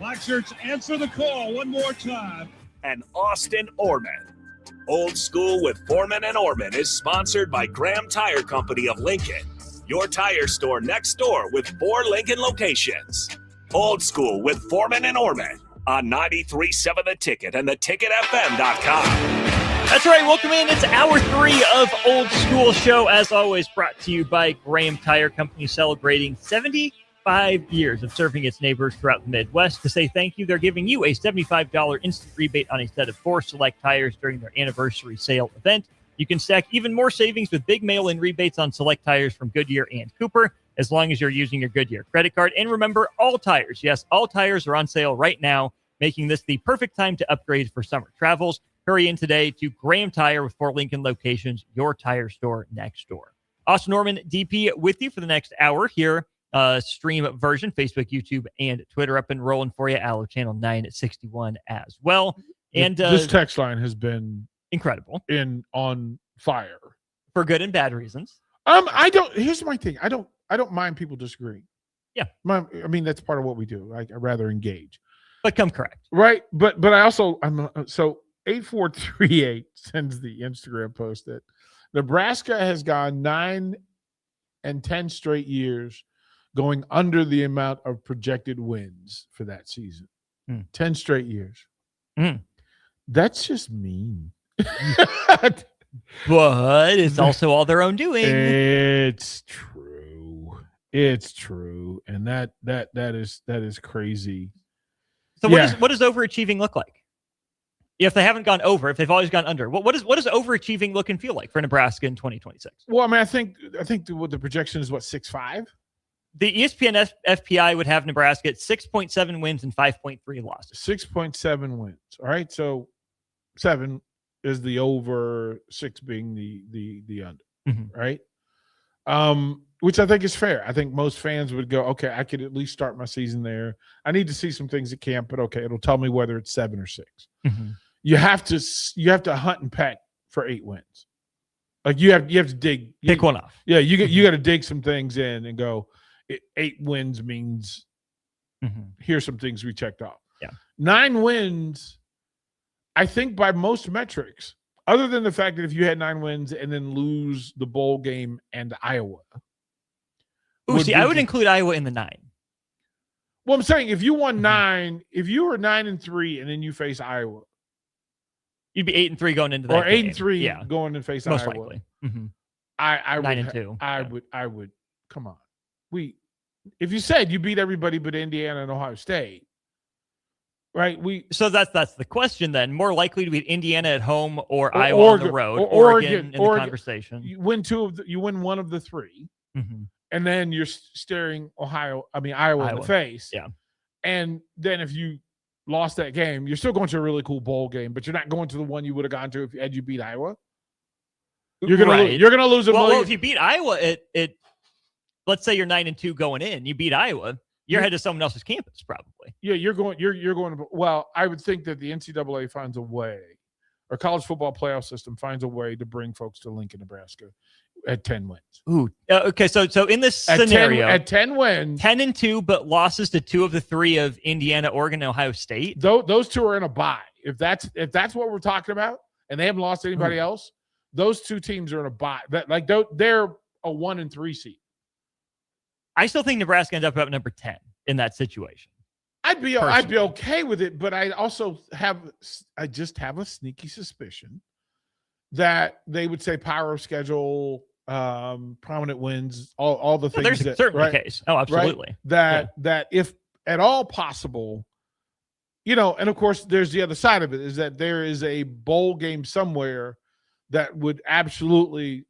Black shirts, answer the call one more time. And Austin Orman. Old School with Foreman and Orman is sponsored by Graham Tire Company of Lincoln, your tire store next door with 4 Lincoln locations. Old School with Foreman and Orman on 93.7 The Ticket and theticketfm.com. That's right. Welcome in. It's hour 3 of Old School Show, as always, brought to you by Graham Tire Company, celebrating 75 years of serving its neighbors throughout the Midwest. To say thank you, they're giving you a $75 instant rebate on a set of 4 select tires during their anniversary sale event. You can stack even more savings with big mail-in rebates on select tires from Goodyear and Cooper, as long as you're using your Goodyear credit card. And remember, all tires, yes, all tires are on sale right now, making this the perfect time to upgrade for summer travels. Hurry in today to Graham Tire with 4 Lincoln locations, your tire store next door. Austin Norman, DP, with you for the next hour here. Stream version, Facebook, YouTube, and Twitter up and rolling for you. Allo Channel 961 as well. And this text line has been incredible, on fire for good and bad reasons. Here's my thing. I don't mind people disagreeing. Yeah, I mean that's part of what we do. I'd rather engage, but come correct, right? But I also so 8438 sends the Instagram post that Nebraska has gone 9 and 10 straight years going under the amount of projected wins for that season. 10 straight years. That's just mean. But it's also all their own doing. It's true. And that is crazy. So what does overachieving look like? If they haven't gone over, if they've always gone under, what does overachieving look and feel like for Nebraska in 2026? Well, I mean, I think what the projection is 6.5. The ESPN FPI would have Nebraska at 6.7 wins and 5.3 losses. 6.7 wins. All right. So 7 is the over, 6 being the under. Right. Which I think is fair. I think most fans would go, okay, I could at least start my season there. I need to see some things at camp, but okay, it'll tell me whether it's 7 or 6. You have to hunt and peck for 8 wins. Like you have to pick one off. Yeah, you got to dig some things in and go. 8 wins means here's some things we checked off. Yeah, 9 wins. I think by most metrics, other than the fact that if you had 9 wins and then lose the bowl game and Iowa. I would include Iowa in the 9. Well, I'm saying if you won 9, if you were 9-3 and then you face Iowa, you'd be 8-3 going into that. Or 8-3 going and face most Iowa. Likely. I 9-2. I would. Come on. If you said you beat everybody but Indiana and Ohio State, right? So that's the question then. More likely to beat Indiana at home or Iowa on the road, or Oregon in the conversation. You win one of the 3, and then you're staring Iowa in the face. Yeah, and then if you lost that game, you're still going to a really cool bowl game, but you're not going to the one you would have gone to if you beat Iowa. You're gonna lose a million. Well, if you beat Iowa, it let's say you're 9-2 going in, you beat Iowa, you're headed to someone else's campus probably. Yeah, you're going to. Well, I would think that the NCAA finds a way, or college football playoff system finds a way to bring folks to Lincoln, Nebraska, at 10 wins. Ooh, okay. So in this scenario, at 10 wins, 10-2, but losses to 2 of the 3 of Indiana, Oregon, and Ohio State. Those 2 are in a bye. If that's what we're talking about, and they haven't lost to anybody else, those 2 teams are in a bye. They're a 1-3 seed. I still think Nebraska ends up at number 10 in that situation. I'd be okay with it, but I just have a sneaky suspicion that they would say power of schedule, prominent wins, all the things. There's certainly a case. Oh, absolutely. Right? That if at all possible, and of course there's the other side of it, is that there is a bowl game somewhere that would absolutely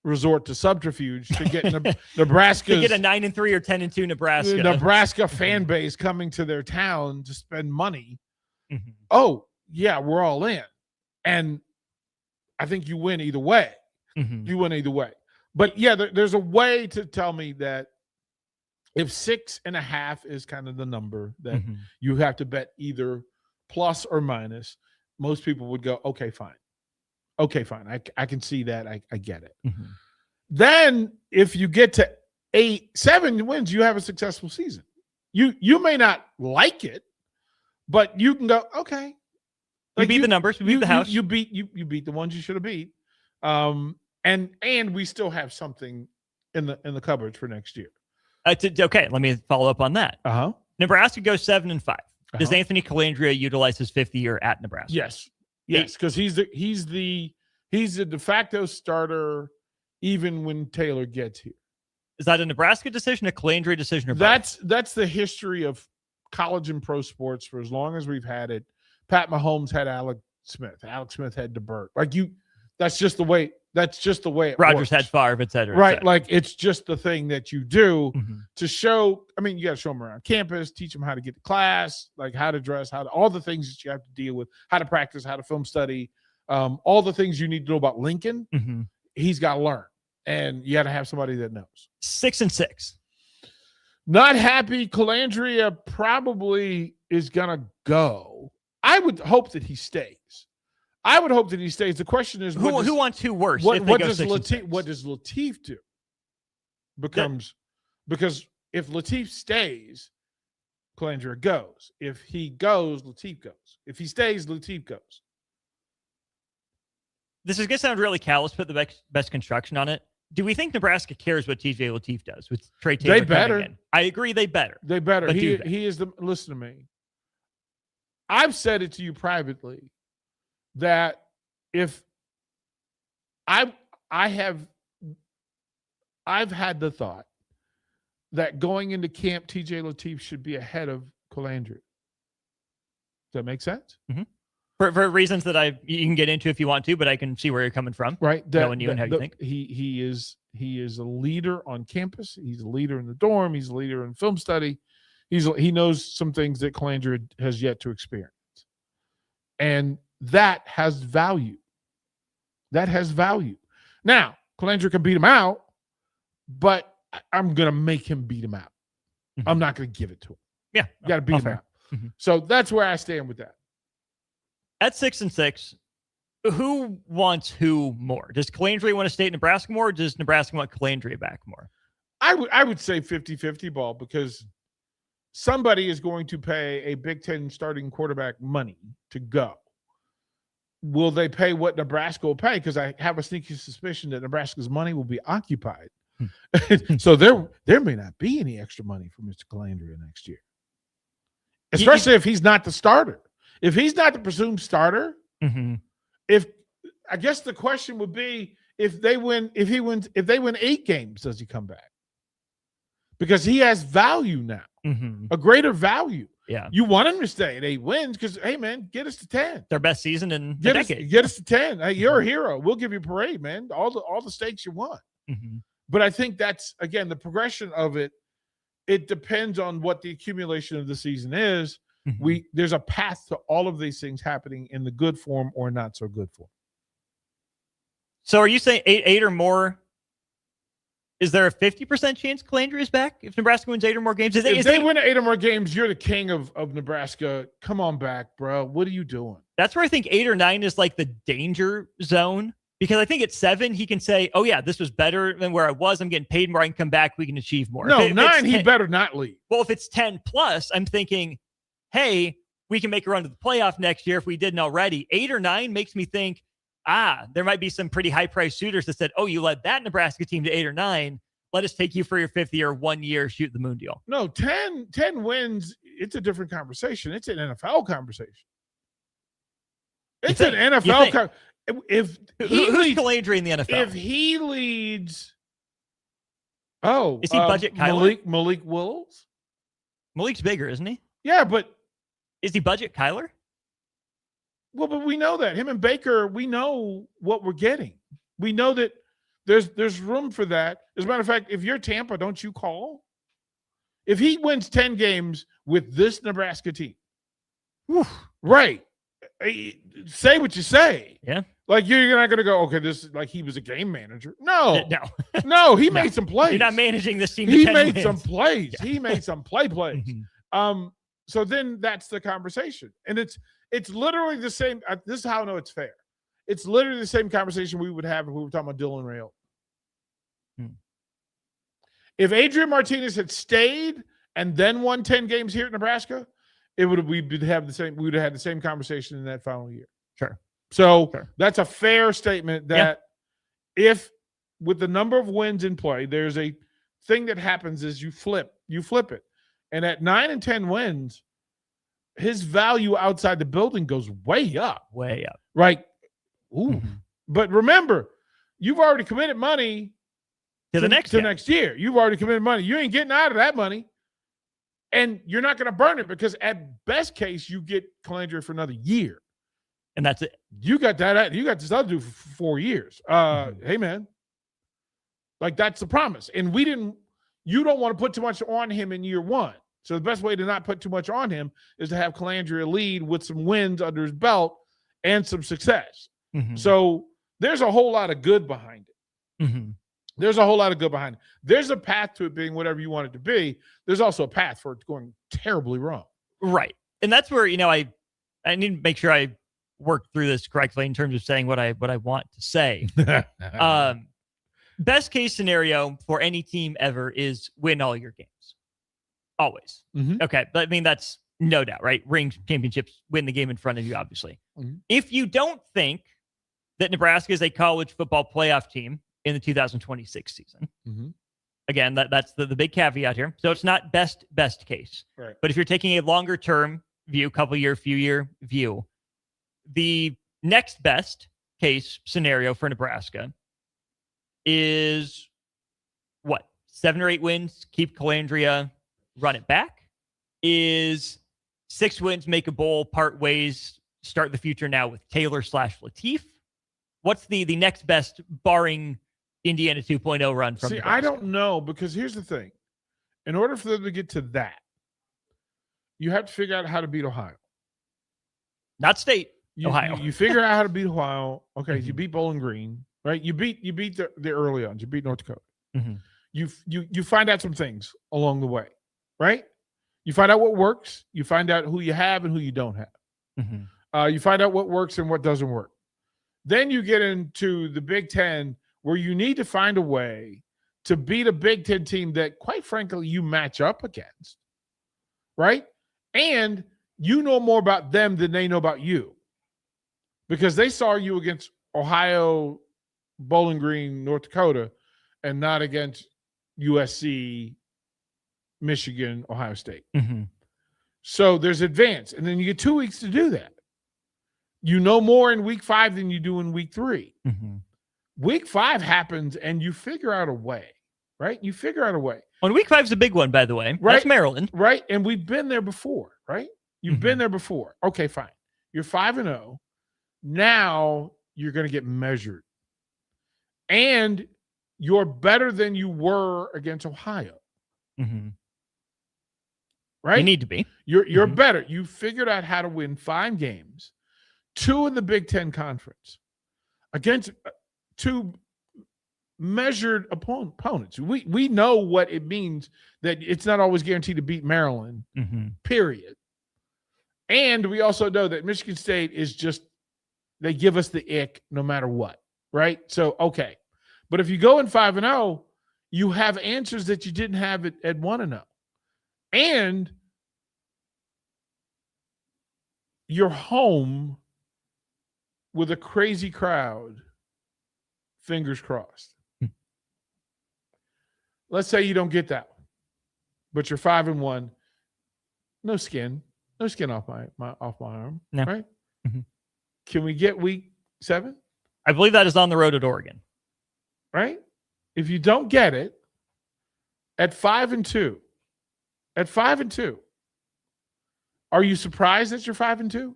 resort to subterfuge to get Nebraska to get a 9-3 or 10-2 Nebraska fan base coming to their town to spend money. Mm-hmm. Oh yeah, we're all in, and I think you win either way. Mm-hmm. You win either way. But yeah, there's a way to tell me that if 6.5 is kind of the number that you have to bet either plus or minus, most people would go, okay, fine. I can see that. I get it. Mm-hmm. Then if you get to 7 wins, you have a successful season. You may not like it, but you can go, okay. You beat the numbers. You beat the house. You beat the ones you should have beat. And we still have something in the cupboards for next year. Okay, let me follow up on that. Nebraska goes 7-5. Does Anthony Calandria utilize his 5th year at Nebraska? Yes, because he's the de facto starter even when Taylor gets here. Is that a Nebraska decision, a Calandria decision, or both? That's the history of college and pro sports for as long as we've had it. Pat Mahomes had Alex Smith. Alex Smith had DeBert. That's just the way it Rodgers works. had Favre, et cetera. Right. Et cetera. Like, it's just the thing that you do to show. I mean, you got to show them around campus, teach them how to get to class, like how to dress, all the things that you have to deal with, how to practice, how to film study, all the things you need to know about Lincoln. He's got to learn, and you got to have somebody that knows. 6-6. Not happy. Calandria probably is going to go. I would hope that he stays. The question is, who wants who worse? What does Latif do? Because if Latif stays, Calandria goes. If he goes, Latif goes. If he stays, Latif goes. This is going to sound really callous, put the best construction on it. Do we think Nebraska cares what TJ Latif does with Trey Taylor? They better. In? I agree. They better. He is the. Listen to me. I've said it to you privately that if I've had the thought that going into camp, TJ Latif should be ahead of Calandria. Does that make sense? Mm-hmm. For reasons that you can get into if you want to, but I can see where you're coming from. Right. Knowing you and how you think. He is a leader on campus. He's a leader in the dorm. He's a leader in film study. He knows some things that Calandria has yet to experience. And that has value. Now, Calandria can beat him out, but I'm going to make him beat him out. I'm not going to give it to him. Yeah. You got to beat him out. So that's where I stand with that. At 6-6, who wants who more? Does Calandria want to stay at Nebraska more, or does Nebraska want Calandria back more? I would say 50-50 ball, because somebody is going to pay a Big Ten starting quarterback money to go. Will they pay what Nebraska will pay? Because I have a sneaky suspicion that Nebraska's money will be occupied. So there may not be any extra money for Mr. Calandria next year, especially if he's not the starter. If he's not the presumed starter, if I guess the question would be, if they win 8 games, does he come back? Because he has value now, a greater value. Yeah, you want him to stay at 8 wins because, hey man, get us to 10. Their best season in a decade. Get us to 10. Hey, you're a hero. We'll give you a parade, man. All the stakes you want. But I think that's, again, the progression of it. It depends on what the accumulation of the season is. There's a path to all of these things happening in the good form or not so good form. So are you saying 8 or more? Is there a 50% chance Calandria is back if Nebraska wins 8 or more games? If they win 8 or more games, you're the king of Nebraska. Come on back, bro. What are you doing? That's where I think 8 or 9 is like the danger zone, because I think at 7 he can say, oh yeah, this was better than where I was. I'm getting paid more. I can come back. We can achieve more. No, 9, he better not leave. Well, if it's 10 plus, I'm thinking, hey, we can make a run to the playoff next year if we didn't already. 8 or 9 makes me think, there might be some pretty high-priced suitors that said, oh, you led that Nebraska team to 8 or 9. Let us take you for your 5th year, 1 year, shoot the moon deal. No, 10 wins, it's a different conversation. It's an NFL conversation. It's an NFL. If Who's leads, Calandry in the NFL? if he leads, is he budget Kyler? Malik Willis? Malik's bigger, isn't he? Yeah, but is he budget Kyler? Well, but we know that him and Baker, we know what we're getting. We know that there's room for that. As a matter of fact, if you're Tampa, don't you call? If he wins 10 games with this Nebraska team, right? Say what you say. Yeah. Like you're not going to go, okay, this is like he was a game manager. No. He made some plays. You're not managing this team. He 10 made wins. some plays. Yeah. He made some plays. So then that's the conversation, and it's literally the same. This is how I know it's fair. It's literally the same conversation we would have if we were talking about Dylan Rayola. If Adrian Martinez had stayed and then won 10 games here at Nebraska, we would have had the same conversation in that final year. Sure. So that's a fair statement that if with the number of wins in play, there's a thing that happens is you flip it. And at 9 and 10 wins, his value outside the building goes way up. Way up. Right. Ooh. But remember, you've already committed money to the next year. You've already committed money. You ain't getting out of that money. And you're not going to burn it because at best case, you get Calandry for another year. And that's it. You got that. You got this other dude for 4 years. Hey, man. Like, that's the promise. And you don't want to put too much on him in year one. So the best way to not put too much on him is to have Calandry lead with some wins under his belt and some success. So there's a whole lot of good behind it. There's a whole lot of good behind it. There's a path to it being whatever you want it to be. There's also a path for it going terribly wrong. Right. And that's where, I need to make sure I work through this correctly in terms of saying what I want to say. Best case scenario for any team ever is win all your games. Always. Okay. But I mean, that's no doubt, right? Rings, championships, win the game in front of you, obviously. If you don't think that Nebraska is a college football playoff team in the 2026 season, again, that's the big caveat here. So it's not best case. Right. But if you're taking a longer term view, few year view, the next best case scenario for Nebraska is what? 7 or 8 wins, keep Calandria, run it back. Is 6 wins, make a bowl, part ways, start the future now with Taylor/Lateef. What's the next best, barring Indiana 2.0 run from Nebraska? I don't know, because here's the thing. In order for them to get to that, you have to figure out how to beat Ohio. Not State, Ohio. You figure out how to beat Ohio. Okay, you beat Bowling Green, right? You beat the early ones. You beat North Dakota. You find out some things along the way, right? You find out what works. You find out who you have and who you don't have. You find out what works and what doesn't work. Then you get into the Big Ten, where you need to find a way to beat a Big Ten team that, quite frankly, you match up against, right? And you know more about them than they know about you, because they saw you against Ohio, Bowling Green, North Dakota, and not against USC, Michigan, Ohio State. So there's advance. And then you get 2 weeks to do that. You know more in week 5 than you do in week 3. Week 5 happens and you figure out a way, right? You figure out a way. On week 5 is a big one, by the way. Right? That's Maryland. Right. And we've been there before, right? You've been there before. Okay, fine. You're 5-0. Now you're going to get measured. And you're better than you were against Ohio. Right? You need to be. You're better. You figured out how to win 5 games, 2 in the Big Ten Conference, against 2 measured opponents. We know what it means that it's not always guaranteed to beat Maryland, period. And we also know that Michigan State is just, they give us the ick no matter what, right? So, okay. But if you go in 5-0, you have answers that you didn't have at 1-0. And you're home with a crazy crowd, fingers crossed. Let's say you don't get that one, but you're 5-1. No skin off my arm, no. right? Can we get week 7? I believe that is on the road at Oregon. Right? If you don't get it at 5-2, are you surprised that you're 5-2?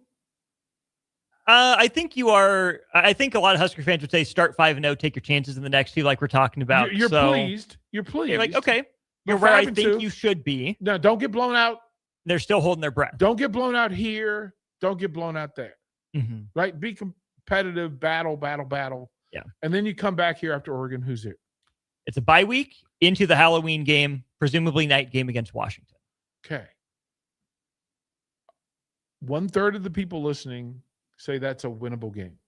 I think you are. I think a lot of Husker fans would say start 5-0, take your chances in the next two, like we're talking about. You're So pleased. You're pleased. You're like, okay, you're But where I 5-2. think you should be. No, don't get blown out. They're still holding their breath. Don't get blown out here. Don't get blown out there. Mhm. Right? Be competitive, battle. Yeah. And then you come back here after Oregon. Who's here? It's a bye week into the Halloween game, presumably night game against Washington. Okay. 1/3 of the people listening say that's a winnable game.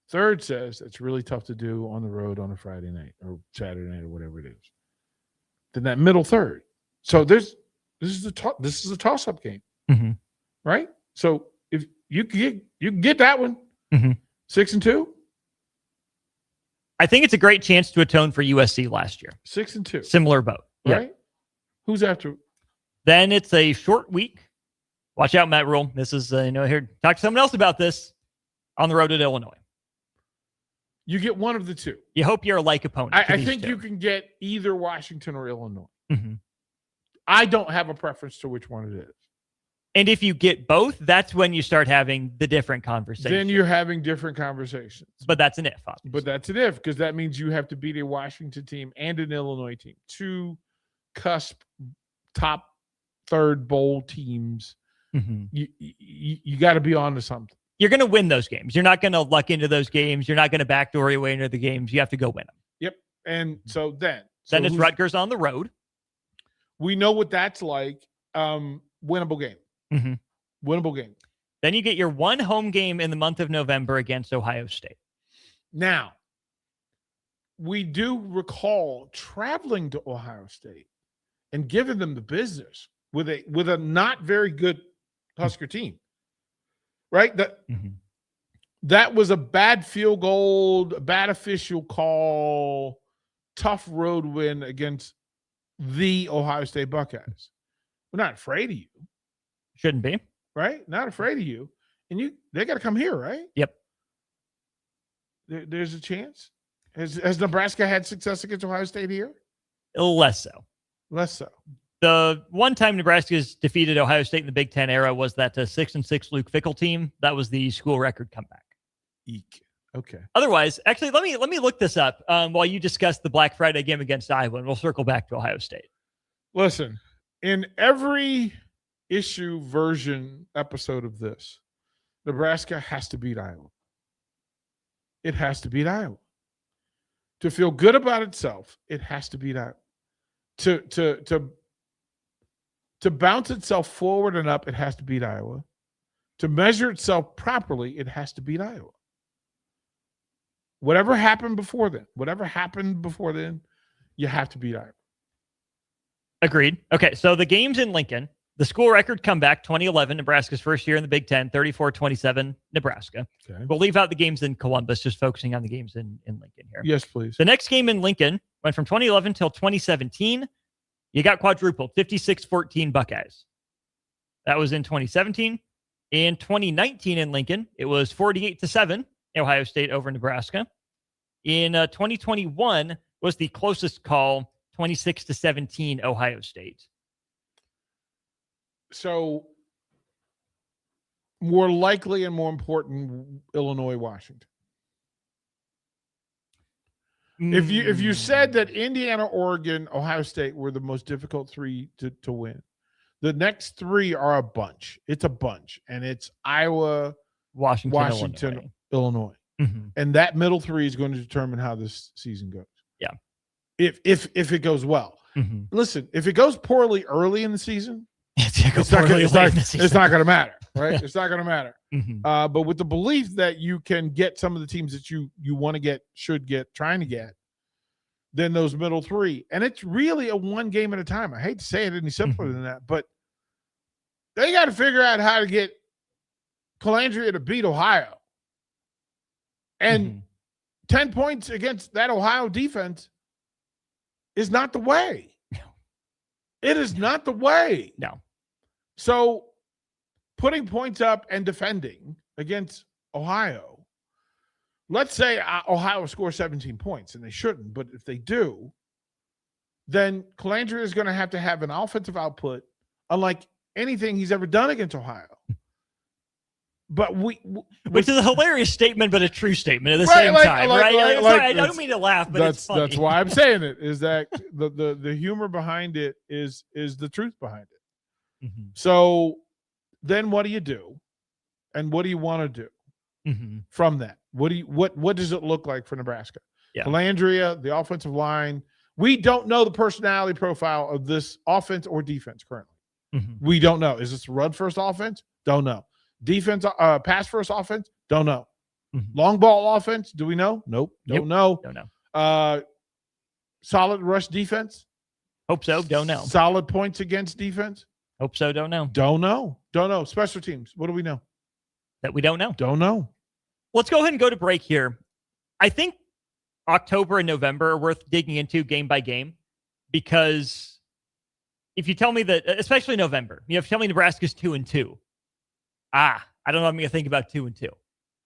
Third says it's really tough to do on the road on a Friday night or Saturday night or whatever it is. Then that middle third. So this is a toss-up game, Mhm. right? So if you can get that one, Mhm. 6-2, I think it's a great chance to atone for USC last year. 6-2, Similar boat. right? Yeah. Who's after? Then it's a short week. Watch out, Matt Rule. This is, here, talk to someone else about this on the road at Illinois. You get one of the two. You hope you're a like opponent. I think you can get either Washington or Illinois. Mhm. I don't have a preference to which one it is. And if you get both, that's when you start having the different conversations. Then you're having different conversations. But that's an if, obviously. But that's an if, because that means you have to beat a Washington team and an Illinois team. Two cusp top third bowl teams. Mhm. You got to be on to something. You're going to win those games. You're not going to luck into those games. You're not going to backdoor your way into the games. You have to go win them. Yep. And so then It's Rutgers on the road. We know what that's like. Winnable game. Mhm. Winnable game. Then you get your one home game in the month of November against Ohio State. Now, we do recall traveling to Ohio State and giving them the business with a not very good Husker team. Right? That was a bad field goal, a bad official call, tough road win against the Ohio State Buckeyes. We're not afraid of you. Shouldn't be. Right? Not afraid of you. And they got to come here, right? Yep. There's a chance. Has Nebraska had success against Ohio State here? Less so. Less so. The one time Nebraska's defeated Ohio State in the Big Ten era was that 6-6 Luke Fickell team. That was the school record comeback. Eek. Okay. Otherwise, actually, let me look this up while you discuss the Black Friday game against Iowa, and we'll circle back to Ohio State. Listen, in every issue version episode of this, Nebraska has to beat Iowa. It has to beat Iowa. To feel good about itself, it has to beat Iowa. To bounce itself forward and up, it has to beat Iowa. To measure itself properly, it has to beat Iowa. Whatever happened before then, you have to beat Iowa. Agreed. Okay, so the games in Lincoln, the school record comeback, 2011, Nebraska's first year in the Big Ten, 34-27, Nebraska. Okay. We'll leave out the games in Columbus, just focusing on the games in Lincoln here. Yes, please. The next game in Lincoln went from 2011 till 2017. You got quadrupled, 56-14 Buckeyes. That was in 2017. In 2019 in Lincoln, it was 48-7, Ohio State over Nebraska. In 2021 was the closest call, 26-17 Ohio State. So more likely and more important, Illinois, Washington. If you said that Indiana, Oregon, Ohio State were the most difficult three to win, the next three are a bunch. It's a bunch, and it's Iowa, Washington, Illinois. Mm-hmm. And that middle three is going to determine how this season goes. Yeah. If it goes well. Mm-hmm. Listen, if it goes poorly early in the season, it's not going to matter, right? It's not going to matter. Mm-hmm. But with the belief that you can get some of the teams that you want to get, should get, trying to get, then those middle three. And it's really a one game at a time. I hate to say it any simpler than that, but they got to figure out how to get Calandria to beat Ohio. And 10 points against that Ohio defense is not the way. No. It is not the way. No. So putting points up and defending against Ohio let's say Ohio scores 17 points, and they shouldn't, but if they do, then Colandrea is going to have an offensive output unlike anything he's ever done against Ohio. But which is a hilarious statement, but a true statement at the same time, right? Sorry, I don't mean to laugh, but it's funny. That's why I'm saying it, is that the humor behind it is the truth behind it. Mm-hmm. So then what do you do? And what do you want to do from that? What does it look like for Nebraska? Yeah. Colandrea, the offensive line. We don't know the personality profile of this offense or defense currently. Mm-hmm. We don't know. Is this a run-first offense? Don't know. Defense, pass-first offense? Don't know. Mm-hmm. Long ball offense? Do we know? Nope. Don't know. Don't know. Solid rush defense? Hope so. Don't know. Solid points against defense? Hope so. Don't know. Don't know. Special teams. What do we know? That we don't know. Don't know. Let's go ahead and go to break here. I think October and November are worth digging into game by game, because if you tell me that, especially November, if you tell me Nebraska's 2-2, I don't know if I'm going to think about 2-2.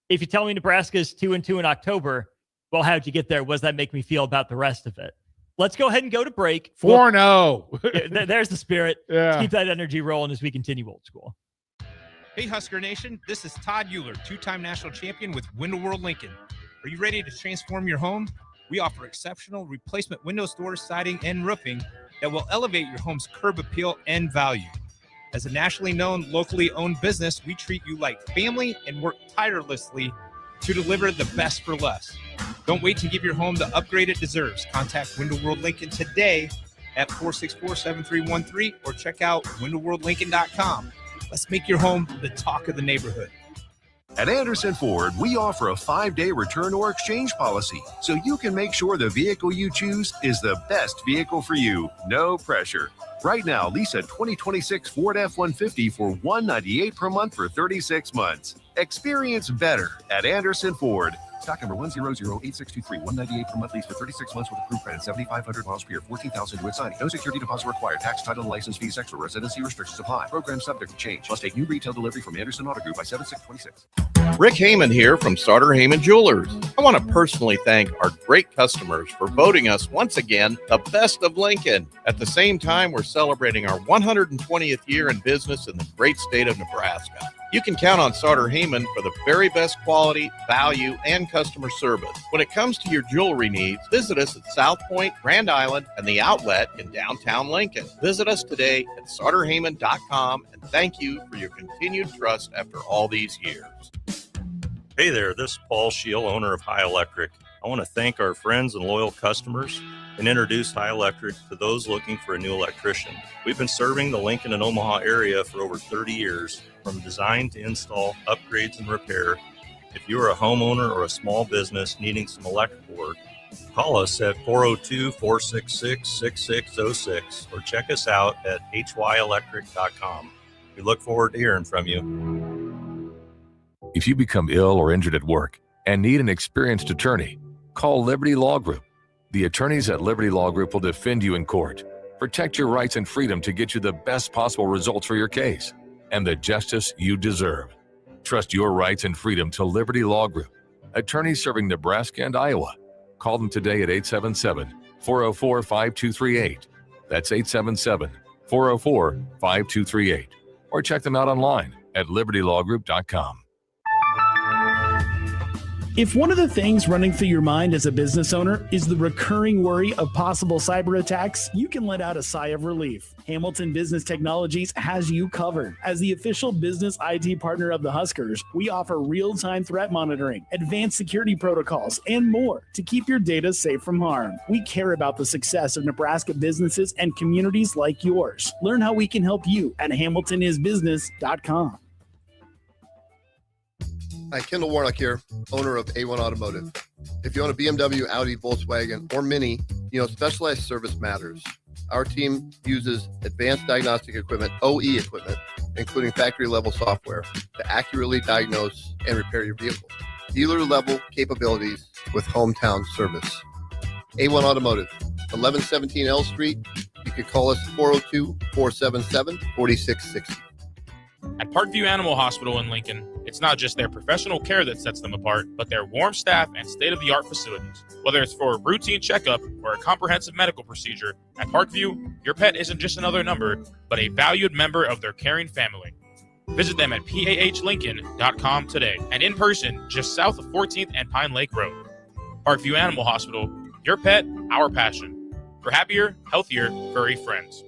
If you tell me Nebraska's 2-2 in October, well, how'd you get there? What does that make me feel about the rest of it? Let's go ahead and go to break. 4-0. There's the spirit. Yeah. Let's keep that energy rolling as we continue old school. Hey, Husker Nation, this is Todd Euler, two-time national champion with Window World Lincoln. Are you ready to transform your home? We offer exceptional replacement windows, doors, siding, and roofing that will elevate your home's curb appeal and value. As a nationally known, locally owned business, we treat you like family and work tirelessly to deliver the best for less. Don't wait to give your home the upgrade it deserves. Contact Window World Lincoln today at 464-7313 or check out windowworldlincoln.com. Let's make your home the talk of the neighborhood. At Anderson Ford, we offer a 5-day return or exchange policy, so you can make sure the vehicle you choose is the best vehicle for you. No pressure. Right now, lease a 2026 Ford F-150 for $198 per month for 36 months. Experience better at Anderson Ford. Stock number 1008623, $198 per month lease for 36 months with approved credit, 7,500 miles per year, 14,000 to signing. No security deposit required. Tax, title, and license fees extra. Residency restrictions apply. Program subject to change. Must take new retail delivery from Anderson Auto Group by 7/6/26. Rick Heyman here from Starter Heyman Jewelers. I want to personally thank our great customers for voting us once again the best of Lincoln. At the same time, we're celebrating our 120th year in business in the great state of Nebraska. You can count on Starter Heyman for the very best quality, value, and customer service. When it comes to your jewelry needs, visit us at South Point, Grand Island, and the Outlet in downtown Lincoln. Visit us today at starterheyman.com, and thank you for your continued trust after all these years. Hey there, this is Paul Scheel, owner of High Electric. I want to thank our friends and loyal customers and introduce High Electric to those looking for a new electrician. We've been serving the Lincoln and Omaha area for over 30 years, from design to install, upgrades, and repair. If you are a homeowner or a small business needing some electrical work, call us at 402-466-6606 or check us out at hyelectric.com. We look forward to hearing from you. If you become ill or injured at work and need an experienced attorney, call Liberty Law Group. The attorneys at Liberty Law Group will defend you in court, protect your rights and freedom to get you the best possible results for your case and the justice you deserve. Trust your rights and freedom to Liberty Law Group, attorneys serving Nebraska and Iowa. Call them today at 877-404-5238. That's 877-404-5238. Or check them out online at libertylawgroup.com. If one of the things running through your mind as a business owner is the recurring worry of possible cyber attacks, you can let out a sigh of relief. Hamilton Business Technologies has you covered. As the official business IT partner of the Huskers, we offer real-time threat monitoring, advanced security protocols, and more to keep your data safe from harm. We care about the success of Nebraska businesses and communities like yours. Learn how we can help you at hamiltonisbusiness.com. Hi, Kendall Warnock here, owner of A1 Automotive. If you own a BMW, Audi, Volkswagen, or Mini, you know specialized service matters. Our team uses advanced diagnostic equipment, OE equipment, including factory-level software, to accurately diagnose and repair your vehicle. Dealer-level capabilities with hometown service. A1 Automotive, 1117 L Street. You can call us 402-477-4660. At Parkview Animal Hospital in Lincoln, it's not just their professional care that sets them apart, but their warm staff and state-of-the-art facilities. Whether it's for a routine checkup or a comprehensive medical procedure, at Parkview, your pet isn't just another number, but a valued member of their caring family. Visit them at pahlincoln.com today and in person just south of 14th and Pine Lake Road. Parkview Animal Hospital, your pet, our passion. For happier, healthier, furry friends.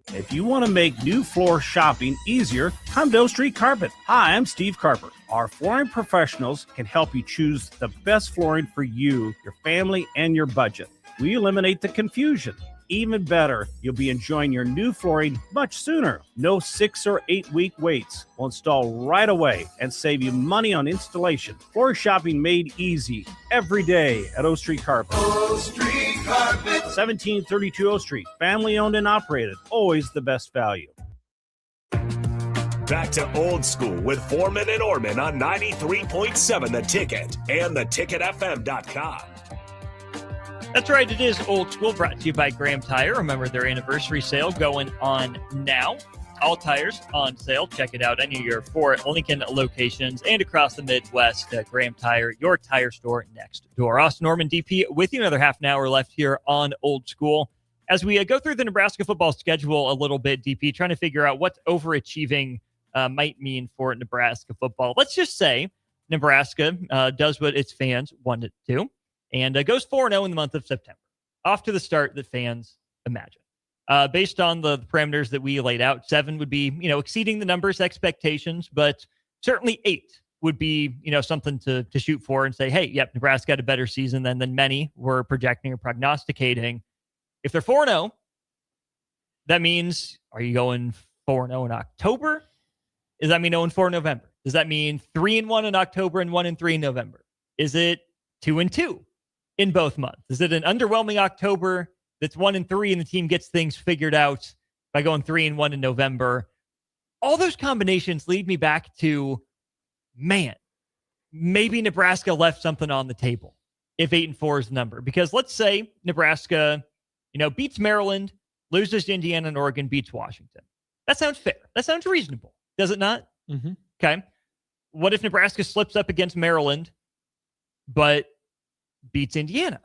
If you want to make new floor shopping easier, come to O Street Carpet. Hi, I'm Steve Carper. Our flooring professionals can help you choose the best flooring for you, your family, and your budget. We eliminate the confusion. Even better, you'll be enjoying your new flooring much sooner. No 6 or 8 week waits. We'll install right away and save you money on installation. Floor shopping made easy every day at O Street Carpet. O Street Carpet. 1732 O Street. Family owned and operated. Always the best value. Back to old school with Foreman and Orman on 93.7 The Ticket and theticketfm.com. That's right. It is Old School, brought to you by Graham Tire. Remember their anniversary sale going on now. All tires on sale. Check it out. Any of your 4 Lincoln locations and across the Midwest. Graham Tire, your tire store next door. Austin Norman, DP, with you. Another half an hour left here on Old School. As we go through the Nebraska football schedule a little bit, DP, trying to figure out what overachieving might mean for Nebraska football. Let's just say Nebraska does what its fans want it to. And goes 4-0 in the month of September. Off to the start that fans imagine. Based on the parameters that we laid out, 7 would be, exceeding the numbers expectations, but certainly 8 would be, something to shoot for and say, hey, yep, Nebraska had a better season than many were projecting or prognosticating. If they're 4-0, that means, are you going 4-0 in October? Does that mean 0-4 in November? Does that mean 3-1 in October and 1-3 in November? Is it 2-2? In both months? Is it an underwhelming October that's 1-3 and the team gets things figured out by going 3-1 in November? All those combinations lead me back to, man, maybe Nebraska left something on the table if 8-4 is the number. Because let's say Nebraska, beats Maryland, loses to Indiana and Oregon, beats Washington. That sounds fair. That sounds reasonable. Does it not? Mm-hmm. Okay. What if Nebraska slips up against Maryland, but beats Indiana?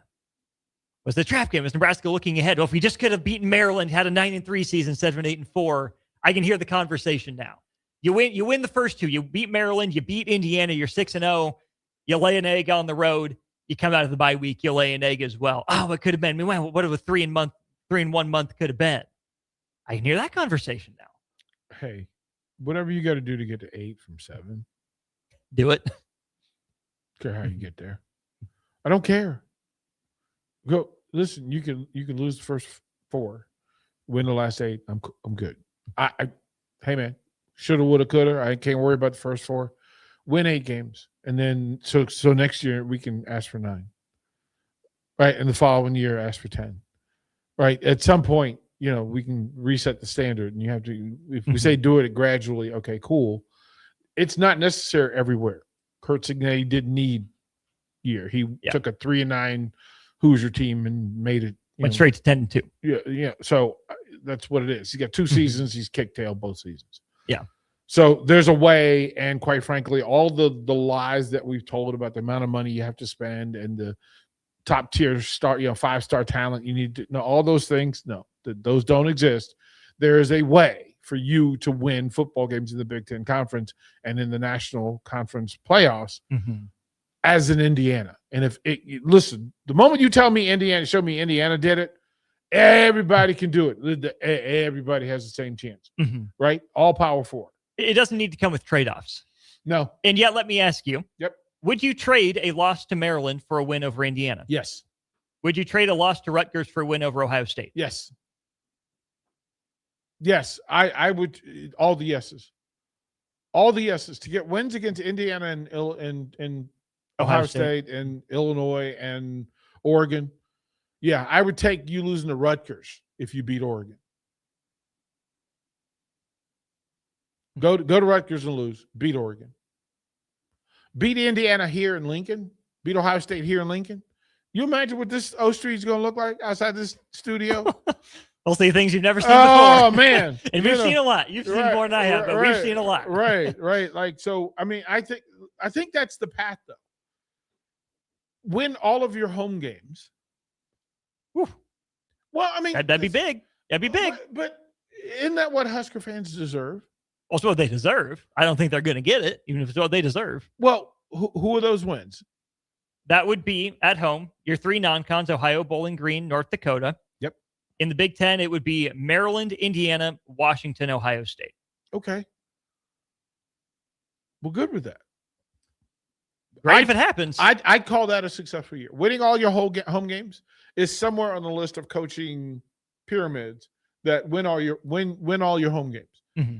Was the trap game? Was Nebraska looking ahead? Well, if we just could have beaten Maryland, had a 9-3 season instead of an 8-4, I can hear the conversation now. You win the first 2. You beat Maryland, you beat Indiana, you're 6-0. You lay an egg on the road. You come out of the bye week, you lay an egg as well. Oh, it could have been. What if a 3-1 month could have been? I can hear that conversation now. Hey, whatever you got to do to get to 8 from 7, do it. Care how you get there. I don't care. Go listen. You can lose the first 4, win the last 8. I'm good. Hey man, shoulda, woulda, coulda. I can't worry about the first 4. Win 8 games, and then so next year we can ask for 9. Right, and the following year ask for 10. Right, at some point, we can reset the standard, and you have to. If we say do it gradually, okay, cool. It's not necessary everywhere. Kurt Signetti didn't need year. He took a 3-9 Hoosier team and made it. Went straight to 10-2. Yeah. So that's what it is. He got 2 seasons. He's kicked tail both seasons. Yeah. So there's a way, and quite frankly, all the lies that we've told about the amount of money you have to spend and the top tier star, 5-star talent you need to know, all those things. No, those don't exist. There is a way for you to win football games in the Big Ten Conference and in the National Conference playoffs. Mm-hmm. As in Indiana. And listen, the moment you tell me show me Indiana did it, everybody can do it. Everybody has the same chance, right? All power 4. It doesn't need to come with trade-offs. No. And yet, let me ask you. Yep. Would you trade a loss to Maryland for a win over Indiana? Yes. Would you trade a loss to Rutgers for a win over Ohio State? Yes. Yes, I would. All the yeses. All the yeses to get wins against Indiana and Ohio State and Illinois and Oregon. Yeah, I would take you losing to Rutgers if you beat Oregon. Go to Rutgers and lose. Beat Oregon. Beat Indiana here in Lincoln. Beat Ohio State here in Lincoln. You imagine what this O Street is going to look like outside this studio? We'll see things you've never seen before. Oh man. And we've seen a lot. You've seen more than I have, but we've seen a lot. Right. Like, so, I mean, I think that's the path, though. Win all of your home games. Whew. Well, I mean, that'd be big. That'd be big. But isn't that what Husker fans deserve? Also, what they deserve. I don't think they're going to get it, even if it's what they deserve. Well, who are those wins? That would be at home. Your 3 non-cons: Ohio, Bowling Green, North Dakota. Yep. In the Big Ten, it would be Maryland, Indiana, Washington, Ohio State. Okay. Well, good with that. Right, if it happens. I'd call that a successful year. Winning all your home games is somewhere on the list of coaching pyramids that win all your home games. Mm-hmm.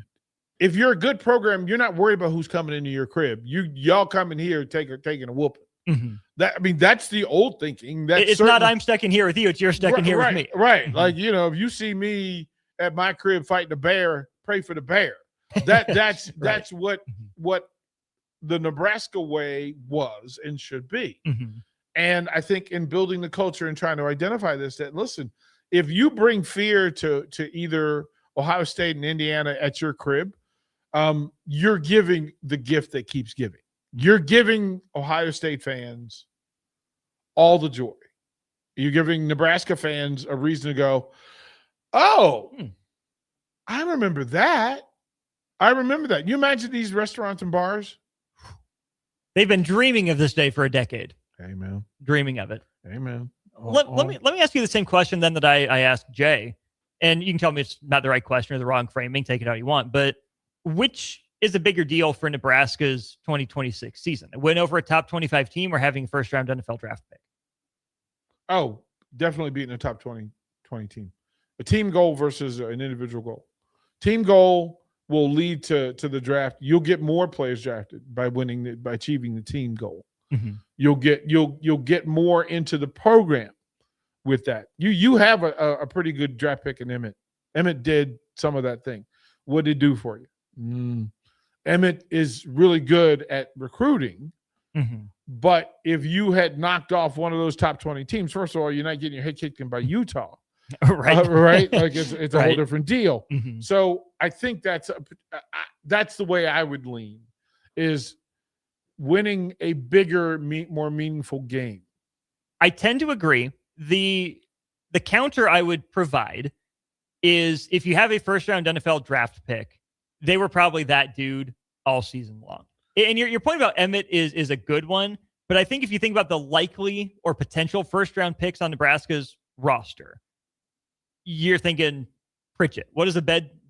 If you're a good program, you're not worried about who's coming into your crib. Y'all coming here taking a whooping. Mm-hmm. That's the old thinking. It's not I'm stuck in here with you. It's you're stuck in here with me. Right. Mm-hmm. Like, if you see me at my crib fighting a bear, pray for the bear. That's right. what the Nebraska way was and should be. Mm-hmm. And I think in building the culture and trying to identify this, that listen, if you bring fear to either Ohio State and Indiana at your crib, you're giving the gift that keeps giving. You're giving Ohio State fans all the joy. You're giving Nebraska fans a reason to go, oh, I remember that. You imagine these restaurants and bars? They've been dreaming of this day for a decade. Amen. Dreaming of it. Amen. Let me ask you the same question then that I asked Jay, and you can tell me it's not the right question or the wrong framing. Take it how you want. But which is a bigger deal for Nebraska's 2026 season? A win over a top 25 team or having a first-round NFL draft pick? Oh, definitely beating a top 20 team. A team goal versus an individual goal. Team goal will lead to the draft. You'll get more players drafted by achieving the team goal. Mm-hmm. You'll get more into the program with that. You have a pretty good draft pick in Emmett. Emmett did some of that thing. What did it do for you? Emmett is really good at recruiting. Mm-hmm. But if you had knocked off one of those top 20 teams, first of all, you're not getting your head kicked in by Utah. Right. Right. Like it's a whole different deal. Mm-hmm. So I think that's the way I would lean, is winning a bigger, more meaningful game. I tend to agree. The counter I would provide is if you have a first-round NFL draft pick, they were probably that dude all season long. And your point about Emmett is a good one, but I think if you think about the likely or potential first-round picks on Nebraska's roster, you're thinking Pritchett. What does a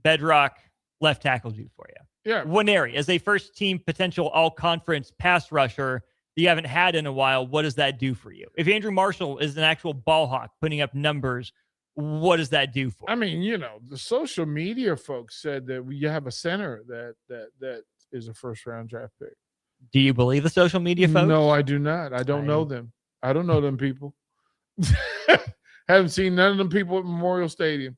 bedrock left tackle do for you? Yeah. Winery, as a first-team potential all-conference pass rusher that you haven't had in a while, what does that do for you? If Andrew Marshall is an actual ball hawk putting up numbers, what does that do for you? I mean, the social media folks said that you have a center that is a first-round draft pick. Do you believe the social media folks? No, I do not. I don't know them. I don't know them people. Haven't seen none of them people at Memorial Stadium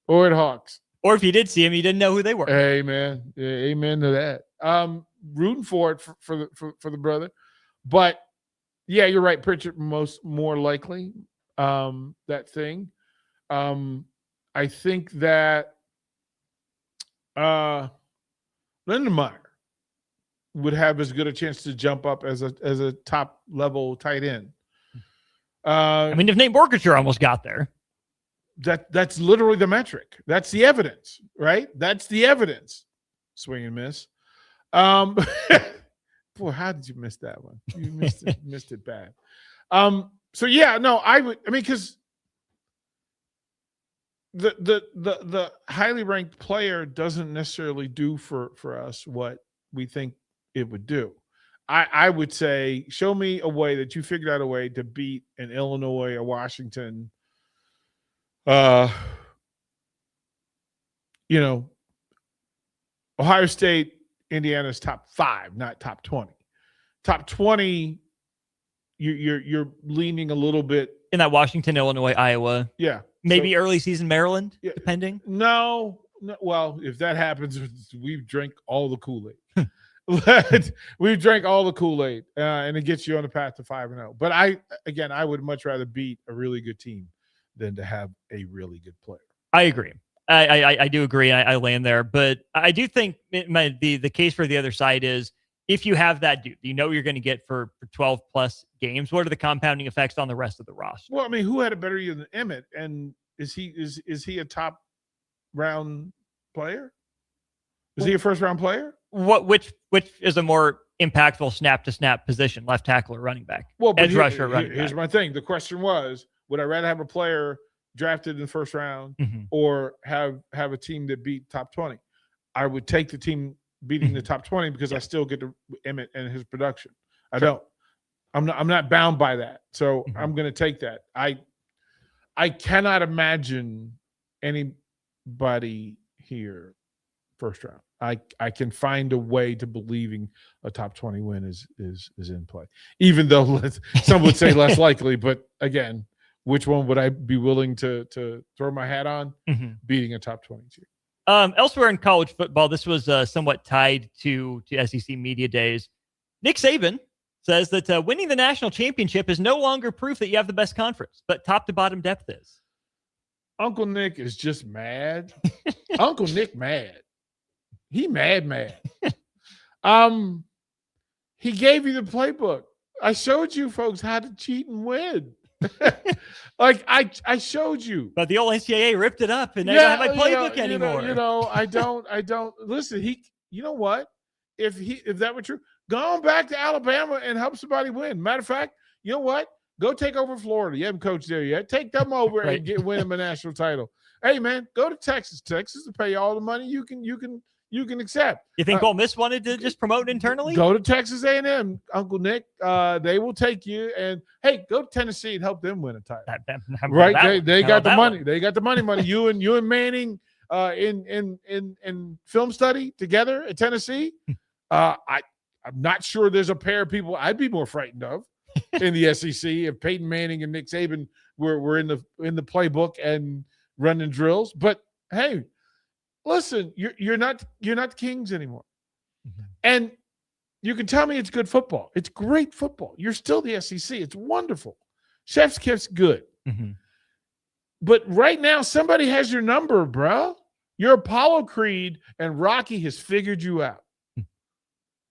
or at Hawks. Or if you did see them, you didn't know who they were. Amen. Yeah, amen to that. Rooting for it for the brother. But yeah, you're right. Pritchett more likely that thing. I think that Lindenmeyer would have as good a chance to jump up as a top level tight end. If Nate Borkature almost got there. That's literally the metric. That's the evidence, right? That's the evidence. Swing and miss. Boy, how did you miss that one? You missed it bad. So yeah, no, because the highly ranked player doesn't necessarily do for us what we think it would do. I would say, show me a way that you figured out a way to beat an Illinois or Washington, Ohio State, Indiana's top 5, not top 20. Top 20, you're leaning a little bit in that Washington, Illinois, Iowa. Yeah. Maybe early season Maryland, depending. No. Well, if that happens, we've drank all the Kool-Aid. We've drank all the Kool-Aid, and it gets you on the path to 5-0. But I would much rather beat a really good team than to have a really good player. I agree. I do agree. I land there, but I do think the case for the other side is if you have that dude, you know you're going to get for 12 plus games. What are the compounding effects on the rest of the roster? Well, I mean, who had a better year than Emmett? And is he a top round player? Is he a first round player? Which is a more impactful snap to snap position, left tackle or running back? Well, but edge rusher, running here's back. my thing. The question was, would I rather have a player drafted in the first round Mm-hmm. or have a team that beat top 20? I would take the team beating the top 20 because I still get to Emmett and his production. I don't. I'm not bound by that. So I'm going to take that. I cannot imagine anybody here first round. I can find a way to believing a top 20 win is in play, even though some would say less likely. But again, which one would I be willing to throw my hat on? Mm-hmm. Beating a top 20 team. Elsewhere in college football, this was somewhat tied to SEC media days. Nick Saban says that winning the national championship is no longer proof that you have the best conference, but top to bottom depth is. Uncle Nick is just mad. Uncle Nick mad. He mad. He gave you the playbook. I showed you folks how to cheat and win. Like I showed you. But the old NCAA ripped it up and they don't have my playbook anymore. I don't listen. You know what? If that were true, go on back to Alabama and help somebody win. Matter of fact, you know what? Go take over Florida. You haven't coached there yet. Take them over Right. and win them a national title. Hey man, go to Texas. Texas will pay you all the money you can accept. You think Ole Miss wanted to just promote internally? Go to Texas A&M, Uncle Nick. They will take you. And hey, go to Tennessee and help them win a title. Right? They got the money. They got the money. You and Manning in film study together at Tennessee. I'm not sure there's a pair of people I'd be more frightened of in the SEC if Peyton Manning and Nick Saban were in the playbook and running drills. But hey, listen, you're not the Kings anymore. Mm-hmm. And you can tell me it's good football. It's great football. You're still the SEC. It's wonderful. Chef's kiss good. Mm-hmm. But right now, somebody has your number, bro. You're Apollo Creed, and Rocky has figured you out.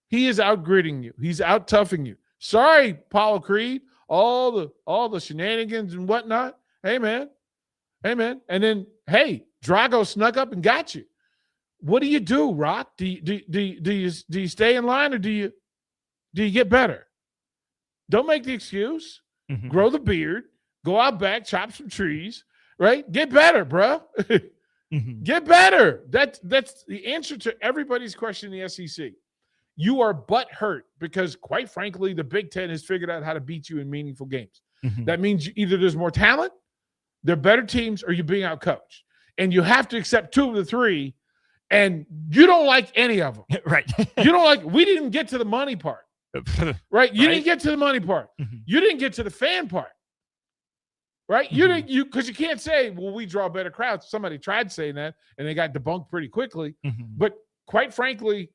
He is outgritting you. He's out-toughing you. Sorry, Apollo Creed, all the shenanigans and whatnot. Hey, man. And then, hey, Drago snuck up and got you. What do you do, Rock? Do you stay in line or do you get better? Don't make the excuse. Mm-hmm. Grow the beard. Go out back, chop some trees. Right? Get better, bro. Mm-hmm. Get better. That's the answer to everybody's question in the SEC. You are butt hurt because, quite frankly, the Big Ten has figured out how to beat you in meaningful games. Mm-hmm. That means either there's more talent, they're better teams, or you're being outcoached. And you have to accept two of the three, and you don't like any of them. Right. You don't like – we didn't get to the money part. Right? You didn't get to the money part. Mm-hmm. You didn't get to the fan part. Right? You didn't – because you can't say, well, we draw better crowds. Somebody tried saying that, and they got debunked pretty quickly. Mm-hmm. But quite frankly,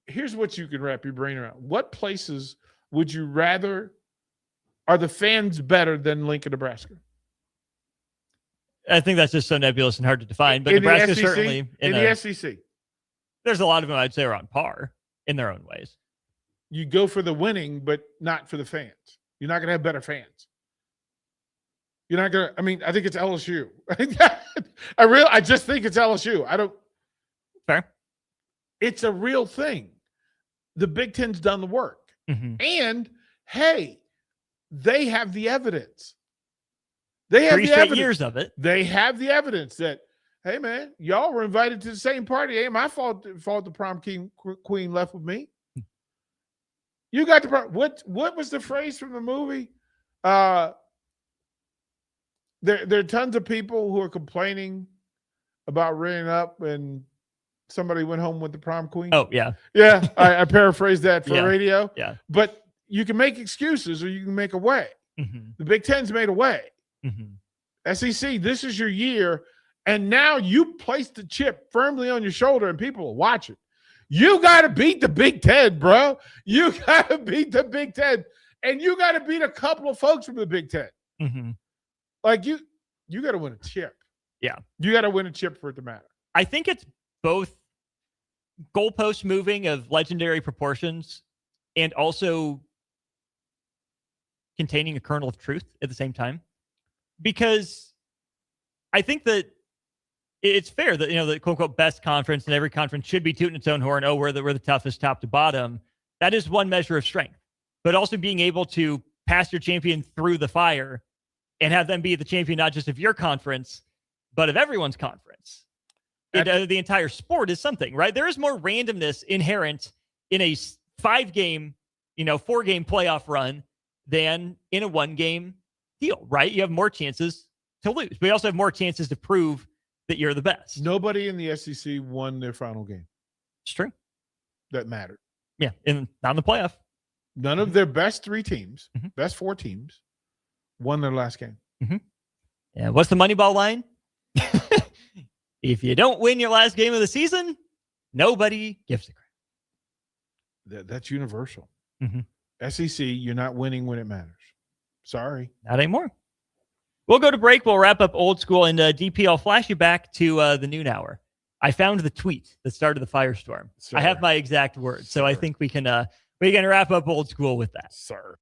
here's what you can wrap your brain around. What places would you rather – are the fans better than Lincoln, Nebraska? I think that's just so nebulous and hard to define. But in Nebraska the SEC, certainly in the SEC. There's a lot of them I'd say are on par in their own ways. You go for the winning, but not for the fans. You're not going to have better fans. You're not going to. I mean, I think it's LSU. I just think it's LSU. I don't. Fair. It's a real thing. The Big Ten's done the work, and hey, they have the evidence. They have 3 the straight evidence. years of it. They have the evidence that, hey, man, y'all were invited to the same party. Ain't my fault the prom queen left with me. You got the prom. What was the phrase from the movie? There are tons of people who are complaining about ringing up and somebody went home with the prom queen. Oh, yeah. Yeah, I paraphrased that for radio. Yeah. But you can make excuses or you can make a way. Mm-hmm. The Big Ten's made a way. Mm-hmm. SEC, this is your year, and now you place the chip firmly on your shoulder, and people are watching. You got to beat the Big Ten, bro. You got to beat the Big Ten, and you got to beat a couple of folks from the Big Ten. Mm-hmm. Like you, You got to win a chip. Yeah. You got to win a chip for it to matter. I think it's both goalpost moving of legendary proportions and also containing a kernel of truth at the same time. Because I think that it's fair that, the quote unquote best conference and every conference should be tooting its own horn. Oh, we're the toughest top to bottom. That is one measure of strength, but also being able to pass your champion through the fire and have them be the champion, not just of your conference, but of everyone's conference. The entire sport is something, right? There is more randomness inherent in a 5-game, 4-game playoff run than in a 1-game deal, right? You have more chances to lose, but you also have more chances to prove that you're the best. Nobody in the SEC won their final game. It's true. That mattered. Yeah, not in the playoff. None of their best 3 teams, best 4 teams, won their last game. Yeah, what's the Moneyball line? If you don't win your last game of the season, nobody gives a crap. That's universal. SEC, you're not winning when it matters. Sorry. Not anymore. We'll go to break. We'll wrap up old school, and DP, I'll flash you back to the noon hour. I found the tweet that started the firestorm. I have my exact words, so I think we can wrap up old school with that. Sir.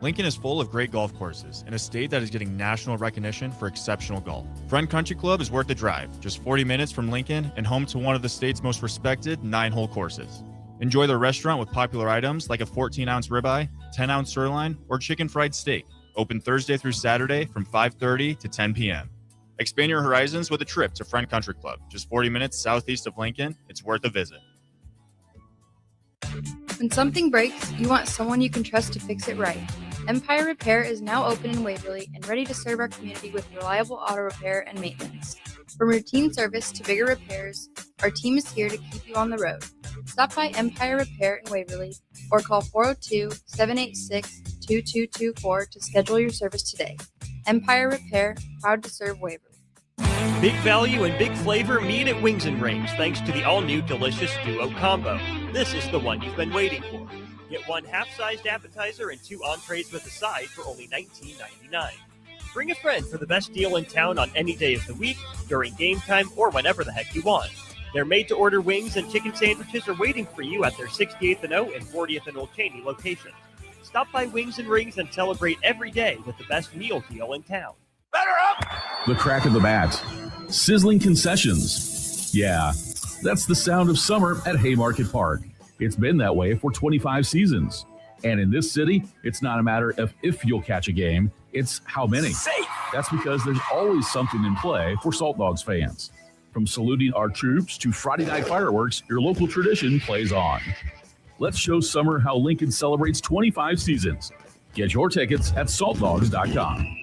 Lincoln is full of great golf courses in a state that is getting national recognition for exceptional golf. Front Country Club is worth the drive, just 40 minutes from Lincoln and home to one of the state's most respected 9-hole courses. Enjoy their restaurant with popular items like a 14-ounce ribeye, 10-ounce sirloin, or chicken fried steak. Open Thursday through Saturday from 5:30 to 10 p.m. Expand your horizons with a trip to Front Country Club, just 40 minutes southeast of Lincoln. It's worth a visit. When something breaks, you want someone you can trust to fix it right. Empire Repair is now open in Waverly and ready to serve our community with reliable auto repair and maintenance. From routine service to bigger repairs, our team is here to keep you on the road. Stop by Empire Repair in Waverly or call 402-786-2224 to schedule your service today. Empire Repair, proud to serve Waverly. Big value and big flavor meet at Wings and Rings thanks to the all-new delicious Duo Combo. This is the one you've been waiting for. Get 1 half-sized appetizer and 2 entrees with a side for only $19.99. Bring a friend for the best deal in town on any day of the week, during game time, or whenever the heck you want. Their made-to-order wings and chicken sandwiches are waiting for you at their 68th and O and 40th and Old Cheney locations. Stop by Wings and Rings and celebrate every day with the best meal deal in town. The crack of the bat. Sizzling concessions. Yeah, that's the sound of summer at Haymarket Park. It's been that way for 25 seasons. And in this city, it's not a matter of if you'll catch a game, it's how many. Safe. That's because there's always something in play for Salt Dogs fans. From saluting our troops to Friday night fireworks, your local tradition plays on. Let's show summer how Lincoln celebrates 25 seasons. Get your tickets at saltdogs.com.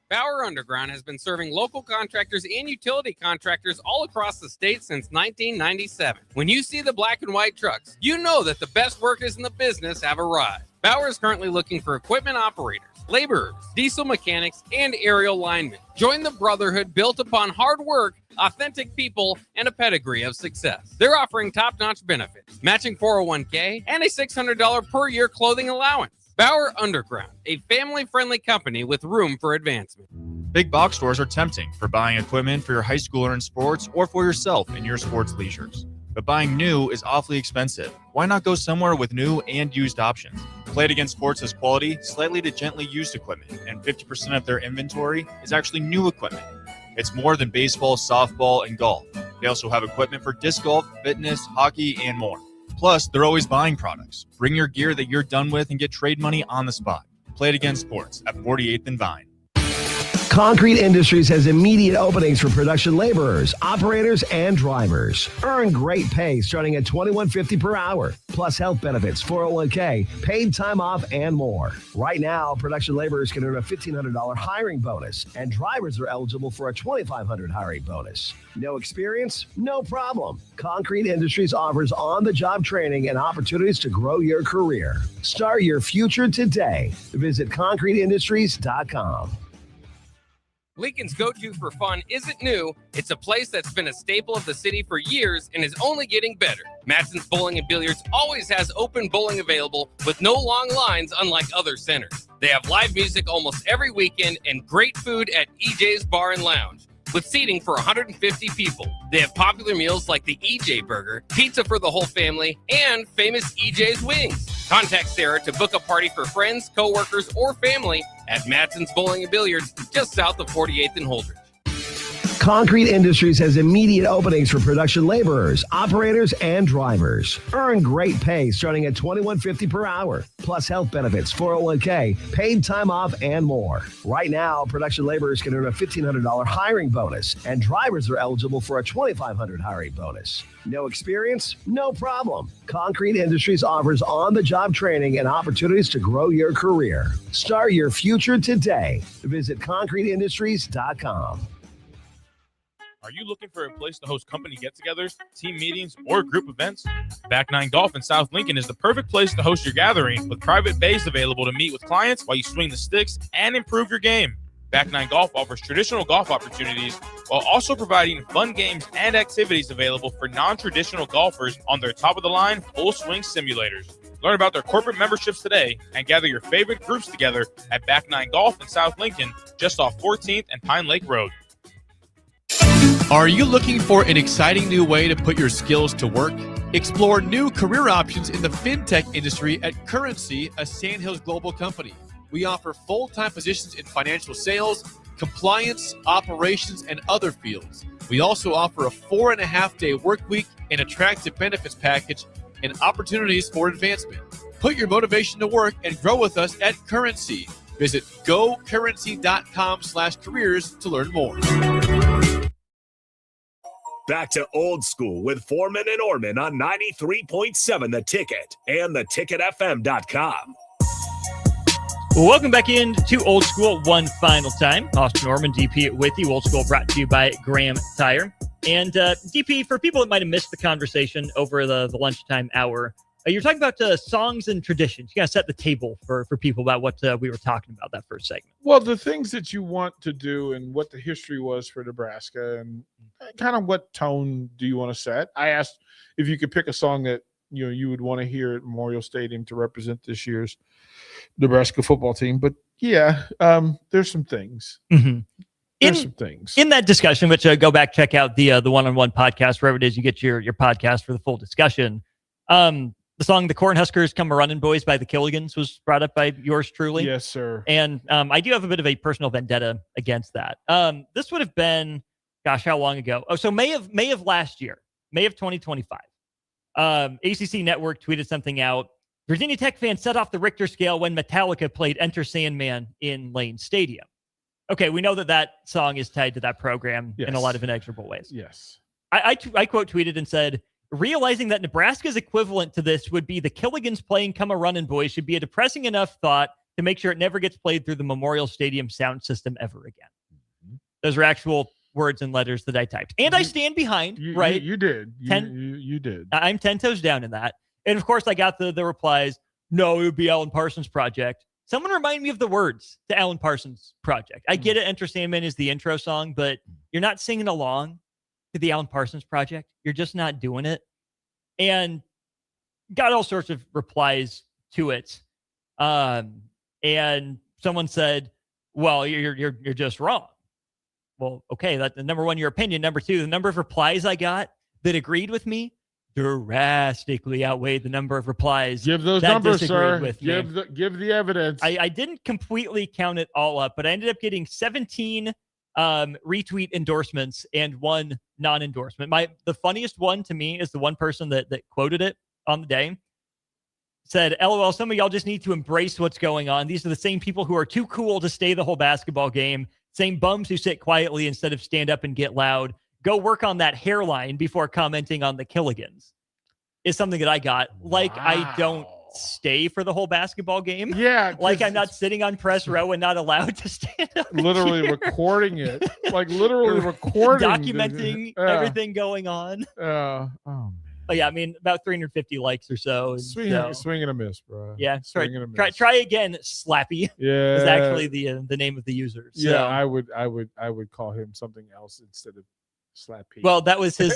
Bauer Underground has been serving local contractors and utility contractors all across the state since 1997. When you see the black and white trucks, you know that the best workers in the business have arrived. Bauer is currently looking for equipment operators, laborers, diesel mechanics, and aerial linemen. Join the brotherhood built upon hard work, authentic people, and a pedigree of success. They're offering top-notch benefits, matching 401k, and a $600 per year clothing allowance. Bauer Underground, a family-friendly company with room for advancement. Big box stores are tempting for buying equipment for your high schooler in sports or for yourself in your sports leisures. But buying new is awfully expensive. Why not go somewhere with new and used options? Played Against Sports has quality, slightly to gently used equipment, and 50% of their inventory is actually new equipment. It's more than baseball, softball, and golf. They also have equipment for disc golf, fitness, hockey, and more. Plus, they're always buying products. Bring your gear that you're done with and get trade money on the spot. Played Against Sports at 48th and Vine. Concrete Industries has immediate openings for production laborers, operators, and drivers. Earn great pay starting at $21.50 per hour, plus health benefits, 401k, paid time off, and more. Right now, production laborers can earn a $1,500 hiring bonus, and drivers are eligible for a $2,500 hiring bonus. No experience? No problem. Concrete Industries offers on-the-job training and opportunities to grow your career. Start your future today. Visit concreteindustries.com. Lincoln's go-to for fun isn't new. It's a place that's been a staple of the city for years and is only getting better. Matson's Bowling and Billiards always has open bowling available with no long lines, unlike other centers. They have live music almost every weekend and great food at EJ's Bar and Lounge, with seating for 150 people. They have popular meals like the EJ Burger, pizza for the whole family, and famous EJ's Wings. Contact Sarah to book a party for friends, coworkers, or family at Matson's Bowling and Billiards, just south of 48th and Holdridge. Concrete Industries has immediate openings for production laborers, operators, and drivers. Earn great pay starting at $21.50 per hour, plus health benefits, 401k, paid time off, and more. Right now, production laborers can earn a $1,500 hiring bonus, and drivers are eligible for a $2,500 hiring bonus. No experience? No problem. Concrete Industries offers on-the-job training and opportunities to grow your career. Start your future today. Visit concreteindustries.com. Are you looking for a place to host company get-togethers, team meetings, or group events? Back Nine Golf in South Lincoln is the perfect place to host your gathering, with private bays available to meet with clients while you swing the sticks and improve your game. Back Nine Golf offers traditional golf opportunities while also providing fun games and activities available for non-traditional golfers on their top-of-the-line full-swing simulators. Learn about their corporate memberships today and gather your favorite groups together at Back Nine Golf in South Lincoln, just off 14th and Pine Lake Road. Are you looking for an exciting new way to put your skills to work? Explore new career options in the fintech industry at Currency, a Sandhills global company. We offer full-time positions in financial sales, compliance, operations, and other fields. We also offer a 4.5-day work week, an attractive benefits package, and opportunities for advancement. Put your motivation to work and grow with us at Currency. Visit gocurrency.com/careers to learn more. Back to Old School with Foreman and Orman on 93.7 The Ticket and theticketfm.com. Well, welcome back into Old School one final time. Austin Orman, DP with you. Old School brought to you by Graham Tire. And DP, for people that might have missed the conversation over the lunchtime hour, you're talking about songs and traditions. You got to set the table for people about what we were talking about that first segment. Well, the things that you want to do and what the history was for Nebraska and kind of what tone do you want to set. I asked if you could pick a song that you would want to hear at Memorial Stadium to represent this year's Nebraska football team. But yeah, there's some things. Mm-hmm. There's some things in that discussion, which go back, check out the one-on-one podcast, wherever it is you get your podcast for the full discussion. The song "The Cornhuskers Come A-Runnin' Boys" by the Killigans was brought up by yours truly. Yes, sir. And I do have a bit of a personal vendetta against that. This would have been, gosh, how long ago? Oh, so May of last year, May of 2025. ACC Network tweeted something out. Virginia Tech fans set off the Richter scale when Metallica played Enter Sandman in Lane Stadium. Okay, we know that song is tied to that program in a lot of inexorable ways. Yes. I quote tweeted and said, realizing that Nebraska's equivalent to this would be the Killigans playing Come A-Runnin' Boys should be a depressing enough thought to make sure it never gets played through the Memorial Stadium sound system ever again. Mm-hmm. Those are actual words and letters that I typed. And I stand behind, right? You did. You did. I'm 10 toes down in that. And of course, I got the replies, no, it would be Alan Parsons' project. Someone remind me of the words to Alan Parsons' project. I get it, Enter Sandman is the intro song, but you're not singing along to the Alan Parsons project. You're just not doing it. And got all sorts of replies to it. And someone said, well, you're just wrong. Well, okay, that's number one, your opinion. Number two, the number of replies I got that agreed with me drastically outweighed the number of replies. Give those numbers, sir. Give the evidence. I didn't completely count it all up, but I ended up getting 17 retweet endorsements and one non-endorsement. The funniest one to me is the one person that quoted it on the day. Said, LOL, some of y'all just need to embrace what's going on. These are the same people who are too cool to stay the whole basketball game. Same bums who sit quietly instead of stand up and get loud. Go work on that hairline before commenting on the Killigans. Is something that I got. Like, wow. I don't stay for the whole basketball game. Yeah. Like I'm not sitting on press row and not allowed to stand up. Literally recording it. Like literally recording. Documenting everything going on. Oh, man. But yeah, I mean, about 350 likes or so. Swing and a miss, bro. Yeah, swing and a miss. Try again. Slappy. Yeah, is actually the name of the user. So. Yeah, I would call him something else instead of Slappy. Well, that was his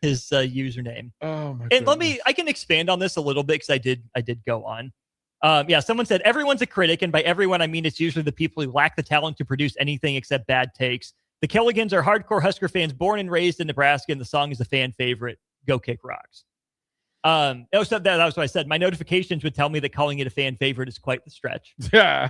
his username. Oh my! And I can expand on this a little bit because I did go on. Yeah, someone said everyone's a critic, and by everyone I mean it's usually the people who lack the talent to produce anything except bad takes. The Killigans are hardcore Husker fans born and raised in Nebraska, and the song is a fan favorite. Go Kick Rocks. That was what I said. My notifications would tell me that calling it a fan favorite is quite the stretch. Yeah.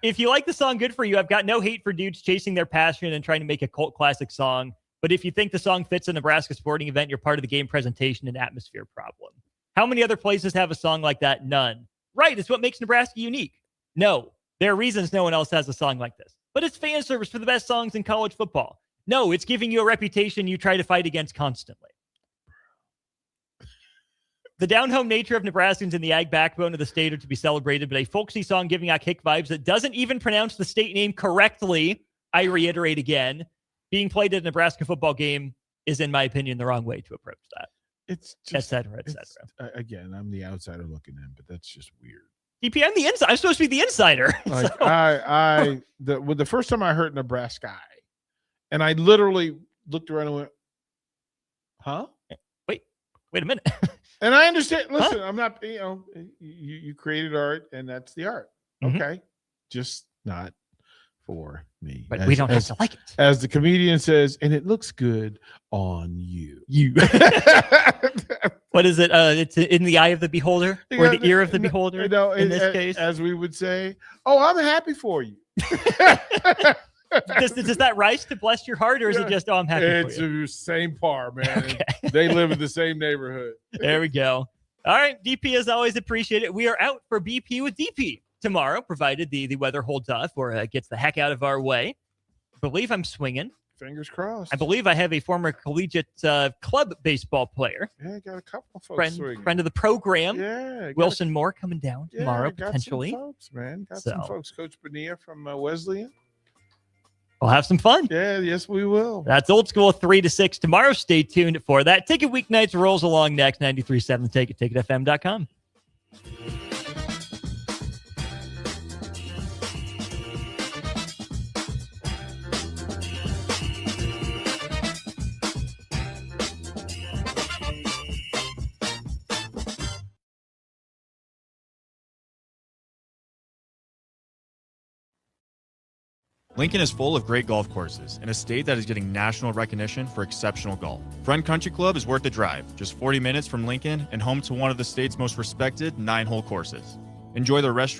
If you like the song, good for you. I've got no hate for dudes chasing their passion and trying to make a cult classic song. But if you think the song fits a Nebraska sporting event, you're part of the game presentation and atmosphere problem. How many other places have a song like that? None. Right. It's what makes Nebraska unique. No. There are reasons no one else has a song like this. But it's fan service for the best songs in college football. No, it's giving you a reputation you try to fight against constantly. The down-home nature of Nebraskans and the ag backbone of the state are to be celebrated, but a folksy song giving out kick vibes that doesn't even pronounce the state name correctly, I reiterate again, being played at a Nebraska football game is, in my opinion, the wrong way to approach that. It's just, et cetera, et cetera. Again, I'm the outsider looking in, but that's just weird. DP, I'm the inside. I'm supposed to be the insider. Like So- the first time I heard Nebraska, and I literally looked around and went, "Huh? Wait a minute." And I understand. Listen, I'm not. You created art, and that's the art. Okay, just not for me. But we don't have to like it. As the comedian says, and it looks good on you. What is it? It's in the eye of the beholder, or the ear of the beholder. In this case, as we would say, "Oh, I'm happy for you." Does that rise to bless your heart, or is it just, "Oh, I'm happy for you"? It's the same par, man. Okay. They live in the same neighborhood. There we go. All right, DP, as always, appreciate it. We are out for BP with DP tomorrow, provided the weather holds off or gets the heck out of our way. I believe I'm swinging. Fingers crossed. I believe I have a former collegiate club baseball player. Yeah, got a couple of folks swinging. Friend of the program. Yeah, Wilson Moore coming down tomorrow, got potentially. some folks, man. Got some folks. Coach Bonilla from Wesleyan. We'll have some fun. Yeah, yes, we will. That's Old School 3 to 6 tomorrow. Stay tuned for that. Ticket Weeknights rolls along next. 93.7 Ticket, ticketfm.com. Lincoln is full of great golf courses in a state that is getting national recognition for exceptional golf. Friend Country Club is worth the drive, just 40 minutes from Lincoln and home to one of the state's most respected 9-hole courses. Enjoy the restaurant